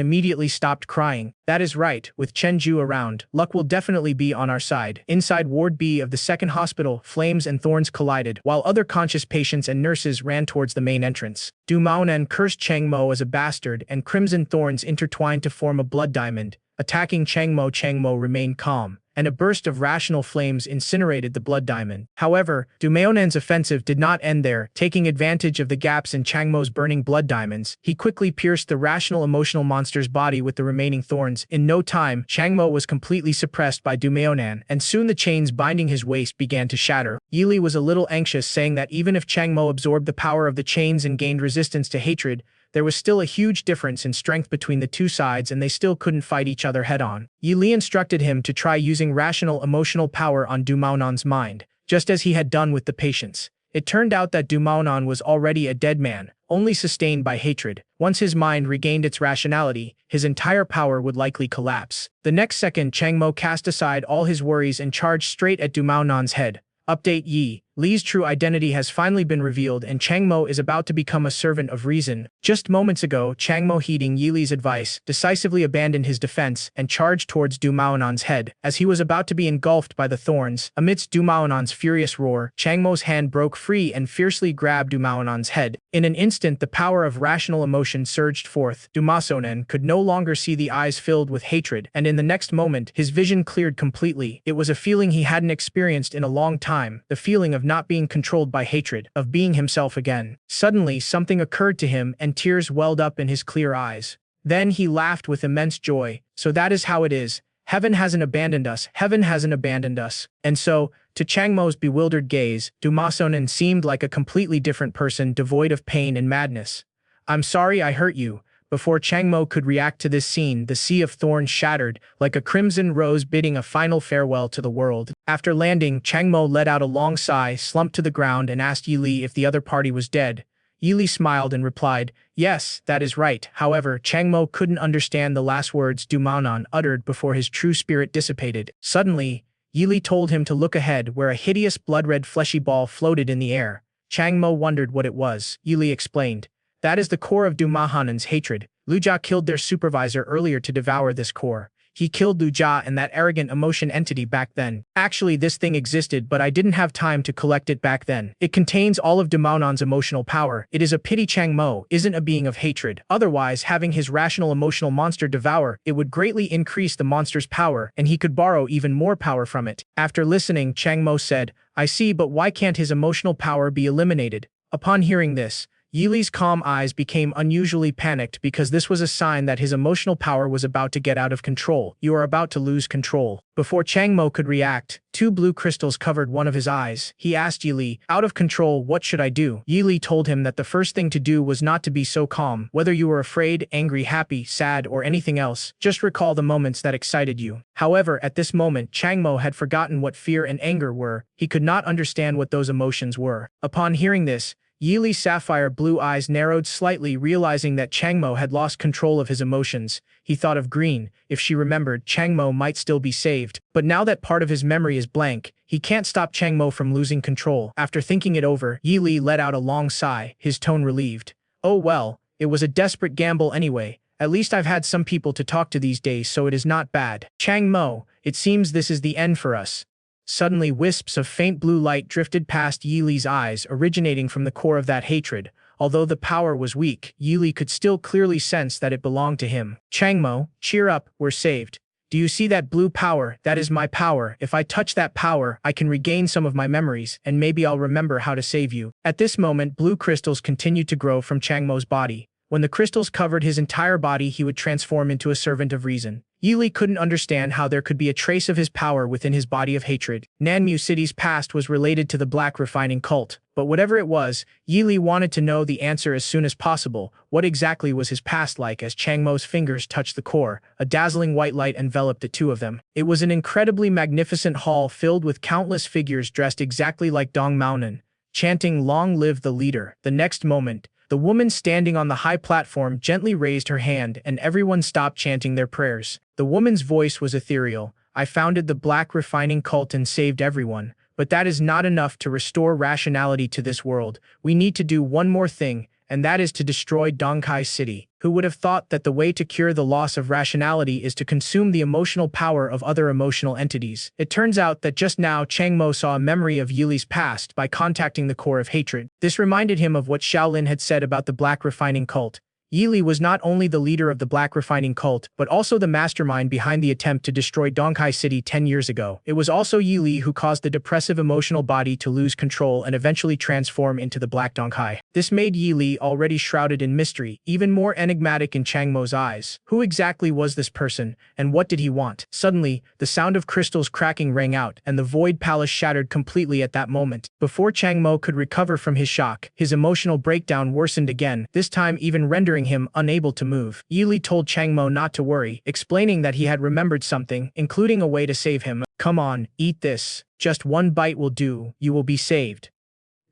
[SPEAKER 1] immediately stopped crying. That is right, with Chenju around, luck will definitely be on our side. Inside Ward B of the second hospital, flames and thorns collided, while other conscious patients and nurses ran towards the main entrance. Du Maonan cursed Chang Mo as a bastard, and crimson thorns intertwined to form a blood diamond. Attacking Chang Mo remained calm, and a burst of rational flames incinerated the blood diamond. However, Du Maonan's offensive did not end there. Taking advantage of the gaps in Chang Mo's burning blood diamonds, he quickly pierced the rational emotional monster's body with the remaining thorns. In no time, Chang Mo was completely suppressed by Du Maonan, and soon the chains binding his waist began to shatter. Yili was a little anxious, saying that even if Chang Mo absorbed the power of the chains and gained resistance to hatred, there was still a huge difference in strength between the two sides and they still couldn't fight each other head-on. Yi Li instructed him to try using rational emotional power on Du Maonan's mind, just as he had done with the patients. It turned out that Du Maonan was already a dead man, only sustained by hatred. Once his mind regained its rationality, his entire power would likely collapse. The next second, Chang Mo cast aside all his worries and charged straight at Du Maonan's head. Update: Yi Li's true identity has finally been revealed and Chang Mo is about to become a servant of reason. Just moments ago, Chang Mo, heeding Yi Li's advice, decisively abandoned his defense and charged towards Du Maonan's head. As he was about to be engulfed by the thorns, amidst Du Maonan's furious roar, Chang Mo's hand broke free and fiercely grabbed Du Maonan's head. In an instant, the power of rational emotion surged forth. Du Maonan could no longer see the eyes filled with hatred, and in the next moment, his vision cleared completely. It was a feeling he hadn't experienced in a long time, the feeling of not being controlled by hatred, of being himself again. Suddenly, something occurred to him and tears welled up in his clear eyes. Then he laughed with immense joy. So that is how it is. Heaven hasn't abandoned us. Heaven hasn't abandoned us. And so, to Chang Mo's bewildered gaze, Du Maonan seemed like a completely different person, devoid of pain and madness. "I'm sorry I hurt you." Before Chang Mo could react to this scene, the sea of thorns shattered, like a crimson rose bidding a final farewell to the world. After landing, Chang Mo let out a long sigh, slumped to the ground, and asked Yi Li if the other party was dead. Yi Li smiled and replied, "Yes, that is right." However, Chang Mo couldn't understand the last words Du Maonan uttered before his true spirit dissipated. Suddenly, Yi Li told him to look ahead, where a hideous blood-red fleshy ball floated in the air. Chang Mo wondered what it was. Yi Li explained, "That is the core of Du Maonan's hatred. Lu Jia killed their supervisor earlier to devour this core. He killed Lu Jia and that arrogant emotion entity back then. Actually, this thing existed, but I didn't have time to collect it back then. It contains all of Du Maonan's emotional power. It is a pity Chang Mo isn't a being of hatred. Otherwise, having his rational emotional monster devour it would greatly increase the monster's power, and he could borrow even more power from it." After listening, Chang Mo said, "I see, but why can't his emotional power be eliminated?" Upon hearing this, Yi Li's calm eyes became unusually panicked because this was a sign that his emotional power was about to get out of control. "You are about to lose control." Before Chang Mo could react, two blue crystals covered one of his eyes. He asked Yi Li, "Out of control, what should I do?" Yi Li told him that the first thing to do was not to be so calm. Whether you were afraid, angry, happy, sad, or anything else, just recall the moments that excited you. However, at this moment, Chang Mo had forgotten what fear and anger were. He could not understand what those emotions were. Upon hearing this, Yi Li's sapphire blue eyes narrowed slightly, realizing that Chang Mo had lost control of his emotions. He thought of Green. If she remembered, Chang Mo might still be saved. But now that part of his memory is blank, he can't stop Chang Mo from losing control. After thinking it over, Yi Li let out a long sigh, his tone relieved. "Oh well, it was a desperate gamble anyway. At least I've had some people to talk to these days, so it is not bad. Chang Mo, it seems this is the end for us." Suddenly, wisps of faint blue light drifted past Yi Li's eyes, originating from the core of that hatred. Although the power was weak, Yi Li could still clearly sense that it belonged to him. "Chang Mo, cheer up, we're saved. Do you see that blue power? That is my power. If I touch that power, I can regain some of my memories, and maybe I'll remember how to save you." At this moment, blue crystals continued to grow from Changmo's body. When the crystals covered his entire body, he would transform into a servant of reason. Yili couldn't understand how there could be a trace of his power within his body of hatred. Nanmu City's past was related to the black refining cult, but whatever it was, Yili wanted to know the answer as soon as possible. What exactly was his past like? As Changmo's fingers touched the core, a dazzling white light enveloped the two of them. It was an incredibly magnificent hall filled with countless figures dressed exactly like Dong Maonan, chanting "Long live the leader." The next moment, the woman standing on the high platform gently raised her hand and everyone stopped chanting their prayers. The woman's voice was ethereal. "I founded the black refining cult and saved everyone. But that is not enough to restore rationality to this world. We need to do one more thing, and that is to destroy Dongkai City." Who would have thought that the way to cure the loss of rationality is to consume the emotional power of other emotional entities? It turns out that just now Changmo saw a memory of Yili's past by contacting the core of hatred. This reminded him of what Shaolin had said about the black refining cult. Yili was not only the leader of the black refining cult, but also the mastermind behind the attempt to destroy Dongkai City 10 years ago. It was also Yili who caused the depressive emotional body to lose control and eventually transform into the Black Dongkai. This made Yili, already shrouded in mystery, even more enigmatic in Changmo's eyes. Who exactly was this person, and what did he want? Suddenly, the sound of crystals cracking rang out, and the Void Palace shattered completely at that moment. Before Changmo could recover from his shock, his emotional breakdown worsened again, this time even rendering him unable to move. Yili told Changmo not to worry, explaining that he had remembered something, including a way to save him. "Come on, eat this. Just one bite will do. You will be saved."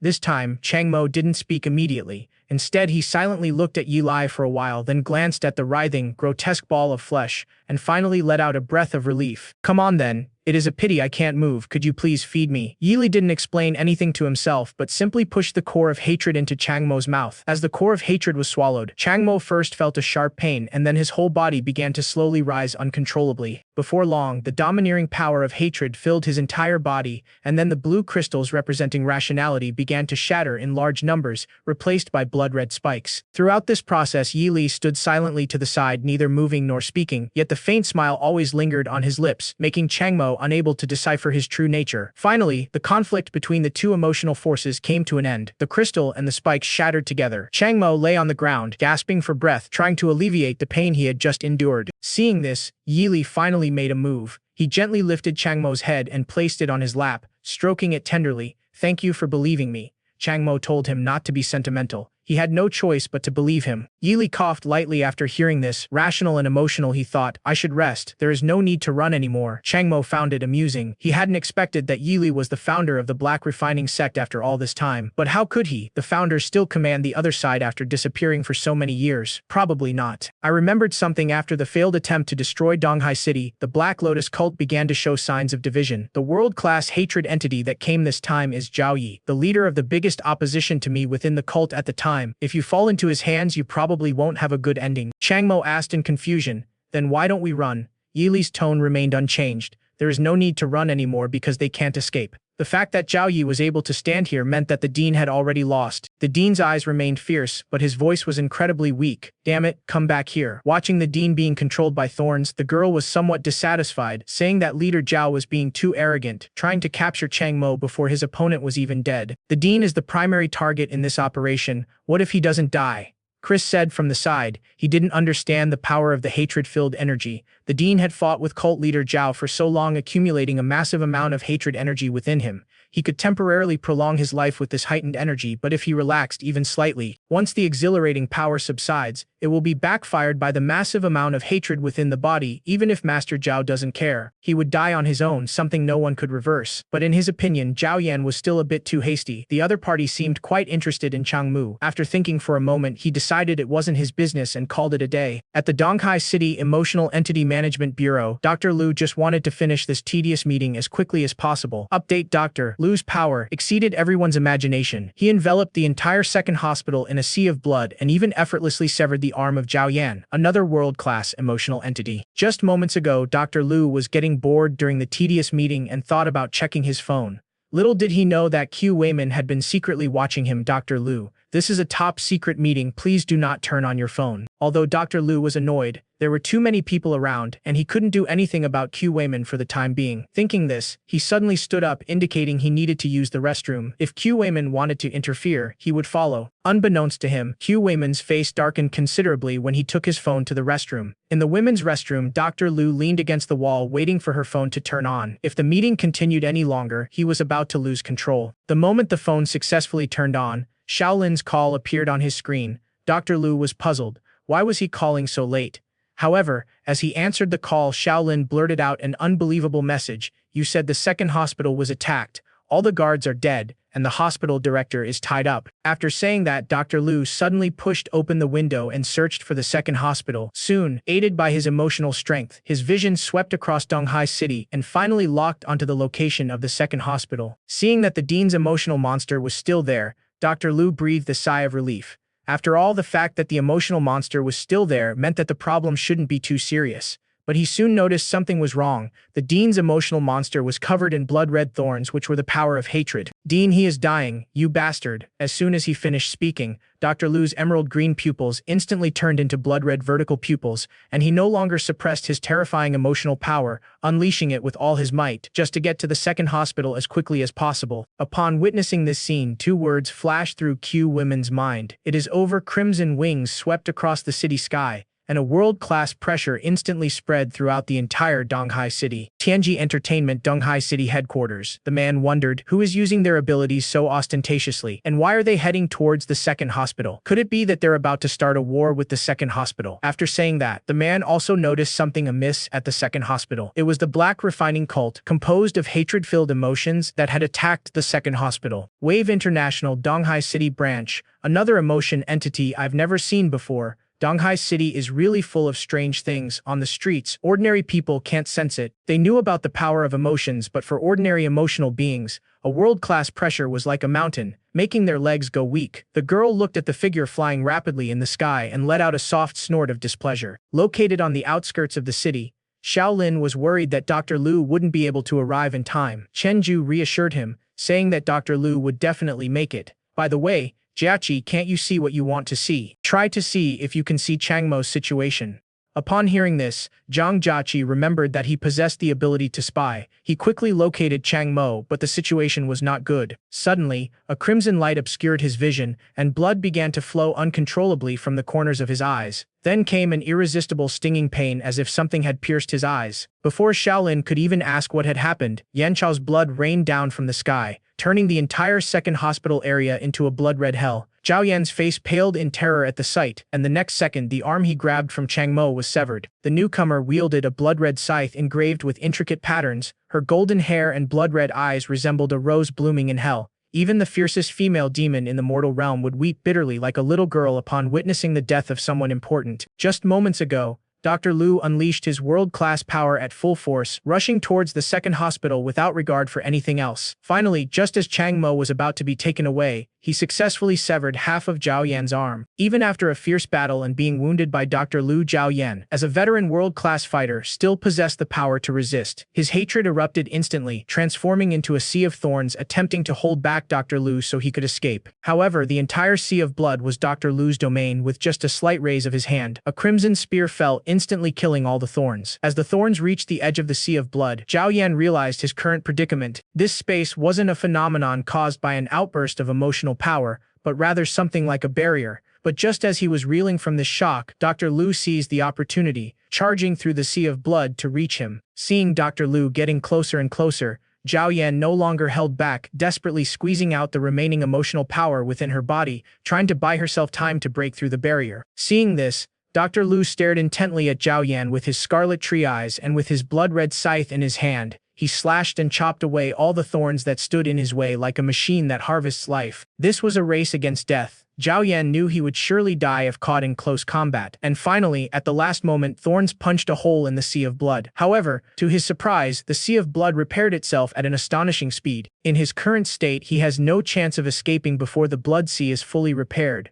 [SPEAKER 1] This time, Changmo didn't speak immediately. Instead, he silently looked at Yili for a while, then glanced at the writhing, grotesque ball of flesh, and finally let out a breath of relief. "Come on then. It is a pity I can't move. Could you please feed me?" Yili didn't explain anything to himself, but simply pushed the core of hatred into Changmo's mouth. As the core of hatred was swallowed, Changmo first felt a sharp pain, and then his whole body began to slowly rise uncontrollably. Before long, the domineering power of hatred filled his entire body, and then the blue crystals representing rationality began to shatter in large numbers, replaced by blood-red spikes. Throughout this process, Yili stood silently to the side, neither moving nor speaking, yet the faint smile always lingered on his lips, making Changmo unable to decipher his true nature. Finally, the conflict between the two emotional forces came to an end. The crystal and the spikes shattered together. Changmo lay on the ground, gasping for breath, trying to alleviate the pain he had just endured. Seeing this, Yili finally made a move. He gently lifted Changmo's head and placed it on his lap, stroking it tenderly. "Thank you for believing me." Changmo told him not to be sentimental. He had no choice but to believe him. Yili coughed lightly after hearing this. Rational and emotional, he thought. "I should rest. There is no need to run anymore." Changmo found it amusing. He hadn't expected that Yili was the founder of the black refining sect after all this time. But how could he, the founder, still command the other side after disappearing for so many years? Probably not. "I remembered something. After the failed attempt to destroy Donghai City, the Black Lotus cult began to show signs of division. The world-class hatred entity that came this time is Zhao Yi, the leader of the biggest opposition to me within the cult at the time. If you fall into his hands, you probably won't have a good ending." Changmo asked in confusion. "Then why don't we run?" Yili's tone remained unchanged. "There is no need to run anymore because they can't escape." The fact that Zhao Yi was able to stand here meant that the Dean had already lost. The Dean's eyes remained fierce, but his voice was incredibly weak. "Damn it, come back here." Watching the Dean being controlled by thorns, the girl was somewhat dissatisfied, saying that leader Zhao was being too arrogant, trying to capture Changmo before his opponent was even dead. "The Dean is the primary target in this operation. What if he doesn't die?" Chris said from the side. He didn't understand the power of the hatred-filled energy. The Dean had fought with cult leader Zhao for so long, accumulating a massive amount of hatred energy within him. He could temporarily prolong his life with this heightened energy, but if he relaxed even slightly, once the exhilarating power subsides, it will be backfired by the massive amount of hatred within the body. Even if Master Zhao doesn't care, he would die on his own, something no one could reverse. But in his opinion, Zhao Yan was still a bit too hasty. The other party seemed quite interested in Changmu. After thinking for a moment, he decided it wasn't his business and called it a day. At the Donghai City Emotional Entity Management Bureau, Dr. Lu just wanted to finish this tedious meeting as quickly as possible. Update: Dr. Lu's power exceeded everyone's imagination. He enveloped the entire second hospital in a sea of blood and even effortlessly severed the arm of Zhao Yan, another world-class emotional entity. Just moments ago, Dr. Lu was getting bored during the tedious meeting and thought about checking his phone. Little did he know that Q Wayman had been secretly watching him. "Dr. Lu, this is a top-secret meeting. Please do not turn on your phone." Although Dr. Lu was annoyed, there were too many people around, and he couldn't do anything about Q Wayman for the time being. Thinking this, he suddenly stood up, indicating he needed to use the restroom. If Q Wayman wanted to interfere, he would follow. Unbeknownst to him, Q Wayman's face darkened considerably when he took his phone to the restroom. In the women's restroom, Dr. Lu leaned against the wall, waiting for her phone to turn on. If the meeting continued any longer, he was about to lose control. The moment the phone successfully turned on, Xiaolin's call appeared on his screen. Dr. Lu was puzzled. Why was he calling so late? However, as he answered the call, Xiaolin blurted out an unbelievable message. You said the second hospital was attacked. All the guards are dead, and the hospital director is tied up. After saying that, Dr. Lu suddenly pushed open the window and searched for the second hospital. Soon, aided by his emotional strength, his vision swept across Donghai City and finally locked onto the location of the second hospital. Seeing that the dean's emotional monster was still there, Dr. Lu breathed a sigh of relief. After all, the fact that the emotional monster was still there meant that the problem shouldn't be too serious. But he soon noticed something was wrong. The dean's emotional monster was covered in blood-red thorns, which were the power of hatred. Dean, he is dying, you bastard. As soon as he finished speaking, Dr. Lu's emerald-green pupils instantly turned into blood-red vertical pupils, and he no longer suppressed his terrifying emotional power, unleashing it with all his might, just to get to the second hospital as quickly as possible. Upon witnessing this scene, two words flashed through Q Women's mind. It is over. Crimson wings swept across the city sky, and a world-class pressure instantly spread throughout the entire Donghai City. Tianji Entertainment Donghai City headquarters. The man wondered, who is using their abilities so ostentatiously, and why are they heading towards the second hospital? Could it be that they're about to start a war with the second hospital? After saying that, the man also noticed something amiss at the second hospital. It was the black refining cult, composed of hatred-filled emotions, that had attacked the second hospital. Wave International Donghai City branch, another emotion entity I've never seen before. Donghai City is really full of strange things. On the streets, ordinary people can't sense it. They knew about the power of emotions, but for ordinary emotional beings, a world-class pressure was like a mountain, making their legs go weak. The girl looked at the figure flying rapidly in the sky and let out a soft snort of displeasure. Located on the outskirts of the city, Xiaolin was worried that Dr. Lu wouldn't be able to arrive in time. Chen Ju reassured him, saying that Dr. Lu would definitely make it. By the way, Jiaqi, can't you see what you want to see? Try to see if you can see Changmo's situation. Upon hearing this, Zhang Jiaqi remembered that he possessed the ability to spy. He quickly located Changmo, but the situation was not good. Suddenly, a crimson light obscured his vision, and blood began to flow uncontrollably from the corners of his eyes. Then came an irresistible stinging pain, as if something had pierced his eyes. Before Xiaolin could even ask what had happened, Yanchao's blood rained down from the sky, turning the entire second hospital area into a blood-red hell. Zhao Yan's face paled in terror at the sight, and the next second the arm he grabbed from Changmo was severed. The newcomer wielded a blood-red scythe engraved with intricate patterns. Her golden hair and blood-red eyes resembled a rose blooming in hell. Even the fiercest female demon in the mortal realm would weep bitterly like a little girl upon witnessing the death of someone important. Just moments ago, Dr. Lu unleashed his world-class power at full force, rushing towards the second hospital without regard for anything else. Finally, just as Changmo was about to be taken away, he successfully severed half of Zhao Yan's arm. Even after a fierce battle and being wounded by Dr. Lu, Zhao Yan, as a veteran world-class fighter, still possessed the power to resist. His hatred erupted instantly, transforming into a sea of thorns, attempting to hold back Dr. Lu so he could escape. However, the entire sea of blood was Dr. Lu's domain. With just a slight raise of his hand, a crimson spear fell, instantly killing all the thorns. As the thorns reached the edge of the sea of blood, Zhao Yan realized his current predicament. This space wasn't a phenomenon caused by an outburst of emotional power, but rather something like a barrier. But just as he was reeling from this shock, Dr. Lu seized the opportunity, charging through the sea of blood to reach him. Seeing Dr. Lu getting closer and closer, Zhao Yan no longer held back, desperately squeezing out the remaining emotional power within her body, trying to buy herself time to break through the barrier. Seeing this, Dr. Lu stared intently at Zhao Yan with his scarlet tree eyes, and with his blood-red scythe in his hand, he slashed and chopped away all the thorns that stood in his way like a machine that harvests life. This was a race against death. Zhao Yan knew he would surely die if caught in close combat. And finally, at the last moment, thorns punched a hole in the sea of blood. However, to his surprise, the sea of blood repaired itself at an astonishing speed. In his current state, he has no chance of escaping before the blood sea is fully repaired.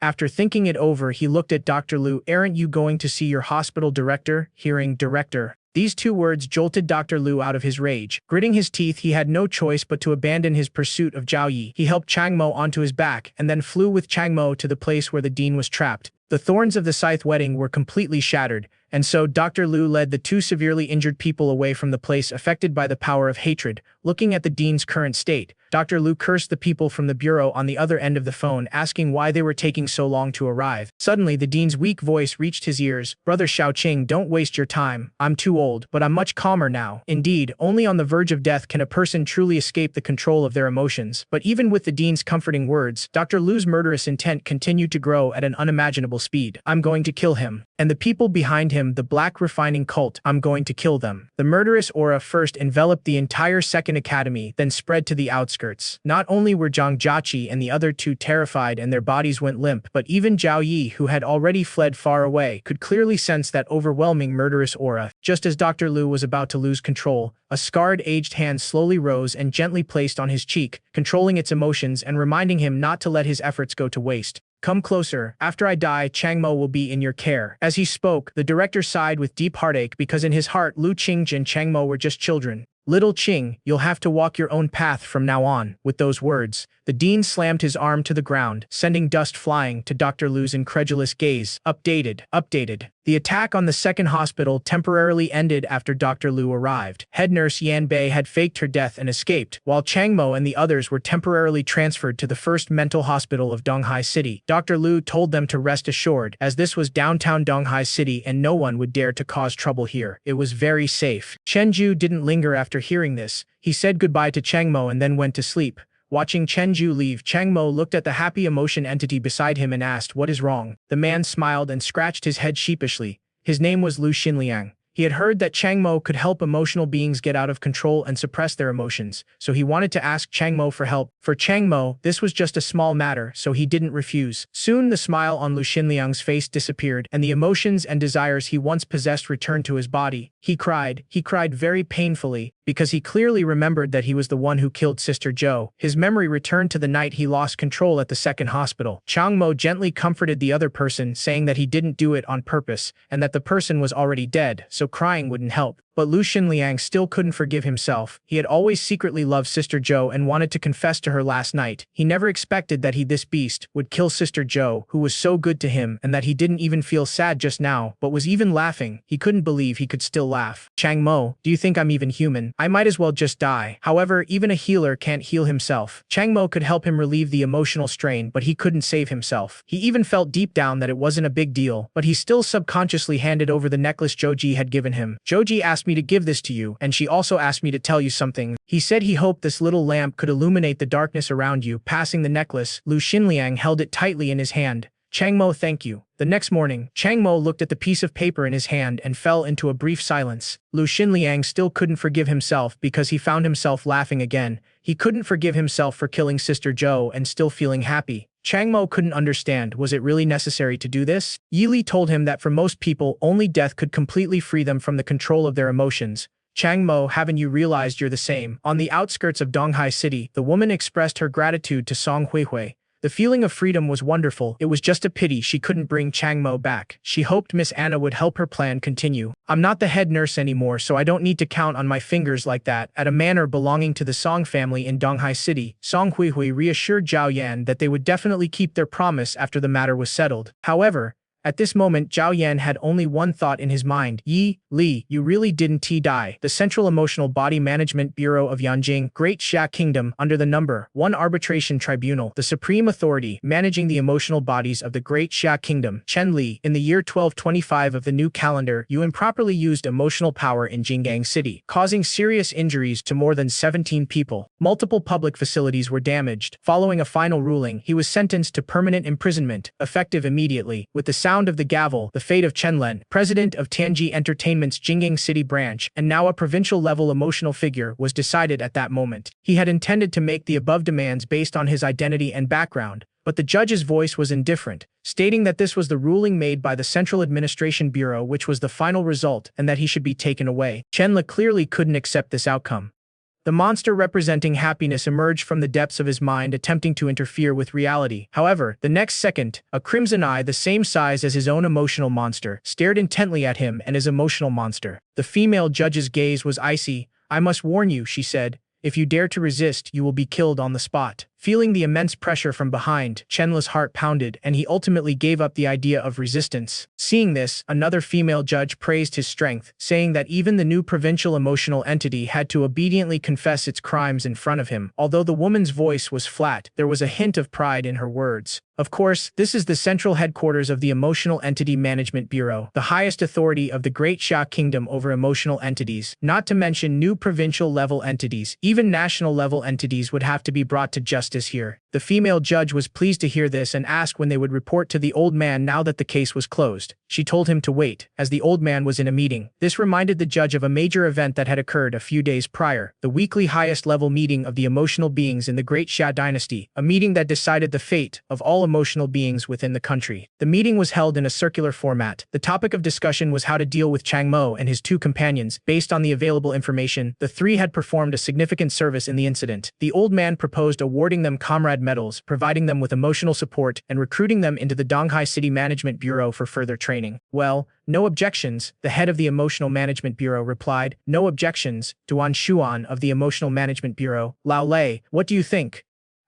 [SPEAKER 1] After thinking it over, he looked at Dr. Lu. Aren't you going to see your hospital director? Hearing director, these two words jolted Dr. Lu out of his rage. Gritting his teeth, he had no choice but to abandon his pursuit of Zhao Yi. He helped Changmo onto his back and then flew with Changmo to the place where the dean was trapped. The thorns of the scythe wedding were completely shattered, and so Dr. Liu led the two severely injured people away from the place affected by the power of hatred. Looking at the dean's current state, Dr. Liu cursed the people from the bureau on the other end of the phone, asking why they were taking so long to arrive. Suddenly, the dean's weak voice reached his ears. "Brother Xiaoqing, don't waste your time. I'm too old, but I'm much calmer now. Indeed, only on the verge of death can a person truly escape the control of their emotions." But even with the dean's comforting words, Dr. Liu's murderous intent continued to grow at an unimaginable speed. "I'm going to kill him. And the people behind him, the Black Refining Cult, I'm going to kill them." The murderous aura first enveloped the entire Second Academy, then spread to the outskirts. Not only were Zhang Jiaqi and the other two terrified and their bodies went limp, but even Zhao Yi, who had already fled far away, could clearly sense that overwhelming murderous aura. Just as Dr. Liu was about to lose control, a scarred, aged hand slowly rose and gently placed on his cheek, controlling its emotions and reminding him not to let his efforts go to waste. "Come closer. After I die, Changmo will be in your care." As he spoke, the director sighed with deep heartache because in his heart, Lu Qing and Changmo were just children. "Little Qing, you'll have to walk your own path from now on." With those words, the dean slammed his arm to the ground, sending dust flying to Dr. Liu's incredulous gaze. Updated. The attack on the second hospital temporarily ended after Dr. Liu arrived. Head nurse Yan Bei had faked her death and escaped, while Changmo and the others were temporarily transferred to the first mental hospital of Donghai City. Dr. Liu told them to rest assured, as this was downtown Donghai City and no one would dare to cause trouble here. It was very safe. Chenju didn't linger after hearing this. He said goodbye to Changmo and then went to sleep. Watching Chenju leave, Changmo looked at the happy emotion entity beside him and asked, "What is wrong?" The man smiled and scratched his head sheepishly. His name was Lu Xinliang. He had heard that Changmo could help emotional beings get out of control and suppress their emotions, so he wanted to ask Changmo for help. For Changmo, this was just a small matter, so he didn't refuse. Soon the smile on Lu Xinliang's face disappeared, and the emotions and desires he once possessed returned to his body. He cried very painfully, because he clearly remembered that he was the one who killed Sister Zhou. His memory returned to the night he lost control at the second hospital. Changmo gently comforted the other person, saying that he didn't do it on purpose, and that the person was already dead, so crying wouldn't help. But Lu Xinliang still couldn't forgive himself. He had always secretly loved Sister Zhou and wanted to confess to her last night. He never expected that this beast, would kill Sister Zhou, who was so good to him, and that he didn't even feel sad just now, but was even laughing. He couldn't believe he could still laugh. "Changmo, do you think I'm even human? I might as well just die." However, even a healer can't heal himself. Changmo could help him relieve the emotional strain, but he couldn't save himself. He even felt deep down that it wasn't a big deal, but he still subconsciously handed over the necklace Joji had given him. "Joji asked me to give this to you, and she also asked me to tell you something. He said he hoped this little lamp could illuminate the darkness around you." Passing the necklace, Lu Xinliang held it tightly in his hand. "Changmo, thank you." The next morning, Changmo looked at the piece of paper in his hand and fell into a brief silence. Lu Xinliang still couldn't forgive himself because he found himself laughing again. He couldn't forgive himself for killing Sister Zhou and still feeling happy. Changmo couldn't understand, was it really necessary to do this? Yili told him that for most people, only death could completely free them from the control of their emotions. "Changmo, haven't you realized you're the same?" On the outskirts of Donghai City, the woman expressed her gratitude to Song Huihui. The feeling of freedom was wonderful. It was just a pity she couldn't bring Changmo back. She hoped Miss Anna would help her plan continue. "I'm not the head nurse anymore, so I don't need to count on my fingers like that." At a manor belonging to the Song family in Donghai City, Song Huihui reassured Zhao Yan that they would definitely keep their promise after the matter was settled. However, at this moment, Zhao Yan had only one thought in his mind. "Yi, Li, you really didn't die." The Central Emotional Body Management Bureau of Yanjing, Great Xia Kingdom, under the number 1 Arbitration Tribunal, the supreme authority managing the emotional bodies of the Great Xia Kingdom, Chen Li. In the year 1225 of the new calendar, you improperly used emotional power in Jinggang City, causing serious injuries to more than 17 people. Multiple public facilities were damaged. Following a final ruling, he was sentenced to permanent imprisonment, effective immediately. With the sound of the gavel, the fate of Chen Len, president of Tianji Entertainment's Jinggang City branch, and now a provincial-level emotional figure, was decided at that moment. He had intended to make the above demands based on his identity and background, but the judge's voice was indifferent, stating that this was the ruling made by the Central Administration Bureau which was the final result and that he should be taken away. Chen Le clearly couldn't accept this outcome. The monster representing happiness emerged from the depths of his mind, attempting to interfere with reality. However, the next second, a crimson eye the same size as his own emotional monster stared intently at him and his emotional monster. The female judge's gaze was icy. "I must warn you," she said. "If you dare to resist, you will be killed on the spot." Feeling the immense pressure from behind, Chenla's heart pounded, and he ultimately gave up the idea of resistance. Seeing this, another female judge praised his strength, saying that even the new provincial emotional entity had to obediently confess its crimes in front of him. Although the woman's voice was flat, there was a hint of pride in her words. Of course, this is the central headquarters of the Emotional Entity Management Bureau, the highest authority of the Great Xia Kingdom over emotional entities, not to mention new provincial-level entities. Even national-level entities would have to be brought to justice here. The female judge was pleased to hear this and asked when they would report to the old man now that the case was closed. She told him to wait, as the old man was in a meeting. This reminded the judge of a major event that had occurred a few days prior, the weekly highest-level meeting of the emotional beings in the Great Xia dynasty, a meeting that decided the fate of all emotional beings within the country. The meeting was held in a circular format. The topic of discussion was how to deal with Chang Mo and his two companions. Based on the available information, the three had performed a significant service in the incident. The old man proposed awarding them comrade medals, providing them with emotional support, and recruiting them into the Donghai City Management Bureau for further training. Well, no objections, the head of the Emotional Management Bureau replied. No objections, Duan Xuan of the Emotional Management Bureau. Lao Lei, what do you think?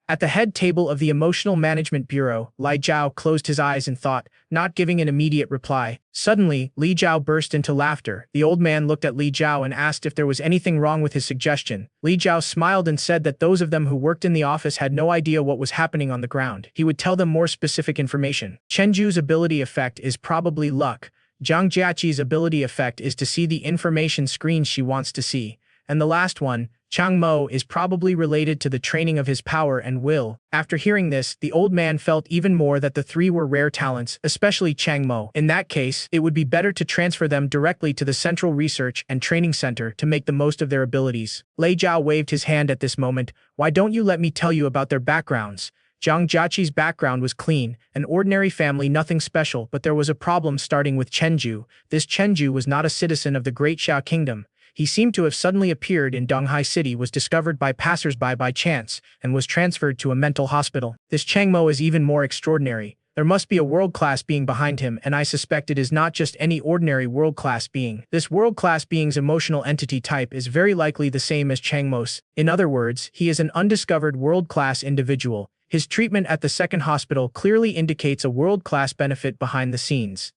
[SPEAKER 1] At the head table of the Emotional Management Bureau, Li Jiao closed his eyes in thought, not giving an immediate reply. Suddenly, Li Jiao burst into laughter. The old man looked at Li Jiao and asked if there was anything wrong with his suggestion. Li Jiao smiled and said that those of them who worked in the office had no idea what was happening on the ground. He would tell them more specific information. Chenju's ability effect is probably luck. Zhang Jiaqi's ability effect is to see the information screen she wants to see. And the last one, Chang Mo, is probably related to the training of his power and will. After hearing this, the old man felt even more that the three were rare talents, especially Chang Mo. In that case, it would be better to transfer them directly to the Central Research and Training Center to make the most of their abilities. Lei Jiao waved his hand at this moment. Why don't you let me tell you about their backgrounds? Zhang Jiaqi's background was clean, an ordinary family, nothing special, but there was a problem starting with Chenju. This Chenju was not a citizen of the Great Xia Kingdom. He seemed to have suddenly appeared in Donghai City, was discovered by passersby by chance, and was transferred to a mental hospital. This Chang Mo is even more extraordinary. There must be a world-class being behind him, and I suspect it is not just any ordinary world-class being. This world-class being's emotional entity type is very likely the same as Chang Mo's. In other words, he is an undiscovered world-class individual. His treatment at the second hospital clearly indicates a world-class benefit behind the scenes.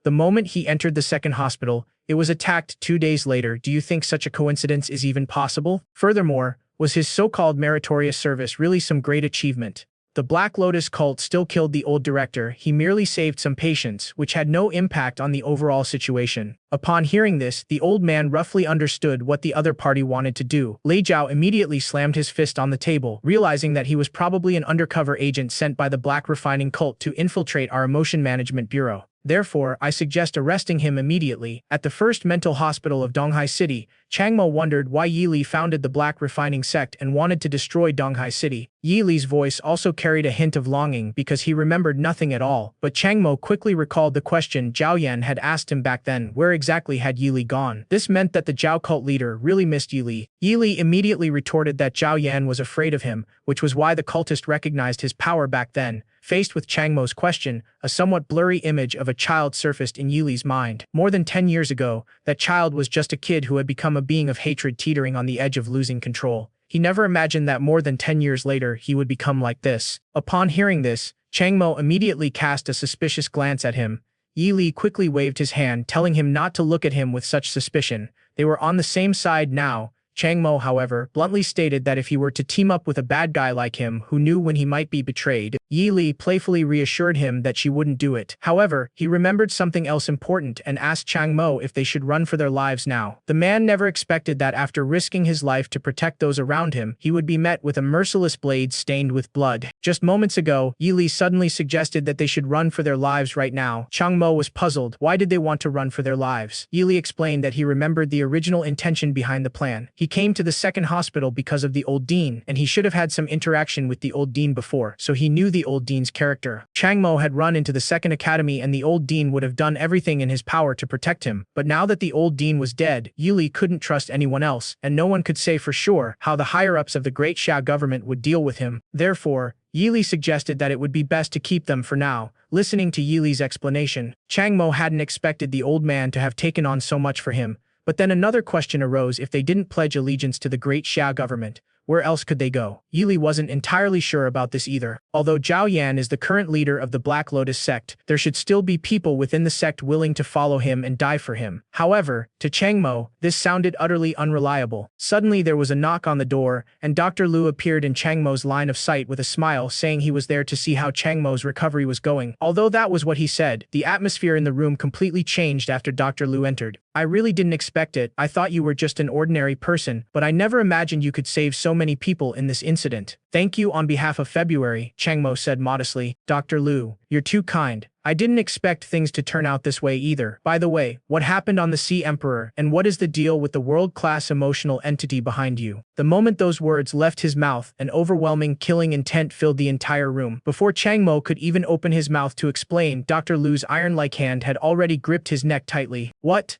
[SPEAKER 1] The moment he entered the second hospital, it was attacked 2 days later. Do you think such a coincidence is even possible? Furthermore, was his so-called meritorious service really some great achievement? The Black Lotus cult still killed the old director. He merely saved some patients, which had no impact on the overall situation. Upon hearing this, the old man roughly understood what the other party wanted to do. Lei Jiao immediately slammed his fist on the table, realizing that he was probably an undercover agent sent by the Black Refining cult to infiltrate our Emotion Management Bureau. Therefore, I suggest arresting him immediately. At the first mental hospital of Donghai City, Chang Mo wondered why Yi Li founded the Black Refining sect and wanted to destroy Donghai City. Yi Li's voice also carried a hint of longing because he remembered nothing at all, but Chang Mo quickly recalled the question Zhao Yan had asked him back then: where exactly had Yi Li gone? This meant that the Zhao cult leader really missed Yi Li. Yi Li immediately retorted that Zhao Yan was afraid of him, which was why the cultist recognized his power back then. Faced with Chang Mo's question, a somewhat blurry image of a child surfaced in Yi Li's mind. More than 10 years ago, that child was just a kid who had become a being of hatred teetering on the edge of losing control. He never imagined that more than 10 years later he would become like this. Upon hearing this, Chang Mo immediately cast a suspicious glance at him. Yi Li quickly waved his hand, telling him not to look at him with such suspicion. They were on the same side now. Chang Mo, however, bluntly stated that if he were to team up with a bad guy like him who knew when he might be betrayed, Yi Li playfully reassured him that she wouldn't do it. However, he remembered something else important and asked Chang Mo if they should run for their lives now. The man never expected that after risking his life to protect those around him, he would be met with a merciless blade stained with blood. Just moments ago, Yi Li suddenly suggested that they should run for their lives right now. Chang Mo was puzzled. Why did they want to run for their lives? Yi Li explained that he remembered the original intention behind the plan. He came to the second hospital because of the old dean, and he should have had some interaction with the old dean before, so he knew the old dean's character. Chang Mo had run into the second academy and the old dean would have done everything in his power to protect him, but now that the old dean was dead, Yi Li couldn't trust anyone else, and no one could say for sure how the higher-ups of the Great Xia government would deal with him. Therefore, Yi Li suggested that it would be best to keep them for now. Listening to Yi Li's explanation, Chang Mo hadn't expected the old man to have taken on so much for him. But then another question arose: if they didn't pledge allegiance to the Great Xia government, Where else could they go? Yili wasn't entirely sure about this either. Although Zhao Yan is the current leader of the Black Lotus sect, there should still be people within the sect willing to follow him and die for him. However, to Chang Mo, this sounded utterly unreliable. Suddenly there was a knock on the door, and Dr. Lu appeared in Chang Mo's line of sight with a smile, saying he was there to see how Chang Mo's recovery was going. Although that was what he said, the atmosphere in the room completely changed after Dr. Lu entered. I really didn't expect it. I thought you were just an ordinary person, but I never imagined you could save so many people in this incident. Thank you on behalf of February, Chang Mo said modestly. Dr. Lu, you're too kind. I didn't expect things to turn out this way either. By the way, what happened on the Sea Emperor, and what is the deal with the world-class emotional entity behind you? The moment those words left his mouth, an overwhelming killing intent filled the entire room. Before Chang Mo could even open his mouth to explain, Dr. Lu's iron-like hand had already gripped his neck tightly. What?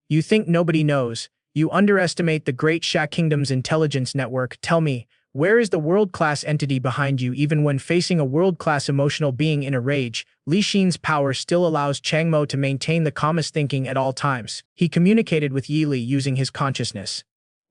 [SPEAKER 1] You think nobody knows? You underestimate the Great Sha Kingdom's intelligence network. Tell me, where is the world-class entity behind you? Even when facing a world-class emotional being in a rage, Li Xin's power still allows Chang Mo to maintain the calmest thinking at all times. He communicated with Yi Li using his consciousness.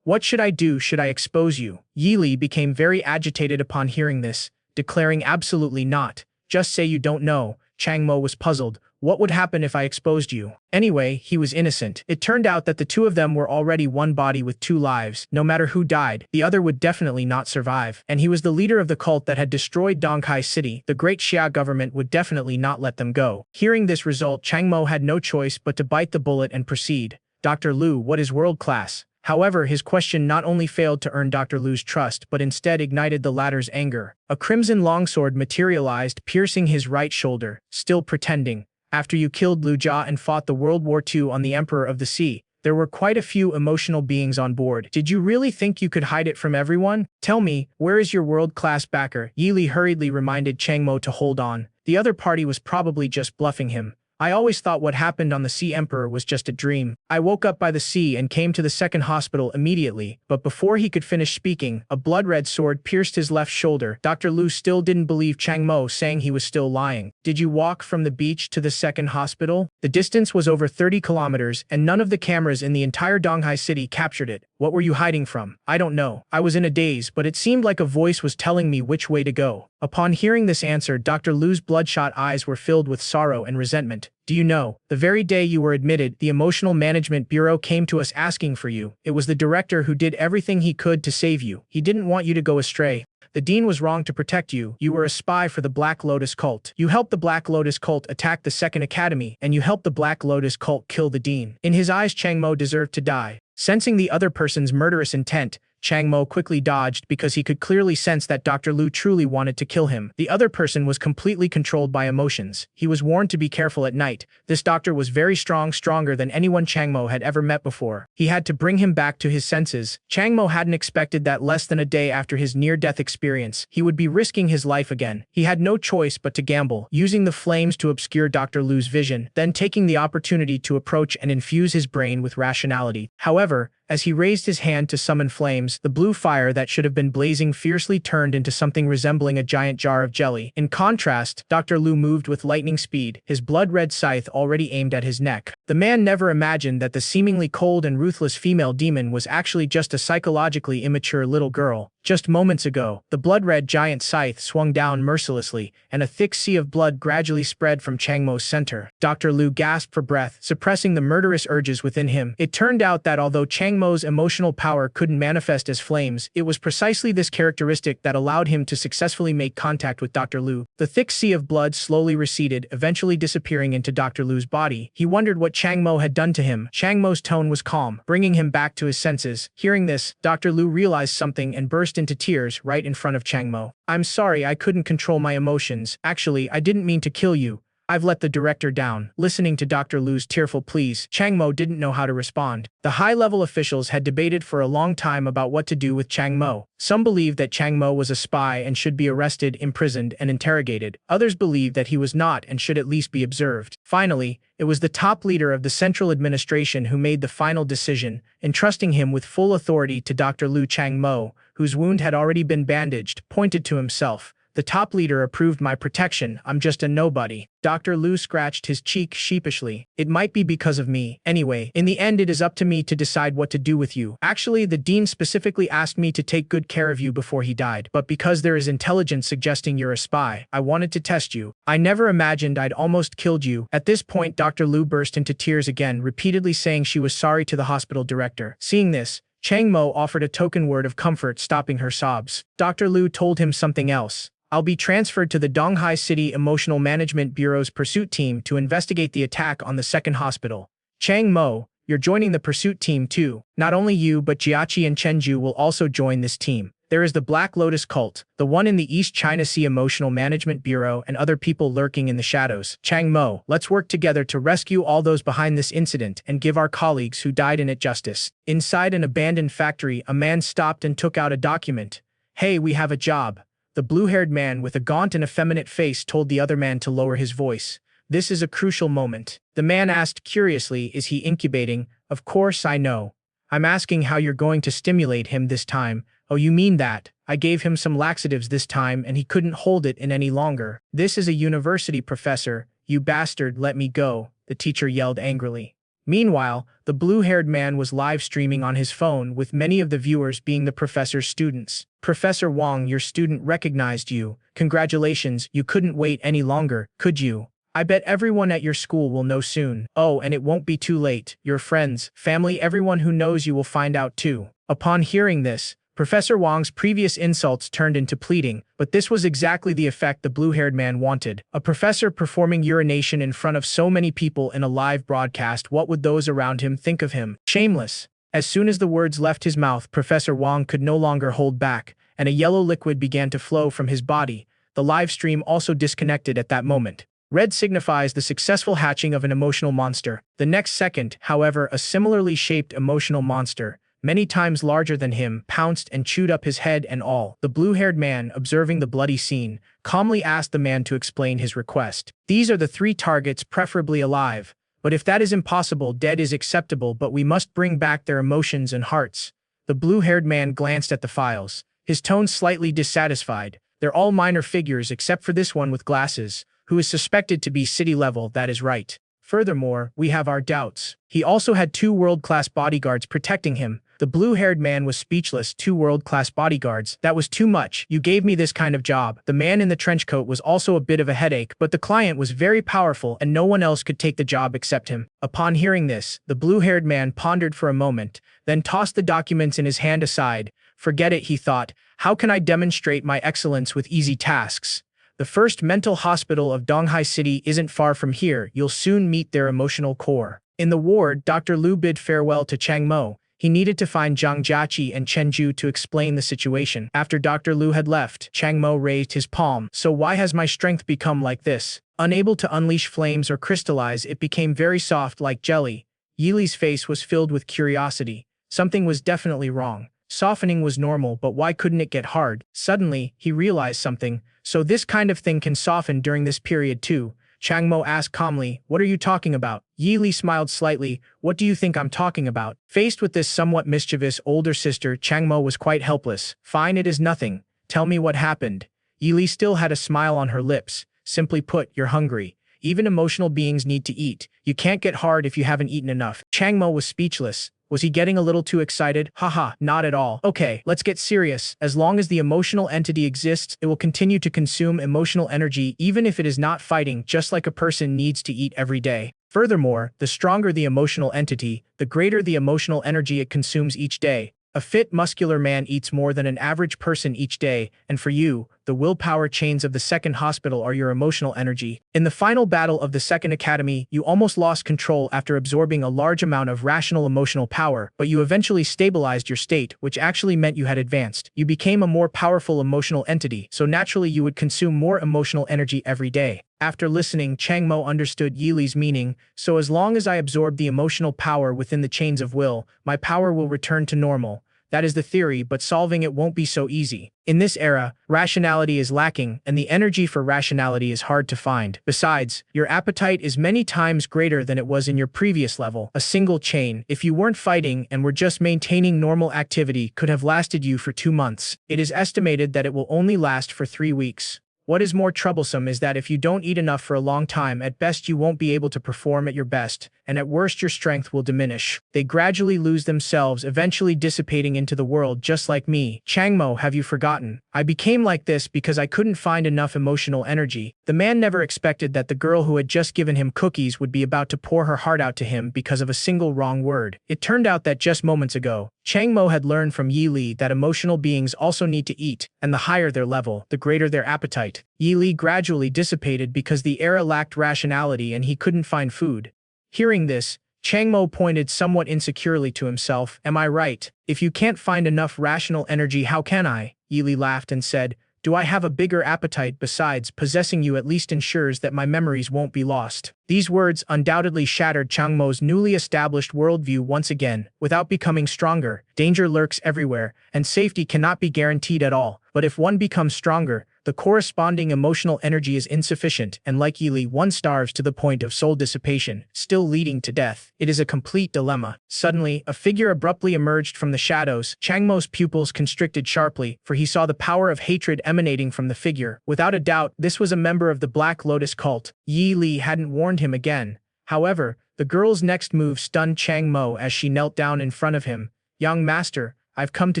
[SPEAKER 1] What should I do? Should I expose you? Yi Li became very agitated upon hearing this, declaring absolutely not. Just say you don't know. Chang Mo was puzzled. What would happen if I exposed you? Anyway, he was innocent. It turned out that the two of them were already one body with two lives. No matter who died, the other would definitely not survive. And he was the leader of the cult that had destroyed Donghai City. The Great Xia government would definitely not let them go. Hearing this result, Chang Mo had no choice but to bite the bullet and proceed. Dr. Lu, what is world class? However, his question not only failed to earn Dr. Lu's trust but instead ignited the latter's anger. A crimson longsword materialized, piercing his right shoulder. Still pretending. After you killed Lu Jia and fought the World War II on the Emperor of the Sea, there were quite a few emotional beings on board. Did you really think you could hide it from everyone? Tell me, where is your world-class backer? Yi Li hurriedly reminded Chang Mo to hold on. The other party was probably just bluffing him. I always thought what happened on the Sea Emperor was just a dream. I woke up by the sea and came to the second hospital immediately, but before he could finish speaking, a blood-red sword pierced his left shoulder. Dr. Lu still didn't believe Chang Mo, saying he was still lying. Did you walk from the beach to the second hospital? The distance was over 30 kilometers, and none of the cameras in the entire Donghai city captured it. What were you hiding from? I don't know. I was in a daze, but it seemed like a voice was telling me which way to go. Upon hearing this answer, Dr. Lu's bloodshot eyes were filled with sorrow and resentment. Do you know, the very day you were admitted, the Emotional Management Bureau came to us asking for you. It was the director who did everything he could to save you. He didn't want you to go astray. The dean was wrong to protect you. You were a spy for the Black Lotus cult. You helped the Black Lotus cult attack the Second Academy, and you helped the Black Lotus cult kill the dean. In his eyes, Chang Mo deserved to die. Sensing the other person's murderous intent, Chang Mo quickly dodged because he could clearly sense that Dr. Lu truly wanted to kill him. The other person was completely controlled by emotions. He was warned to be careful at night. This doctor was very strong, stronger than anyone Chang Mo had ever met before. He had to bring him back to his senses. Chang Mo hadn't expected that less than a day after his near-death experience, he would be risking his life again. He had no choice but to gamble, using the flames to obscure Dr. Lu's vision, then taking the opportunity to approach and infuse his brain with rationality. However, as he raised his hand to summon flames, the blue fire that should have been blazing fiercely turned into something resembling a giant jar of jelly. In contrast, Dr. Lu moved with lightning speed, his blood-red scythe already aimed at his neck. The man never imagined that the seemingly cold and ruthless female demon was actually just a psychologically immature little girl. Just moments ago, the blood-red giant scythe swung down mercilessly, and a thick sea of blood gradually spread from Chang Mo's center. Dr. Lu gasped for breath, suppressing the murderous urges within him. It turned out that although Chang Mo's emotional power couldn't manifest as flames, it was precisely this characteristic that allowed him to successfully make contact with Dr. Lu. The thick sea of blood slowly receded, eventually disappearing into Dr. Lu's body. He wondered what Chang Mo had done to him. Chang Mo's tone was calm, bringing him back to his senses. Hearing this, Dr. Lu realized something and burst into tears right in front of Chang Mo. I'm sorry, I couldn't control my emotions. Actually, I didn't mean to kill you. I've let the director down. Listening to Dr. Lu's tearful pleas, Chang Mo didn't know how to respond. The high-level officials had debated for a long time about what to do with Chang Mo. Some believed that Chang Mo was a spy and should be arrested, imprisoned, and interrogated. Others believed that he was not and should at least be observed. Finally, it was the top leader of the central administration who made the final decision, entrusting him with full authority to Dr. Lu. Chang Mo, whose wound had already been bandaged, pointed to himself. The top leader approved my protection. I'm just a nobody. Dr. Lu scratched his cheek sheepishly. It might be because of me. Anyway, in the end it is up to me to decide what to do with you. Actually, the dean specifically asked me to take good care of you before he died, but because there is intelligence suggesting you're a spy, I wanted to test you. I never imagined I'd almost killed you. At this point, Dr. Lu burst into tears again, repeatedly saying she was sorry to the hospital director. Seeing this, Chang Mo offered a token word of comfort, stopping her sobs. Dr. Lu told him something else. I'll be transferred to the Donghai City Emotional Management Bureau's pursuit team to investigate the attack on the second hospital. Chang Mo, you're joining the pursuit team too. Not only you but Jiachi and Chenju will also join this team. There is the Black Lotus cult, the one in the East China Sea Emotional Management Bureau, and other people lurking in the shadows. Chang Mo, let's work together to rescue all those behind this incident and give our colleagues who died in it justice. Inside an abandoned factory, a man stopped and took out a document. Hey, we have a job. The blue-haired man with a gaunt and effeminate face told the other man to lower his voice. This is a crucial moment. The man asked curiously, is he incubating? Of course I know. I'm asking how you're going to stimulate him this time. Oh, you mean that? I gave him some laxatives this time and he couldn't hold it in any longer. This is a university professor. You bastard, let me go, the teacher yelled angrily. Meanwhile, the blue-haired man was live streaming on his phone, with many of the viewers being the professor's students. Professor Wang, your student recognized you. Congratulations, you couldn't wait any longer, could you? I bet everyone at your school will know soon. Oh, and it won't be too late. Your friends, family, everyone who knows you will find out too. Upon hearing this, Professor Wang's previous insults turned into pleading, but this was exactly the effect the blue-haired man wanted. A professor performing urination in front of so many people in a live broadcast, what would those around him think of him? Shameless. As soon as the words left his mouth, Professor Wang could no longer hold back, and a yellow liquid began to flow from his body. The live stream also disconnected at that moment. Red signifies the successful hatching of an emotional monster. The next second, however, a similarly shaped emotional monster, many times larger than him, pounced and chewed up his head and all. The blue-haired man, observing the bloody scene, calmly asked the man to explain his request. These are the 3 targets, preferably alive. But if that is impossible, dead is acceptable, but we must bring back their emotions and hearts. The blue-haired man glanced at the files, his tone slightly dissatisfied. They're all minor figures except for this one with glasses, who is suspected to be city level, that is right. Furthermore, we have our doubts. He also had 2 world-class bodyguards protecting him. The blue-haired man was speechless. 2 world-class bodyguards. That was too much. You gave me this kind of job. The man in the trench coat was also a bit of a headache, but the client was very powerful and no one else could take the job except him. Upon hearing this, the blue-haired man pondered for a moment, then tossed the documents in his hand aside. Forget it, he thought. How can I demonstrate my excellence with easy tasks? The first mental hospital of Donghai City isn't far from here. You'll soon meet their emotional core. In the ward, Dr. Lu bid farewell to Chang Mo. He needed to find Zhang Jiaqi and Chenju to explain the situation. After Dr. Lu had left, Chang Mo raised his palm. So why has my strength become like this? Unable to unleash flames or crystallize, it became very soft like jelly. Yili's face was filled with curiosity. Something was definitely wrong. Softening was normal, but why couldn't it get hard? Suddenly, he realized something. So this kind of thing can soften during this period too. Chang Mo asked calmly, what are you talking about? Yi Li smiled slightly. What do you think I'm talking about? Faced with this somewhat mischievous older sister, Chang Mo was quite helpless. Fine, it is nothing. Tell me what happened. Yi Li still had a smile on her lips. Simply put, you're hungry. Even emotional beings need to eat. You can't get hard if you haven't eaten enough. Chang Mo was speechless. Was he getting a little too excited? Haha, not at all. Okay, let's get serious. As long as the emotional entity exists, it will continue to consume emotional energy even if it is not fighting, just like a person needs to eat every day. Furthermore, the stronger the emotional entity, the greater the emotional energy it consumes each day. A fit, muscular man eats more than an average person each day, and for you, the willpower chains of the second hospital are your emotional energy. In the final battle of the second academy, you almost lost control after absorbing a large amount of rational emotional power, but you eventually stabilized your state, which actually meant you had advanced. You became a more powerful emotional entity, so naturally you would consume more emotional energy every day. After listening, Chang Mo understood Yi Li's meaning. So as long as I absorb the emotional power within the chains of will, my power will return to normal. That is the theory, but solving it won't be so easy. In this era, rationality is lacking, and the energy for rationality is hard to find. Besides, your appetite is many times greater than it was in your previous level. A single chain, if you weren't fighting and were just maintaining normal activity, could have lasted you for 2 months. It is estimated that it will only last for 3 weeks. What is more troublesome is that if you don't eat enough for a long time, at best you won't be able to perform at your best, and at worst your strength will diminish. They gradually lose themselves, eventually dissipating into the world just like me. Changmo, have you forgotten? I became like this because I couldn't find enough emotional energy. The man never expected that the girl who had just given him cookies would be about to pour her heart out to him because of a single wrong word. It turned out that just moments ago, Changmo had learned from Yi Li that emotional beings also need to eat, and the higher their level, the greater their appetite. Yi Li gradually dissipated because the era lacked rationality and he couldn't find food. Hearing this, Changmo pointed somewhat insecurely to himself. Am I right? If you can't find enough rational energy, how can I? Yi Li laughed and said, do I have a bigger appetite? Besides, possessing you at least ensures that my memories won't be lost. These words undoubtedly shattered Changmo's newly established worldview once again. Without becoming stronger, danger lurks everywhere, and safety cannot be guaranteed at all. But if one becomes stronger, the corresponding emotional energy is insufficient, and like Yi Li, one starves to the point of soul dissipation, still leading to death. It is a complete dilemma. Suddenly, a figure abruptly emerged from the shadows. Changmo's pupils constricted sharply, for he saw the power of hatred emanating from the figure. Without a doubt, this was a member of the Black Lotus cult. Yi Li hadn't warned him again. However, the girl's next move stunned Changmo as she knelt down in front of him. Young master, I've come to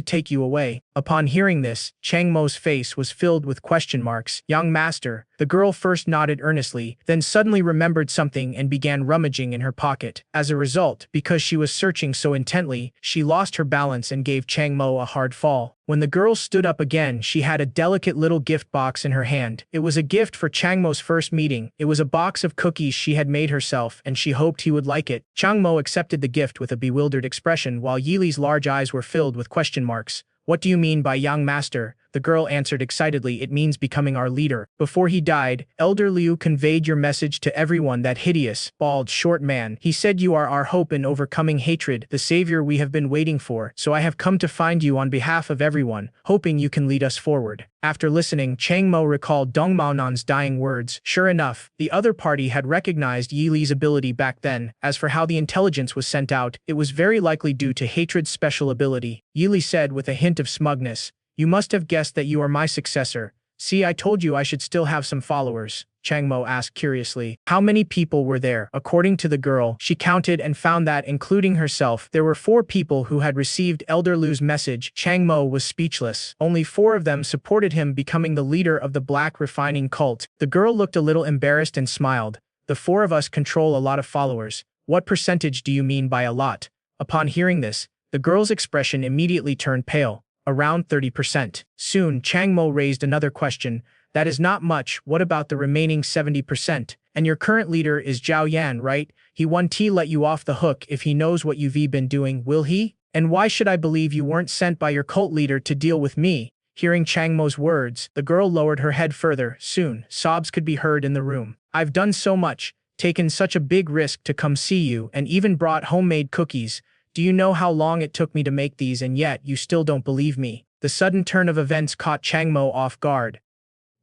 [SPEAKER 1] take you away. Upon hearing this, Changmo's face was filled with question marks. Young master, the girl first nodded earnestly, then suddenly remembered something and began rummaging in her pocket. As a result, because she was searching so intently, she lost her balance and gave Changmo a hard fall. When the girl stood up again, she had a delicate little gift box in her hand. It was a gift for Changmo's first meeting. It was a box of cookies she had made herself, and she hoped he would like it. Changmo accepted the gift with a bewildered expression, while Yi Li's large eyes were filled with question marks. What do you mean by young master? The girl answered excitedly, it means becoming our leader. Before he died, Elder Liu conveyed your message to everyone, that hideous, bald, short man. He said you are our hope in overcoming hatred, the savior we have been waiting for. So I have come to find you on behalf of everyone, hoping you can lead us forward. After listening, Changmo recalled Dong Maonan's dying words. Sure enough, the other party had recognized Yi Li's ability back then. As for how the intelligence was sent out, it was very likely due to hatred's special ability. Yi Li said with a hint of smugness, you must have guessed that you are my successor. See, I told you I should still have some followers. Changmo asked curiously. How many people were there? According to the girl, she counted and found that, including herself, there were 4 people who had received Elder Liu's message. Changmo was speechless. Only 4 of them supported him becoming the leader of the Black Refining cult. The girl looked a little embarrassed and smiled. The 4 of us control a lot of followers. What percentage do you mean by a lot? Upon hearing this, the girl's expression immediately turned pale. Around 30%. Soon, Changmo raised another question. That is not much. What about the remaining 70%? And your current leader is Zhao Yan, right? He won't let you off the hook if he knows what you've been doing, will he? And why should I believe you weren't sent by your cult leader to deal with me? Hearing Changmo's words, the girl lowered her head further. Soon, sobs could be heard in the room. I've done so much, taken such a big risk to come see you, and even brought homemade cookies. Do you know how long it took me to make these, and yet you still don't believe me? The sudden turn of events caught Changmo off guard.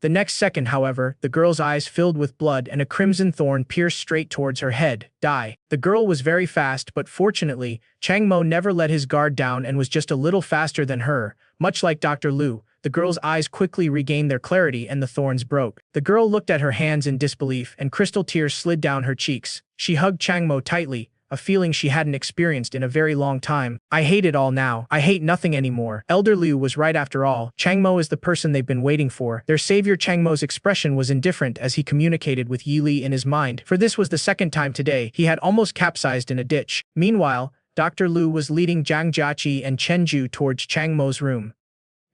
[SPEAKER 1] The next second, however, the girl's eyes filled with blood and a crimson thorn pierced straight towards her head. Die. The girl was very fast, but fortunately, Changmo never let his guard down and was just a little faster than her. Much like Dr. Liu, the girl's eyes quickly regained their clarity and the thorns broke. The girl looked at her hands in disbelief, and crystal tears slid down her cheeks. She hugged Changmo tightly, a feeling she hadn't experienced in a very long time. I hate it all now. I hate nothing anymore. Elder Liu was right after all. Changmo is the person they've been waiting for. Their savior. Changmo's expression was indifferent as he communicated with Yi Li in his mind, for this was the second time today he had almost capsized in a ditch. Meanwhile, Dr. Liu was leading Zhang Jiaqi and Chen Ju towards Changmo's room.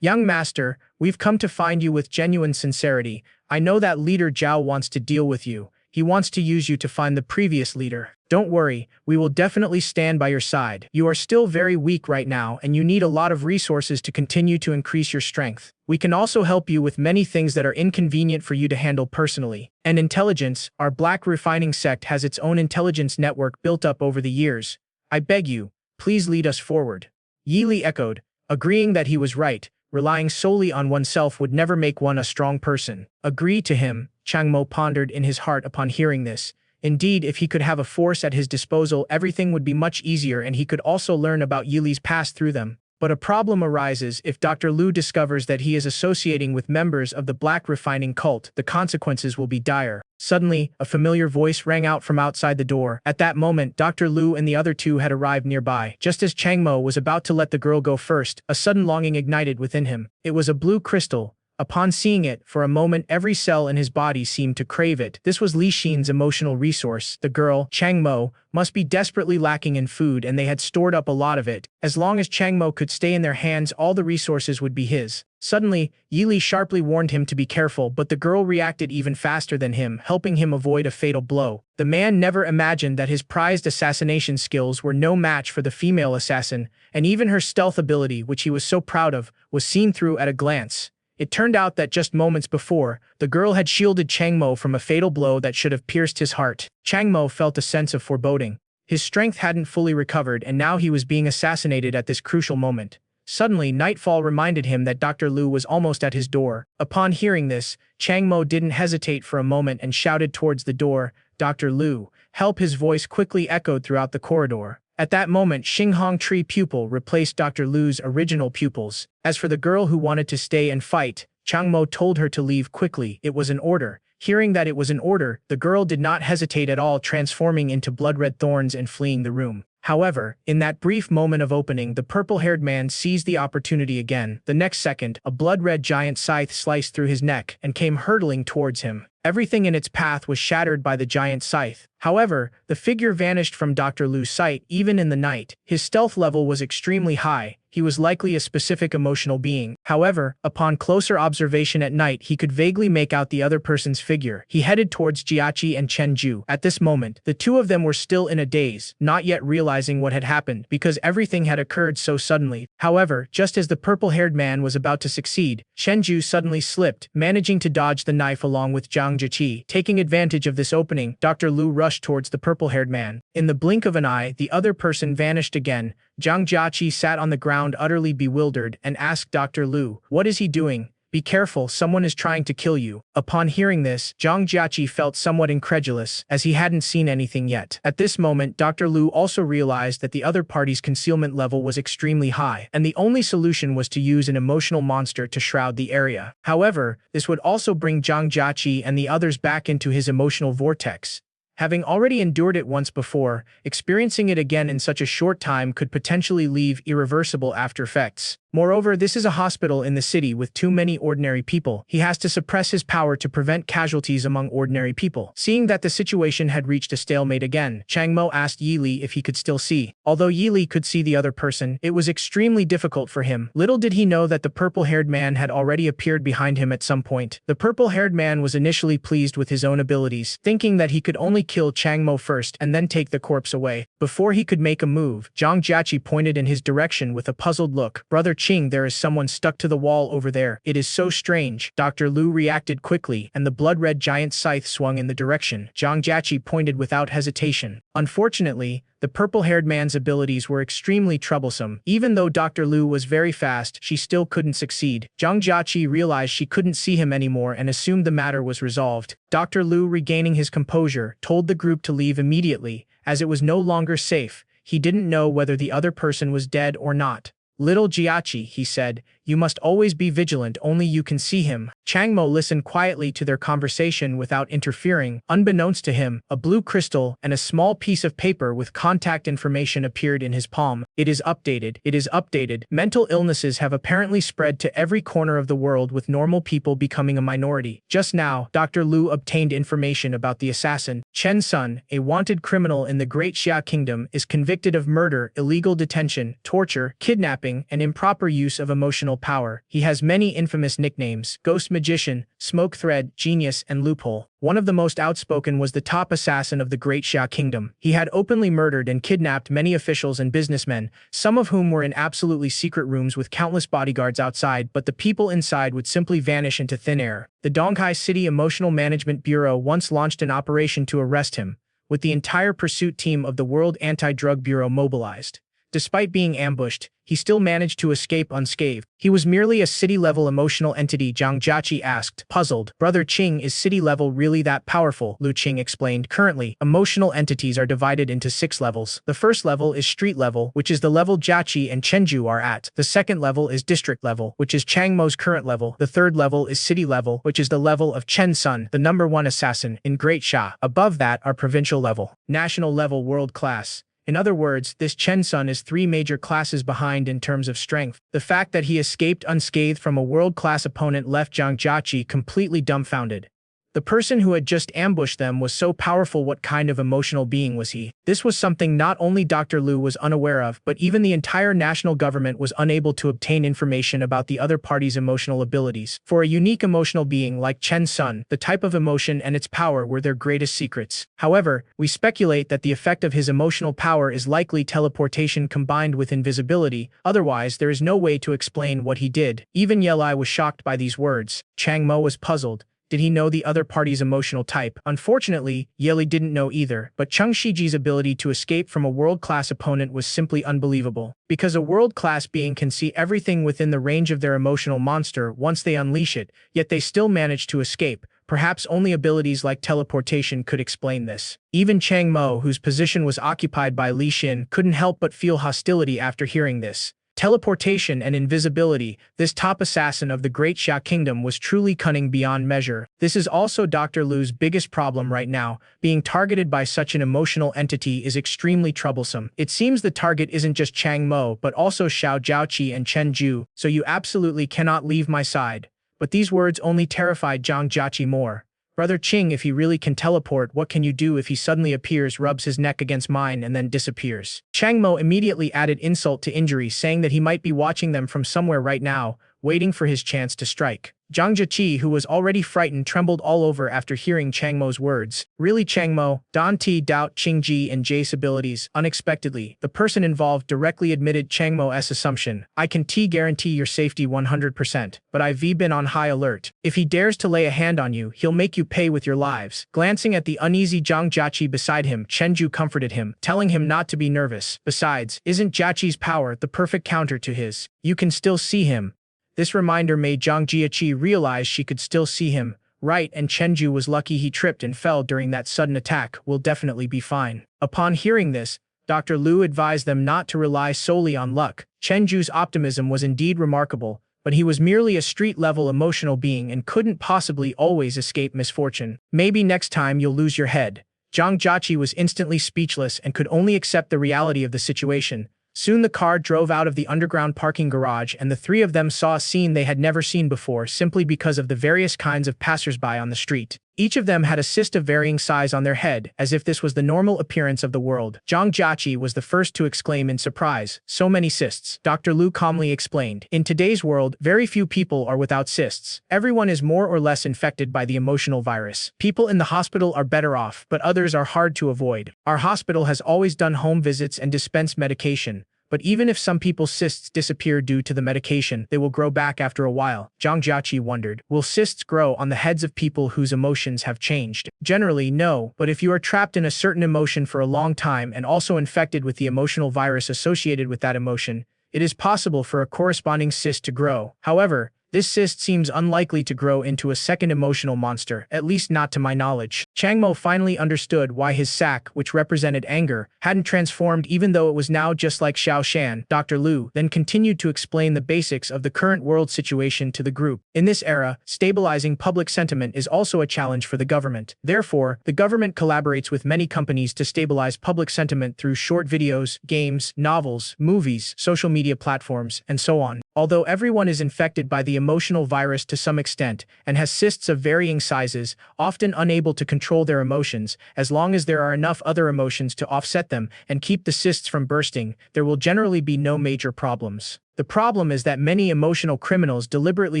[SPEAKER 1] Young master, we've come to find you with genuine sincerity. I know that leader Zhao wants to deal with you. He wants to use you to find the previous leader. Don't worry, we will definitely stand by your side. You are still very weak right now, and you need a lot of resources to continue to increase your strength. We can also help you with many things that are inconvenient for you to handle personally. And intelligence, our Black Refining sect has its own intelligence network built up over the years. I beg you, please lead us forward. Yi Li echoed, agreeing that he was right. Relying solely on oneself would never make one a strong person. Agree to him, Chang Mo pondered in his heart upon hearing this. Indeed, if he could have a force at his disposal, everything would be much easier, and he could also learn about Yili's past through them. But a problem arises if Dr. Lu discovers that he is associating with members of the black refining cult. The consequences will be dire. Suddenly, a familiar voice rang out from outside the door. At that moment, Dr. Lu and the other two had arrived nearby. Just as Chang Mo was about to let the girl go first, a sudden longing ignited within him. It was a blue crystal. Upon seeing it, for a moment every cell in his body seemed to crave it. This was Li Xin's emotional resource. The girl, Chang Mo, must be desperately lacking in food, and they had stored up a lot of it. As long as Chang Mo could stay in their hands, all the resources would be his. Suddenly, Yili sharply warned him to be careful, but the girl reacted even faster than him, helping him avoid a fatal blow. The man never imagined that his prized assassination skills were no match for the female assassin, and even her stealth ability, which he was so proud of, was seen through at a glance. It turned out that just moments before, the girl had shielded Chang Mo from a fatal blow that should have pierced his heart. Chang Mo felt a sense of foreboding. His strength hadn't fully recovered, and now he was being assassinated at this crucial moment. Suddenly, nightfall reminded him that Dr. Lu was almost at his door. Upon hearing this, Chang Mo didn't hesitate for a moment and shouted towards the door, "Dr. Lu, help!" His voice quickly echoed throughout the corridor. At that moment, Xinghong Tree pupil replaced Dr. Lu's original pupils. As for the girl who wanted to stay and fight, Chang Mo told her to leave quickly. It was an order. Hearing that it was an order, the girl did not hesitate at all, transforming into blood-red thorns and fleeing the room. However, in that brief moment of opening, the purple-haired man seized the opportunity again. The next second, a blood-red giant scythe sliced through his neck and came hurtling towards him. Everything in its path was shattered by the giant scythe. However, the figure vanished from Dr. Lu's sight even in the night. His stealth level was extremely high. He was likely a specific emotional being. However, upon closer observation at night, he could vaguely make out the other person's figure. He headed towards Jiaqi and Chen Ju. At this moment, the two of them were still in a daze, not yet realizing what had happened, because everything had occurred so suddenly. However, just as the purple-haired man was about to succeed, Chen Ju suddenly slipped, managing to dodge the knife along with Zhang Jiaqi. Taking advantage of this opening, Dr. Lu rushed towards the purple-haired man. In the blink of an eye, the other person vanished again. Zhang Jiaqi sat on the ground utterly bewildered and asked Dr. Lu, "What is he doing? Be careful, someone is trying to kill you." Upon hearing this, Zhang Jiaqi felt somewhat incredulous, as he hadn't seen anything yet. At this moment, Dr. Lu also realized that the other party's concealment level was extremely high, and the only solution was to use an emotional monster to shroud the area. However, this would also bring Zhang Jiaqi and the others back into his emotional vortex. Having already endured it once before, experiencing it again in such a short time could potentially leave irreversible after effects. Moreover, this is a hospital in the city with too many ordinary people. He has to suppress his power to prevent casualties among ordinary people. Seeing that the situation had reached a stalemate again, Chang Mo asked Yili if he could still see. Although Yili could see the other person, it was extremely difficult for him. Little did he know that the purple-haired man had already appeared behind him at some point. The purple-haired man was initially pleased with his own abilities, thinking that he could only kill Chang Mo first and then take the corpse away. Before he could make a move, Zhang Jiaqi pointed in his direction with a puzzled look. "Brother Qing, there is someone stuck to the wall over there. It is so strange." Dr. Lu reacted quickly, and the blood-red giant scythe swung in the direction. Zhang Jiaqi pointed without hesitation. Unfortunately, the purple-haired man's abilities were extremely troublesome. Even though Dr. Lu was very fast, she still couldn't succeed. Zhang Jiaqi realized she couldn't see him anymore and assumed the matter was resolved. Dr. Lu, regaining his composure, told the group to leave immediately, as it was no longer safe. He didn't know whether the other person was dead or not. "Little Jiaqi," he said, "you must always be vigilant, only you can see him." Chang Mo listened quietly to their conversation without interfering. Unbeknownst to him, a blue crystal and a small piece of paper with contact information appeared in his palm. "It is updated. It is updated. Mental illnesses have apparently spread to every corner of the world, with normal people becoming a minority. Just now, Dr. Lu obtained information about the assassin. Chen Sun, a wanted criminal in the Great Xia Kingdom, is convicted of murder, illegal detention, torture, kidnapping, and improper use of emotional power. He has many infamous nicknames: Ghost Magician, Smoke Thread, Genius, and Loophole. One of the most outspoken was the top assassin of the Great Xia Kingdom. He had openly murdered and kidnapped many officials and businessmen, some of whom were in absolutely secret rooms with countless bodyguards outside, but the people inside would simply vanish into thin air. The Donghai City Emotional Management Bureau once launched an operation to arrest him, with the entire pursuit team of the World Anti-Drug Bureau mobilized. Despite being ambushed, he still managed to escape unscathed. He was merely a city-level emotional entity, Zhang Jiaqi asked, puzzled. Brother Qing, is city-level really that powerful? Lu Qing explained. Currently, emotional entities are divided into 6 levels. The first level is street level, which is the level Jiaqi and Chenju are at. The second level is district level, which is Changmo's current level. The third level is city level, which is the level of Chen Sun, the #1 assassin in Great Sha. Above that are provincial level, national level, world class. In other words, this Chen Sun is 3 major classes behind in terms of strength. The fact that he escaped unscathed from a world-class opponent left Zhang Jiaqi completely dumbfounded. The person who had just ambushed them was so powerful. What kind of emotional being was he? This was something not only Dr. Lu was unaware of, but even the entire national government was unable to obtain information about the other party's emotional abilities. For a unique emotional being like Chen Sun, the type of emotion and its power were their greatest secrets. However, we speculate that the effect of his emotional power is likely teleportation combined with invisibility, otherwise there is no way to explain what he did. Even Yelai was shocked by these words. Chang Mo was puzzled. Did he know the other party's emotional type? Unfortunately, Yeli didn't know either, but Cheng Shiji's ability to escape from a world-class opponent was simply unbelievable. Because a world-class being can see everything within the range of their emotional monster once they unleash it, yet they still manage to escape. Perhaps only abilities like teleportation could explain this. Even Chang Mo, whose position was occupied by Li Xin, couldn't help but feel hostility after hearing this. Teleportation and invisibility, this top assassin of the Great Xia Kingdom was truly cunning beyond measure. This is also Dr. Lu's biggest problem right now. Being targeted by such an emotional entity is extremely troublesome. It seems the target isn't just Chang Mo, but also Xiao Jiaoqi and Chen Ju, so you absolutely cannot leave my side. But these words only terrified Zhang Jiaqi more. Brother Qing, if he really can teleport, what can you do if he suddenly appears, rubs his neck against mine, and then disappears? Chang Mo immediately added insult to injury, saying that he might be watching them from somewhere right now, waiting for his chance to strike. Zhang Jiaqi, who was already frightened, trembled all over after hearing Chang Mo's words. Really, Chang Mo? Dan Ti doubt Qing Ji and Jace abilities. Unexpectedly, the person involved directly admitted Chang Mo's assumption. I can guarantee your safety 100%, but I've been on high alert. If he dares to lay a hand on you, he'll make you pay with your lives. Glancing at the uneasy Zhang Jiaqi beside him, Chen Ju comforted him, telling him not to be nervous. Besides, isn't Jiaqi's power the perfect counter to his? You can still see him. This reminder made Zhang Jiaqi realize she could still see him. Right, and Chenju was lucky he tripped and fell during that sudden attack. Will definitely be fine. Upon hearing this, Dr. Lu advised them not to rely solely on luck. Chenju's optimism was indeed remarkable, but he was merely a street-level emotional being and couldn't possibly always escape misfortune. Maybe next time you'll lose your head. Zhang Jiaqi was instantly speechless and could only accept the reality of the situation. Soon the car drove out of the underground parking garage, and the 3 of them saw a scene they had never seen before simply because of the various kinds of passersby on the street. Each of them had a cyst of varying size on their head, as if this was the normal appearance of the world. Zhang Jiaqi was the first to exclaim in surprise. So many cysts. Dr. Lu calmly explained. In today's world, very few people are without cysts. Everyone is more or less infected by the emotional virus. People in the hospital are better off, but others are hard to avoid. Our hospital has always done home visits and dispensed medication. But even if some people's cysts disappear due to the medication, they will grow back after a while. Zhang Jiaqi wondered, will cysts grow on the heads of people whose emotions have changed? Generally, no, but if you are trapped in a certain emotion for a long time and also infected with the emotional virus associated with that emotion, it is possible for a corresponding cyst to grow. However, this cyst seems unlikely to grow into a second emotional monster, at least not to my knowledge. Chang Mo finally understood why his sack, which represented anger, hadn't transformed even though it was now just like Xiao Shan. Dr. Lu then continued to explain the basics of the current world situation to the group. In this era, stabilizing public sentiment is also a challenge for the government. Therefore, the government collaborates with many companies to stabilize public sentiment through short videos, games, novels, movies, social media platforms, and so on. Although everyone is infected by the emotional virus to some extent and has cysts of varying sizes, often unable to control their emotions, as long as there are enough other emotions to offset them and keep the cysts from bursting, there will generally be no major problems. The problem is that many emotional criminals deliberately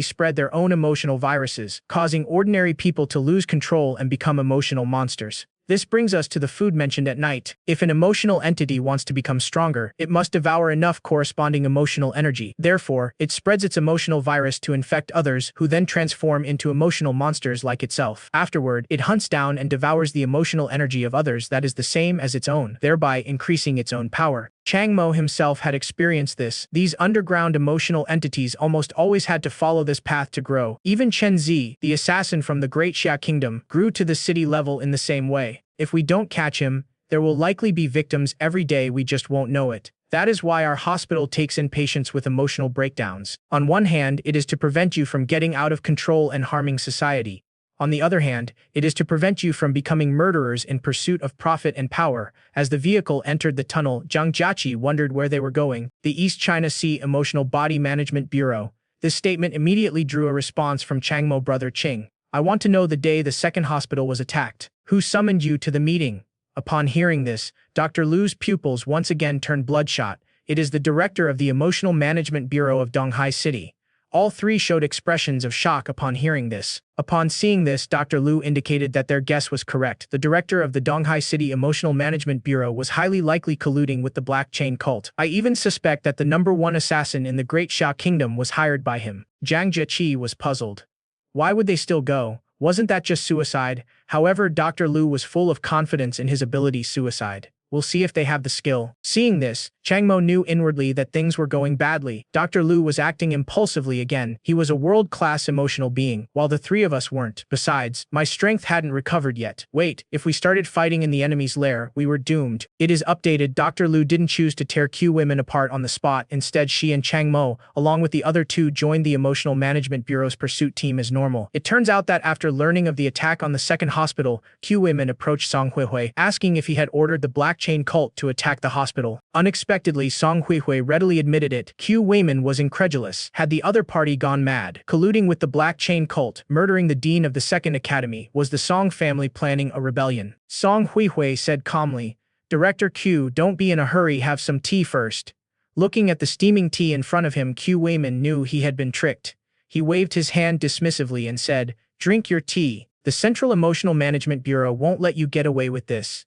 [SPEAKER 1] spread their own emotional viruses, causing ordinary people to lose control and become emotional monsters. This brings us to the food mentioned at night. If an emotional entity wants to become stronger, it must devour enough corresponding emotional energy. Therefore, it spreads its emotional virus to infect others, who then transform into emotional monsters like itself. Afterward, it hunts down and devours the emotional energy of others that is the same as its own, thereby increasing its own power. Chang Mo himself had experienced this. These underground emotional entities almost always had to follow this path to grow. Even Chen Zi, the assassin from the Great Xia Kingdom, grew to the city level in the same way. If we don't catch him, there will likely be victims every day, we just won't know it. That is why our hospital takes in patients with emotional breakdowns. On one hand, it is to prevent you from getting out of control and harming society. On the other hand, it is to prevent you from becoming murderers in pursuit of profit and power. As the vehicle entered the tunnel, Zhang Jiaqi wondered where they were going. The East China Sea Emotional Body Management Bureau. This statement immediately drew a response from Changmo brother Qing. I want to know the day the second hospital was attacked. Who summoned you to the meeting? Upon hearing this, Dr. Lu's pupils once again turned bloodshot. It is the director of the Emotional Management Bureau of Donghai City. All three showed expressions of shock upon hearing this. Upon seeing this, Dr. Lu indicated that their guess was correct. The director of the Donghai City Emotional Management Bureau was highly likely colluding with the Black Chain cult. I even suspect that the #1 assassin in the Great Xia Kingdom was hired by him. Zhang Jiaqi was puzzled. Why would they still go? Wasn't that just suicide? However, Dr. Lu was full of confidence in his ability suicide. We'll see if they have the skill. Seeing this, Changmo knew inwardly that things were going badly. Dr. Lu was acting impulsively again. He was a world-class emotional being, while the three of us weren't. Besides, my strength hadn't recovered yet. Wait, if we started fighting in the enemy's lair, we were doomed. It is updated. Dr. Lu didn't choose to tear Q women apart on the spot. Instead, she and Changmo, along with the other two, joined the Emotional Management Bureau's pursuit team as normal. It turns out that after learning of the attack on the second hospital, Q women approached Song Huihui, asking if he had ordered the Black Chain cult to attack the hospital. Unexpectedly, Song Huihui readily admitted it. Q Weiman was incredulous. Had the other party gone mad? Colluding with the Black Chain cult, murdering the dean of the second academy, was the Song family planning a rebellion? Song Huihui said calmly, Director Q, don't be in a hurry, have some tea first. Looking at the steaming tea in front of him, Q Weiman knew he had been tricked. He waved his hand dismissively and said, drink your tea. The Central Emotional Management Bureau won't let you get away with this.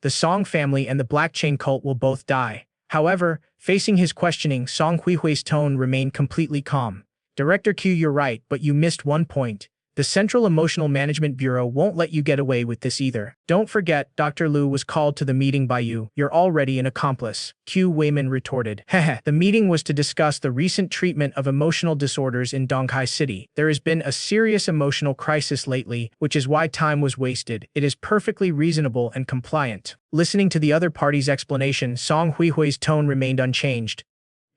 [SPEAKER 1] The Song family and the Black Chain cult will both die. However, facing his questioning, Song Huihui's tone remained completely calm. Director Q, you're right, but you missed one point. The Central Emotional Management Bureau won't let you get away with this either. Don't forget, Dr. Lu was called to the meeting by you. You're already an accomplice. Q Weiman retorted. Heh. The meeting was to discuss the recent treatment of emotional disorders in Donghai City. There has been a serious emotional crisis lately, which is why time was wasted. It is perfectly reasonable and compliant. Listening to the other party's explanation, Song Huihui's tone remained unchanged.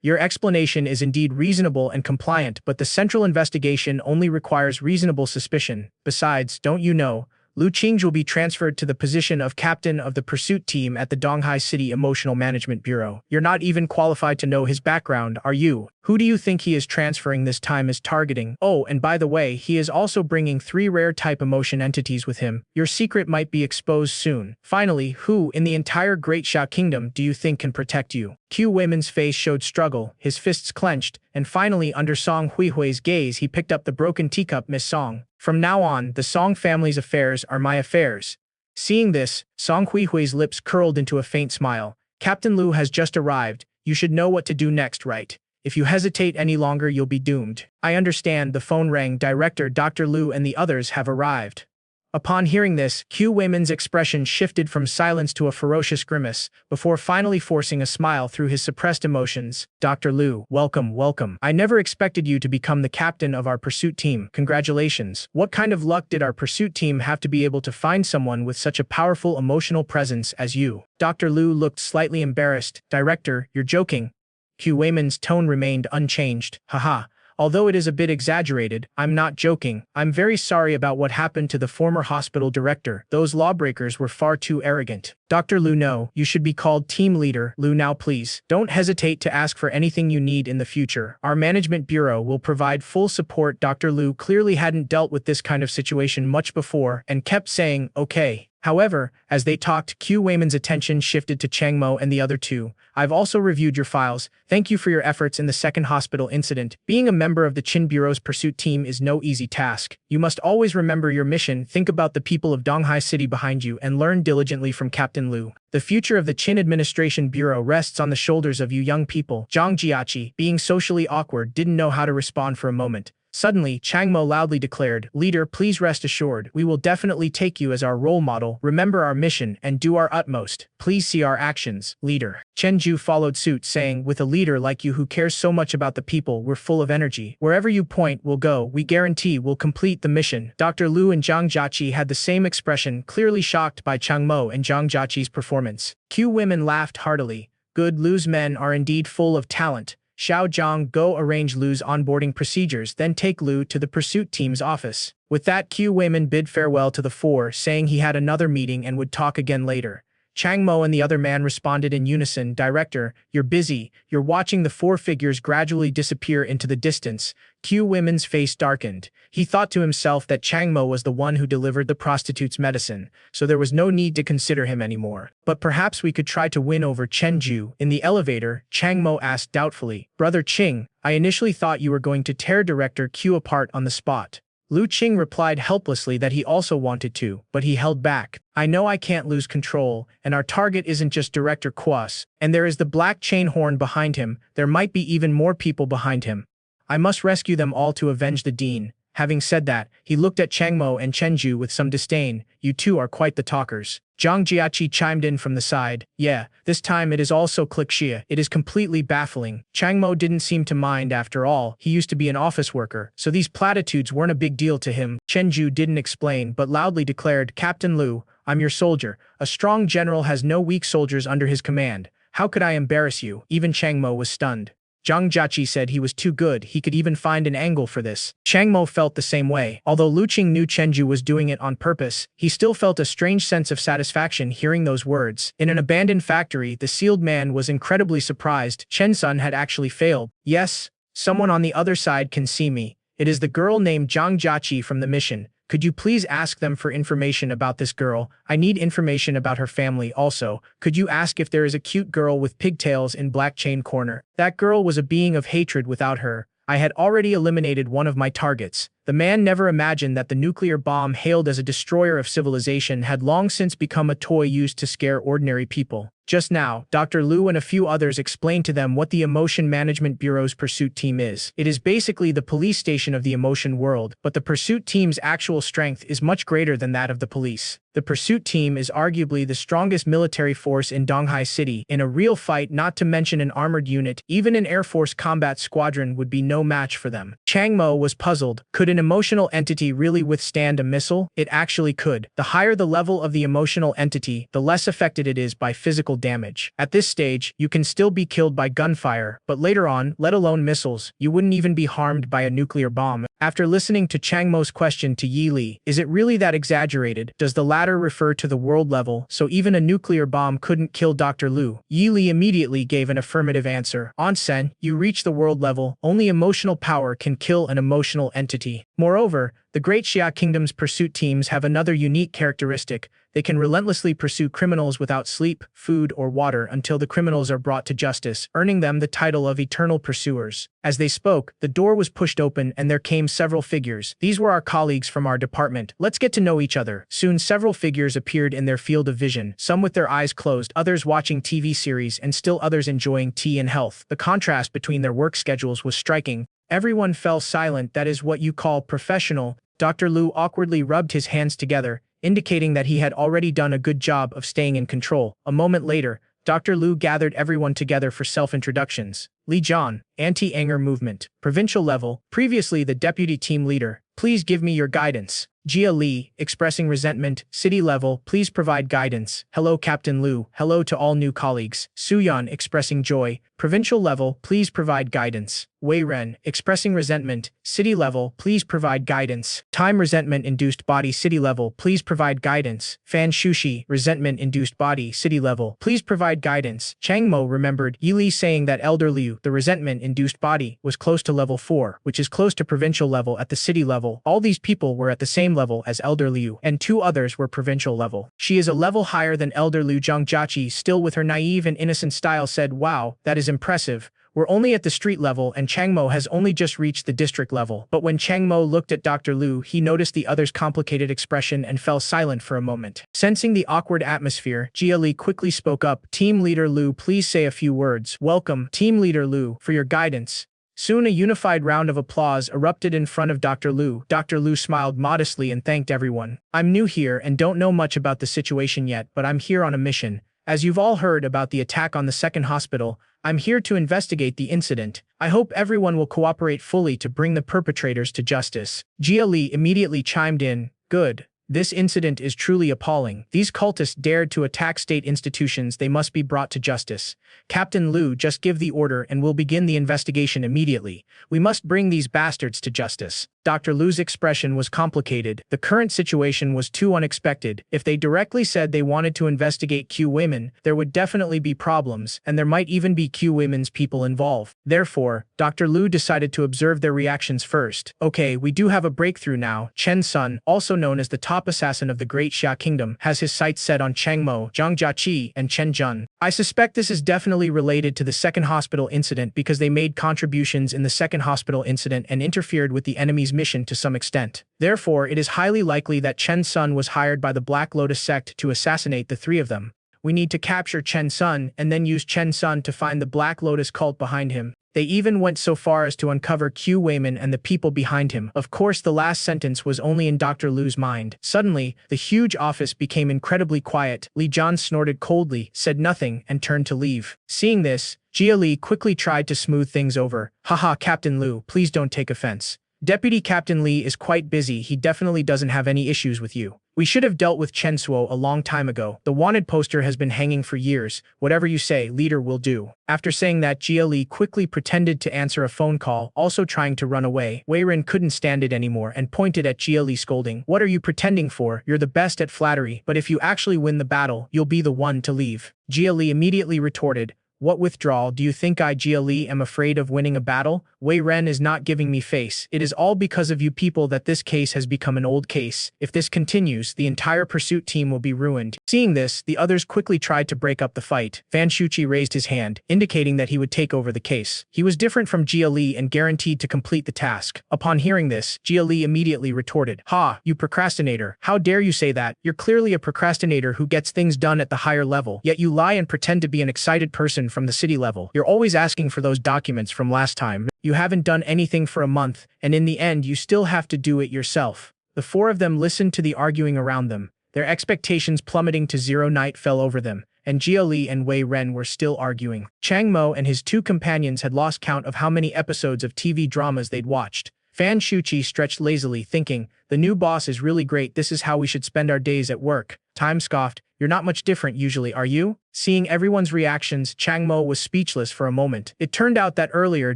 [SPEAKER 1] Your explanation is indeed reasonable and compliant, but the central investigation only requires reasonable suspicion. Besides, don't you know, Lu Qing will be transferred to the position of captain of the pursuit team at the Donghai City Emotional Management Bureau. You're not even qualified to know his background, are you? Who do you think he is transferring this time as targeting? Oh, and by the way, he is also bringing 3 rare type emotion entities with him. Your secret might be exposed soon. Finally, who in the entire Great Xia Kingdom do you think can protect you? Q Weiman's face showed struggle, his fists clenched, and finally under Song Huihui's gaze he picked up the broken teacup. Miss Song. From now on, the Song family's affairs are my affairs. Seeing this, Song Huihui's lips curled into a faint smile. Captain Lu has just arrived. You should know what to do next, right? If you hesitate any longer, you'll be doomed. I understand. The phone rang. Director Dr. Lu and the others have arrived. Upon hearing this, Q Weiman's expression shifted from silence to a ferocious grimace, before finally forcing a smile through his suppressed emotions. Dr. Lu, welcome, welcome. I never expected you to become the captain of our pursuit team. Congratulations. What kind of luck did our pursuit team have to be able to find someone with such a powerful emotional presence as you? Dr. Lu looked slightly embarrassed. Director, you're joking. Q Weiman's tone remained unchanged. Haha. Although it is a bit exaggerated, I'm not joking. I'm very sorry about what happened to the former hospital director. Those lawbreakers were far too arrogant. Dr. Lu, no, you should be called team leader. Lu, now please, don't hesitate to ask for anything you need in the future. Our management bureau will provide full support. Dr. Lu clearly hadn't dealt with this kind of situation much before and kept saying, okay. However, as they talked, Q Weiman's attention shifted to Changmo and the other two. I've also reviewed your files. Thank you for your efforts in the second hospital incident. Being a member of the Qin Bureau's pursuit team is no easy task. You must always remember your mission, think about the people of Donghai City behind you, and learn diligently from Captain Lu. The future of the Qin Administration Bureau rests on the shoulders of you young people. Zhang Jiaqi, being socially awkward, didn't know how to respond for a moment. Suddenly, Chang Mo loudly declared, "Leader, please rest assured, we will definitely take you as our role model, remember our mission, and do our utmost. Please see our actions, leader." Chen Ju followed suit, saying, "With a leader like you who cares so much about the people, we're full of energy. Wherever you point, we'll go. We guarantee we'll complete the mission." Dr. Lu and Zhang Jiaqi had the same expression, clearly shocked by Chang Mo and Zhang Jiaqi's performance. Q women laughed heartily. Good, Lu's men are indeed full of talent. Xiao Zhang, go arrange Lu's onboarding procedures, then take Lu to the pursuit team's office. With that, Q Wayman bid farewell to the four, saying he had another meeting and would talk again later. Chang Mo and the other man responded in unison, "Director, you're busy." You're watching the four figures gradually disappear into the distance. Q Women's face darkened. He thought to himself that Chang Mo was the one who delivered the prostitute's medicine, so there was no need to consider him anymore. "But perhaps we could try to win over Chen Ju." In the elevator, Chang Mo asked doubtfully, "Brother Qing, I initially thought you were going to tear Director Q apart on the spot." Lu Qing replied helplessly that he also wanted to, but he held back. "I know I can't lose control, and our target isn't just Director Quas, and there is the black chain horn behind him. There might be even more people behind him. I must rescue them all to avenge the Dean." Having said that, he looked at Chang Mo and Chen Ju with some disdain. "You two are quite the talkers." Zhang Jiaqi chimed in from the side. "Yeah, this time it is all so cliché. It is completely baffling." Chang Mo didn't seem to mind after all. He used to be an office worker, so these platitudes weren't a big deal to him. Chen Ju didn't explain, but loudly declared, "Captain Lu, I'm your soldier. A strong general has no weak soldiers under his command. How could I embarrass you?" Even Chang Mo was stunned. Zhang Jiaqi said he was too good, he could even find an angle for this. Chang Mo felt the same way. Although Lu Qing knew Chen Ju was doing it on purpose, he still felt a strange sense of satisfaction hearing those words. In an abandoned factory, the sealed man was incredibly surprised. Chen Sun had actually failed. "Yes, someone on the other side can see me. It is the girl named Zhang Jiaqi from the mission. Could you please ask them for information about this girl? I need information about her family also. Could you ask if there is a cute girl with pigtails in black chain corner? That girl was a being of hatred without her. I had already eliminated one of my targets." The man never imagined that the nuclear bomb, hailed as a destroyer of civilization, had long since become a toy used to scare ordinary people. Just now, Dr. Lu and a few others explained to them what the Emotion Management Bureau's pursuit team is. It is basically the police station of the emotion world, but the pursuit team's actual strength is much greater than that of the police. The pursuit team is arguably the strongest military force in Donghai City. In a real fight, not to mention an armored unit, even an Air Force combat squadron would be no match for them. Chang Mo was puzzled. Could an emotional entity really withstand a missile? It actually could. The higher the level of the emotional entity, the less affected it is by physical damage. At this stage, you can still be killed by gunfire, but later on, let alone missiles, you wouldn't even be harmed by a nuclear bomb. After listening to Chang Mo's question to Yi Li, is it really that exaggerated? Does the latter refer to the world level, so even a nuclear bomb couldn't kill Dr. Lu? Yi Li immediately gave an affirmative answer. "Onsen, you reach the world level, only emotional power can kill an emotional entity." Moreover, the Great Xia Kingdom's pursuit teams have another unique characteristic. They can relentlessly pursue criminals without sleep, food, or water until the criminals are brought to justice, earning them the title of eternal pursuers. As they spoke, the door was pushed open and there came several figures. These were our colleagues from our department. Let's get to know each other. Soon several figures appeared in their field of vision, some with their eyes closed, others watching TV series, and still others enjoying tea and health. The contrast between their work schedules was striking. Everyone fell silent. "That is what you call professional." Dr. Lu awkwardly rubbed his hands together, indicating that he had already done a good job of staying in control. A moment later, Dr. Lu gathered everyone together for self-introductions. Li Jian, Anti-Anger Movement, Provincial Level, previously the Deputy Team Leader. Please give me your guidance. Jia Li, expressing resentment, City Level, please provide guidance. Hello Captain Lu, hello to all new colleagues. Su Yan, expressing joy, Provincial Level, please provide guidance. Wei Ren, expressing resentment, City Level, please provide guidance. Time, resentment-induced body, City Level, please provide guidance. Fan Shushi, resentment-induced body, City Level, please provide guidance. Chang Mo remembered Yi Li saying that Elder Liu, the resentment-induced body, was close to level 4, which is close to provincial level at the city level. All these people were at the same level as Elder Liu, and 2 others were provincial level. She is a level higher than Elder Liu. Zhang Jiaqi, still with her naive and innocent style, said, "Wow, that is impressive. We're only at the street level and Chang Mo has only just reached the district level." But when Chang Mo looked at Dr. Lu, he noticed the other's complicated expression and fell silent for a moment. Sensing the awkward atmosphere, Jia Li quickly spoke up. "Team Leader Lu, please say a few words." "Welcome, Team Leader Lu, for your guidance." Soon a unified round of applause erupted in front of Dr. Lu. Dr. Lu smiled modestly and thanked everyone. I'm new here and don't know much about the situation yet, but I'm here on a mission. As you've all heard about the attack on the second hospital, I'm here to investigate the incident. I hope everyone will cooperate fully to bring the perpetrators to justice. Jia Li immediately chimed in. Good. This incident is truly appalling. These cultists dared to attack state institutions. They must be brought to justice. Captain Lu, just give the order and we'll begin the investigation immediately. We must bring these bastards to justice. Dr. Lu's expression was complicated. The current situation was too unexpected. If they directly said they wanted to investigate Q women, there would definitely be problems, and there might even be Q women's people involved. Therefore, Dr. Lu decided to observe their reactions first. Okay, we do have a breakthrough now. Chen Sun, also known as the top assassin of the Great Xia Kingdom, has his sights set on Cheng Mo, Zhang Jiaqi, and Chen Jun. I suspect this is definitely related to the second hospital incident because they made contributions in the second hospital incident and interfered with the enemy's mission to some extent. Therefore, it is highly likely that Chen Sun was hired by the Black Lotus sect to assassinate the three of them. We need to capture Chen Sun and then use Chen Sun to find the Black Lotus cult behind him. They even went so far as to uncover Q Wayman and the people behind him. Of course, the last sentence was only in Dr. Lu's mind. Suddenly, the huge office became incredibly quiet. Li Jian snorted coldly, said nothing, and turned to leave. Seeing this, Jia Li quickly tried to smooth things over. Haha, Captain Lu, please don't take offense. Deputy Captain Li is quite busy. He definitely doesn't have any issues with you. We should have dealt with Chen Suo a long time ago. The wanted poster has been hanging for years. Whatever you say, leader will do. After saying that, Jia Li quickly pretended to answer a phone call, also trying to run away. Wei Ren couldn't stand it anymore and pointed at Jia Li scolding. What are you pretending for? You're the best at flattery, but if you actually win the battle, you'll be the one to leave. Jia Li immediately retorted. What withdrawal? Do you think I, Jia Li, am afraid of winning a battle? Wei Ren is not giving me face. It is all because of you people that this case has become an old case. If this continues, the entire pursuit team will be ruined. Seeing this, the others quickly tried to break up the fight. Fan Shuqi raised his hand, indicating that he would take over the case. He was different from Jia Li and guaranteed to complete the task. Upon hearing this, Jia Li immediately retorted. Ha, you procrastinator. How dare you say that? You're clearly a procrastinator who gets things done at the higher level, yet you lie and pretend to be an excited person from the city level. You're always asking for those documents from last time. You haven't done anything for a month, and in the end you still have to do it yourself. The four of them listened to the arguing around them. Their expectations plummeting to zero. Night fell over them, and Jia Li and Wei Ren were still arguing. Chang Mo and his two companions had lost count of how many episodes of TV dramas they'd watched. Fan Shuqi stretched lazily, thinking, the new boss is really great. This is how we should spend our days at work. Time scoffed. You're not much different usually, are you? Seeing everyone's reactions, Chang Mo was speechless for a moment. It turned out that earlier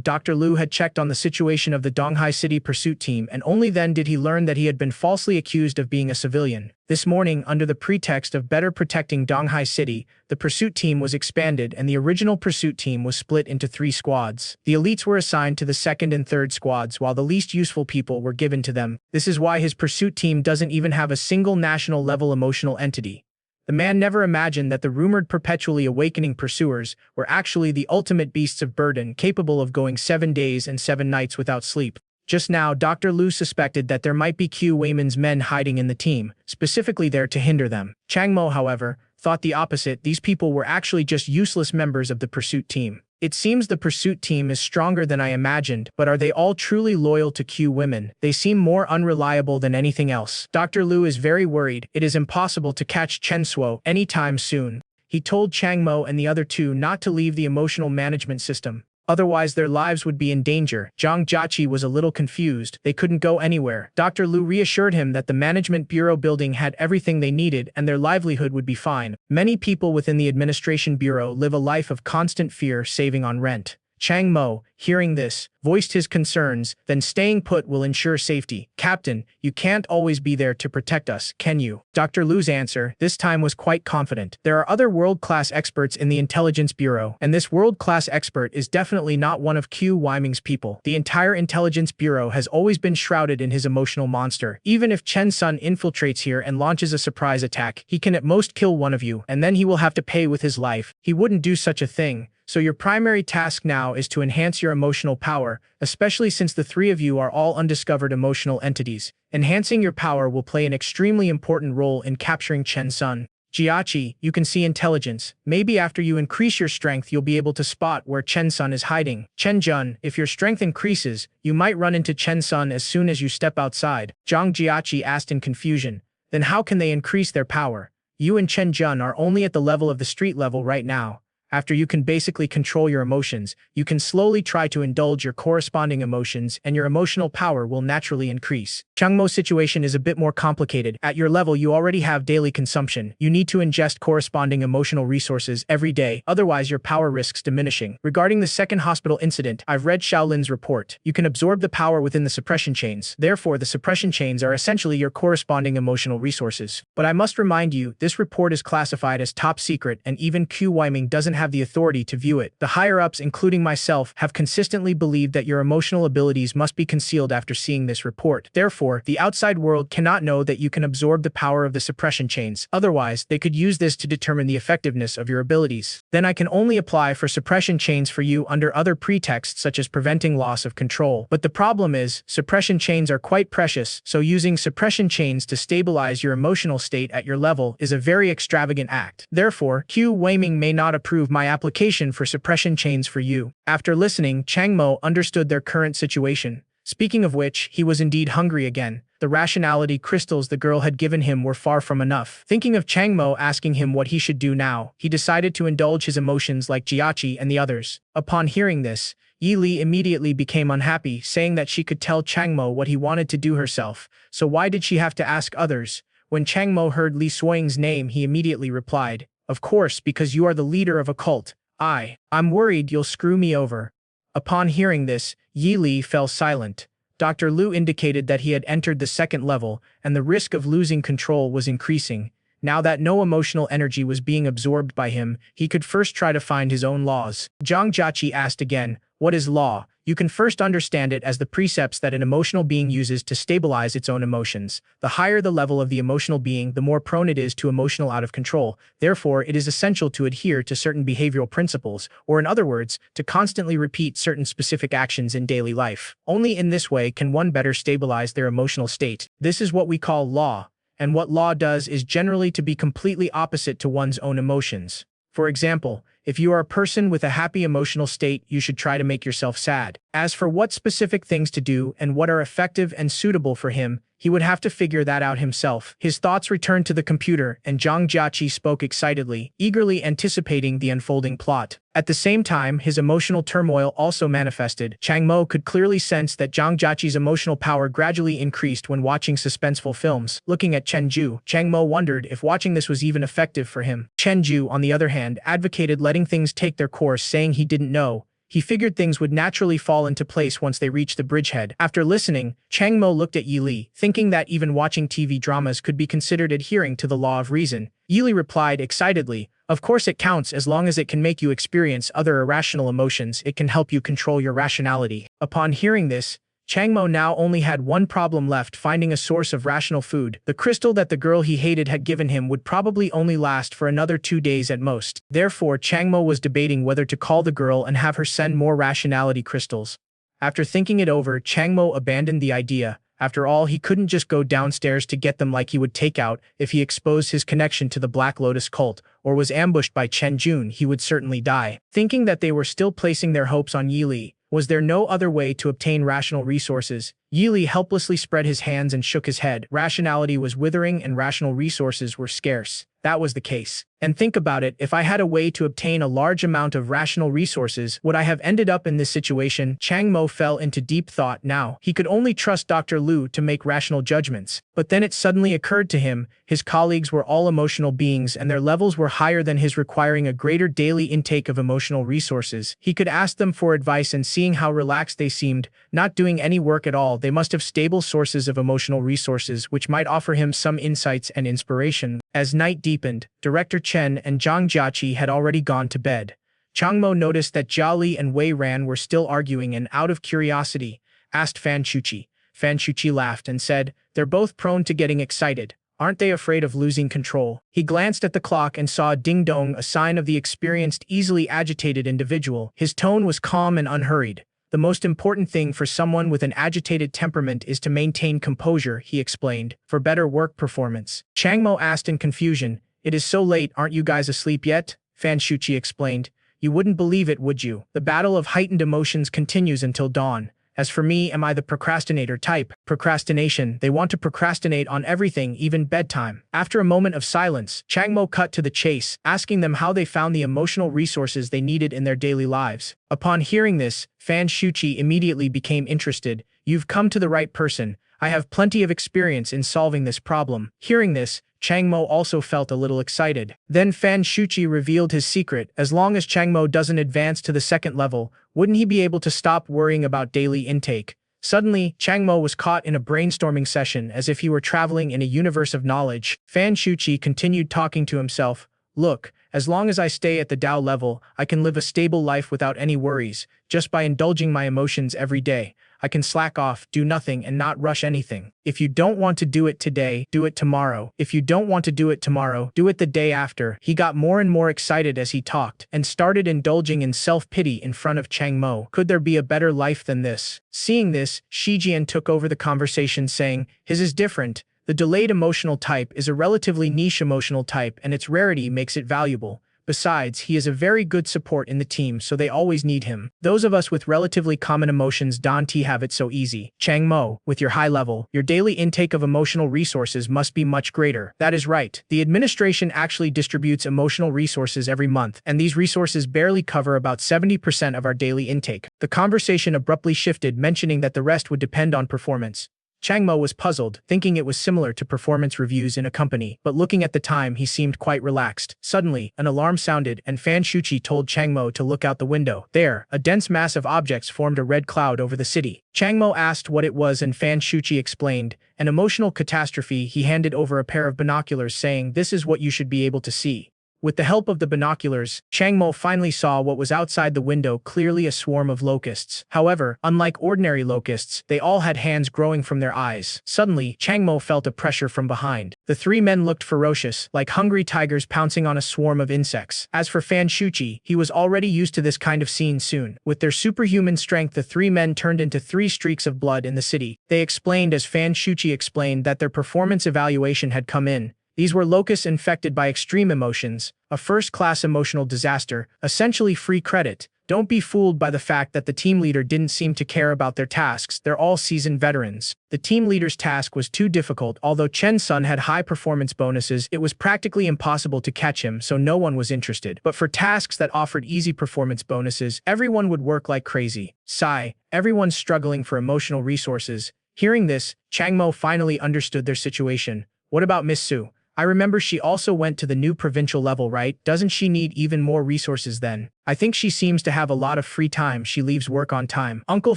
[SPEAKER 1] Dr. Lu had checked on the situation of the Donghai City pursuit team, and only then did he learn that he had been falsely accused of being a civilian. This morning, under the pretext of better protecting Donghai City, the pursuit team was expanded and the original pursuit team was split into 3 squads. The elites were assigned to the second and third squads while the least useful people were given to them. This is why his pursuit team doesn't even have a single national-level emotional entity. The man never imagined that the rumored perpetually awakening pursuers were actually the ultimate beasts of burden, capable of going 7 days and 7 nights without sleep. Just now, Dr. Lu suspected that there might be Q Wayman's men hiding in the team, specifically there to hinder them. Chang Mo, however, thought the opposite. These people were actually just useless members of the pursuit team. It seems the pursuit team is stronger than I imagined, but are they all truly loyal to Q women? They seem more unreliable than anything else. Dr. Lu is very worried. It is impossible to catch Chen Suo anytime soon. He told Chang Mo and the other 2 not to leave the emotional management system. Otherwise, their lives would be in danger. Zhang Jiaqi was a little confused. They couldn't go anywhere. Dr. Lu reassured him that the management bureau building had everything they needed and their livelihood would be fine. Many people within the administration bureau live a life of constant fear, saving on rent. Chang Mo, hearing this, voiced his concerns, then staying put will ensure safety. Captain, you can't always be there to protect us, can you? Dr. Lu's answer, this time, was quite confident. There are other world-class experts in the Intelligence Bureau, and this world-class expert is definitely not one of Q Wyming's people. The entire Intelligence Bureau has always been shrouded in his emotional monster. Even if Chen Sun infiltrates here and launches a surprise attack, he can at most kill one of you, and then he will have to pay with his life. He wouldn't do such a thing. So your primary task now is to enhance your emotional power, especially since the 3 of you are all undiscovered emotional entities. Enhancing your power will play an extremely important role in capturing Chen Sun. Jiachi, you can see intelligence. Maybe after you increase your strength you'll be able to spot where Chen-sun is hiding. Chen-jun, if your strength increases, you might run into Chen-sun as soon as you step outside. Zhang Jiachi asked in confusion. Then how can they increase their power? You and Chen-jun are only at the level of the street level right now. After you can basically control your emotions, you can slowly try to indulge your corresponding emotions and your emotional power will naturally increase. Changmo's situation is a bit more complicated. At your level you already have daily consumption. You need to ingest corresponding emotional resources every day, otherwise your power risks diminishing. Regarding the second hospital incident, I've read Shaolin's report. You can absorb the power within the suppression chains. Therefore, the suppression chains are essentially your corresponding emotional resources. But I must remind you, this report is classified as top secret and even Q Weiming doesn't have the authority to view it. The higher-ups, including myself, have consistently believed that your emotional abilities must be concealed after seeing this report. Therefore, the outside world cannot know that you can absorb the power of the suppression chains. Otherwise, they could use this to determine the effectiveness of your abilities. Then I can only apply for suppression chains for you under other pretexts such as preventing loss of control. But the problem is, suppression chains are quite precious, so using suppression chains to stabilize your emotional state at your level is a very extravagant act. Therefore, Q Weiming may not approve my application for suppression chains for you. After listening, Changmo understood their current situation. Speaking of which, he was indeed hungry again. The rationality crystals the girl had given him were far from enough. Thinking of Changmo asking him what he should do now, he decided to indulge his emotions like Jiachi and the others. Upon hearing this, Yi Li immediately became unhappy, saying that she could tell Changmo what he wanted to do herself, so why did she have to ask others? When Changmo heard Li Suing's name, he immediately replied, "Of course, because you are the leader of a cult. I'm worried you'll screw me over." Upon hearing this, Yi Li fell silent. Dr. Lu indicated that he had entered the second level, and the risk of losing control was increasing. Now that no emotional energy was being absorbed by him, he could first try to find his own laws. Zhang Jiachi asked again, "What is law?" You can first understand it as the precepts that an emotional being uses to stabilize its own emotions. The higher the level of the emotional being, the more prone it is to emotional out of control. Therefore, it is essential to adhere to certain behavioral principles, or in other words, to constantly repeat certain specific actions in daily life. Only in this way can one better stabilize their emotional state. This is what we call law. And what law does is generally to be completely opposite to one's own emotions. For example, if you are a person with a happy emotional state, you should try to make yourself sad. As for what specific things to do and what are effective and suitable for him, he would have to figure that out himself. His thoughts returned to the computer, and Zhang Jiachi spoke excitedly, eagerly anticipating the unfolding plot. At the same time, his emotional turmoil also manifested. Changmo could clearly sense that Zhang Jiachi's emotional power gradually increased when watching suspenseful films. Looking at Chenju, Changmo wondered if watching this was even effective for him. Chenju, on the other hand, advocated letting things take their course, saying he didn't know. He figured things would naturally fall into place once they reached the bridgehead. After listening, Changmo looked at Yi Li, thinking that even watching TV dramas could be considered adhering to the law of reason. Yi Li replied excitedly, "Of course it counts as long as it can make you experience other irrational emotions. It can help you control your rationality." Upon hearing this, Changmo now only had one problem left: finding a source of rational food. The crystal that the girl he hated had given him would probably only last for another 2 days at most. Therefore, Changmo was debating whether to call the girl and have her send more rationality crystals. After thinking it over, Changmo abandoned the idea. After all, he couldn't just go downstairs to get them like he would take out if he exposed his connection to the Black Lotus cult, or was ambushed by Chen Jun. He would certainly die. Thinking that they were still placing their hopes on Yi Li, was there no other way to obtain rational resources? Yi Li helplessly spread his hands and shook his head. Rationality was withering and rational resources were scarce. That was the case. And think about it, if I had a way to obtain a large amount of rational resources, would I have ended up in this situation? Changmo fell into deep thought now. He could only trust Dr. Lu to make rational judgments. But then it suddenly occurred to him, his colleagues were all emotional beings and their levels were higher than his, requiring a greater daily intake of emotional resources. He could ask them for advice, and seeing how relaxed they seemed, not doing any work at all, they must have stable sources of emotional resources which might offer him some insights and inspiration. As night deepened, Director Chen and Zhang Jiachi had already gone to bed. Changmo noticed that Jia Li and Wei Ran were still arguing and, out of curiosity, asked Fan Chuchi. Fan Chuchi laughed and said, "They're both prone to getting excited. Aren't they afraid of losing control?" He glanced at the clock and saw a ding-dong, a sign of the experienced, easily agitated individual. His tone was calm and unhurried. "The most important thing for someone with an agitated temperament is to maintain composure," he explained, "for better work performance." Changmo asked in confusion, It is so late, aren't you guys asleep yet? Fan Shuchi explained. You wouldn't believe it, would you? The battle of heightened emotions continues until dawn. As for me, am I the procrastinator type? Procrastination, they want to procrastinate on everything, even bedtime. After a moment of silence, Changmo cut to the chase, asking them how they found the emotional resources they needed in their daily lives. Upon hearing this, Fan Shuchi immediately became interested. You've come to the right person. I have plenty of experience in solving this problem. Hearing this, Changmo also felt a little excited. Then Fan Shuchi revealed his secret. As long as Changmo doesn't advance to the second level, wouldn't he be able to stop worrying about daily intake? Suddenly, Changmo was caught in a brainstorming session as if he were traveling in a universe of knowledge. Fan Shuchi continued talking to himself. Look, as long as I stay at the Tao level, I can live a stable life without any worries. Just by indulging my emotions every day, I can slack off, do nothing, and not rush anything. If you don't want to do it today, do it tomorrow. If you don't want to do it tomorrow, do it the day after. He got more and more excited as he talked, and started indulging in self-pity in front of Changmo. Could there be a better life than this? Seeing this, Shijian took over the conversation, saying, his is different. The delayed emotional type is a relatively niche emotional type, and its rarity makes it valuable. Besides, he is a very good support in the team, so they always need him. Those of us with relatively common emotions don't have it so easy. Changmo, with your high level, your daily intake of emotional resources must be much greater. That is right. The administration actually distributes emotional resources every month, and these resources barely cover about 70% of our daily intake. The conversation abruptly shifted, mentioning that the rest would depend on performance. Changmo was puzzled, thinking it was similar to performance reviews in a company, but looking at the time he seemed quite relaxed. Suddenly, an alarm sounded, and Fan Shuchi told Changmo to look out the window. There, a dense mass of objects formed a red cloud over the city. Changmo asked what it was, and Fan Shuchi explained, an emotional catastrophe. He handed over a pair of binoculars, saying, this is what you should be able to see. With the help of the binoculars, Changmo finally saw what was outside the window, clearly a swarm of locusts. However, unlike ordinary locusts, they all had hands growing from their eyes. Suddenly, Changmo felt a pressure from behind. The three men looked ferocious, like hungry tigers pouncing on a swarm of insects. As for Fan Shuchi, he was already used to this kind of scene soon. With their superhuman strength, the three men turned into 3 streaks of blood in the city. They explained as Fan Shuchi explained that their performance evaluation had come in. These were locusts infected by extreme emotions, a first-class emotional disaster, essentially free credit. Don't be fooled by the fact that the team leader didn't seem to care about their tasks. They're all seasoned veterans. The team leader's task was too difficult. Although Chen Sun had high performance bonuses, it was practically impossible to catch him, so no one was interested. But for tasks that offered easy performance bonuses, everyone would work like crazy. Sigh, everyone's struggling for emotional resources. Hearing this, Changmo finally understood their situation. What about Miss Su? I remember she also went to the new provincial level, right? Doesn't she need even more resources then? I think she seems to have a lot of free time. She leaves work on time. Uncle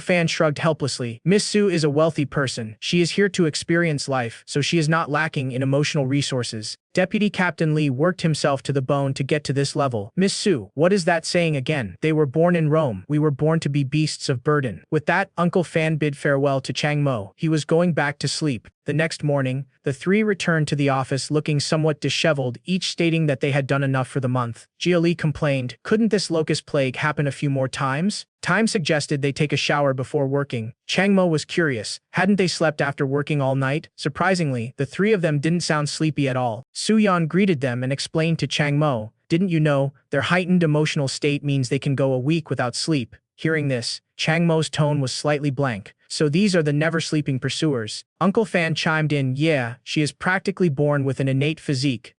[SPEAKER 1] Fan shrugged helplessly. Miss Su is a wealthy person. She is here to experience life, so she is not lacking in emotional resources. Deputy Captain Lee worked himself to the bone to get to this level. Miss Su, what is that saying again? They were born in Rome. We were born to be beasts of burden. With that, Uncle Fan bid farewell to Changmo. He was going back to sleep. The next morning, the three returned to the office looking somewhat disheveled, each stating that they had done enough for the month. Jia Li complained, couldn't this locust plague happen a few more times? Time suggested they take a shower before working. Changmo was curious. Hadn't they slept after working all night? Surprisingly, the three of them didn't sound sleepy at all. Su Yan greeted them and explained to Changmo, didn't you know, their heightened emotional state means they can go a week without sleep. Hearing this, Changmo's tone was slightly blank. So these are the never-sleeping pursuers. Uncle Fan chimed in, yeah, she is practically born with an innate physique.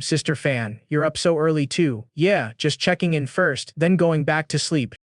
[SPEAKER 1] Sister Fan, you're up so early too. Yeah, just checking in first, then going back to sleep.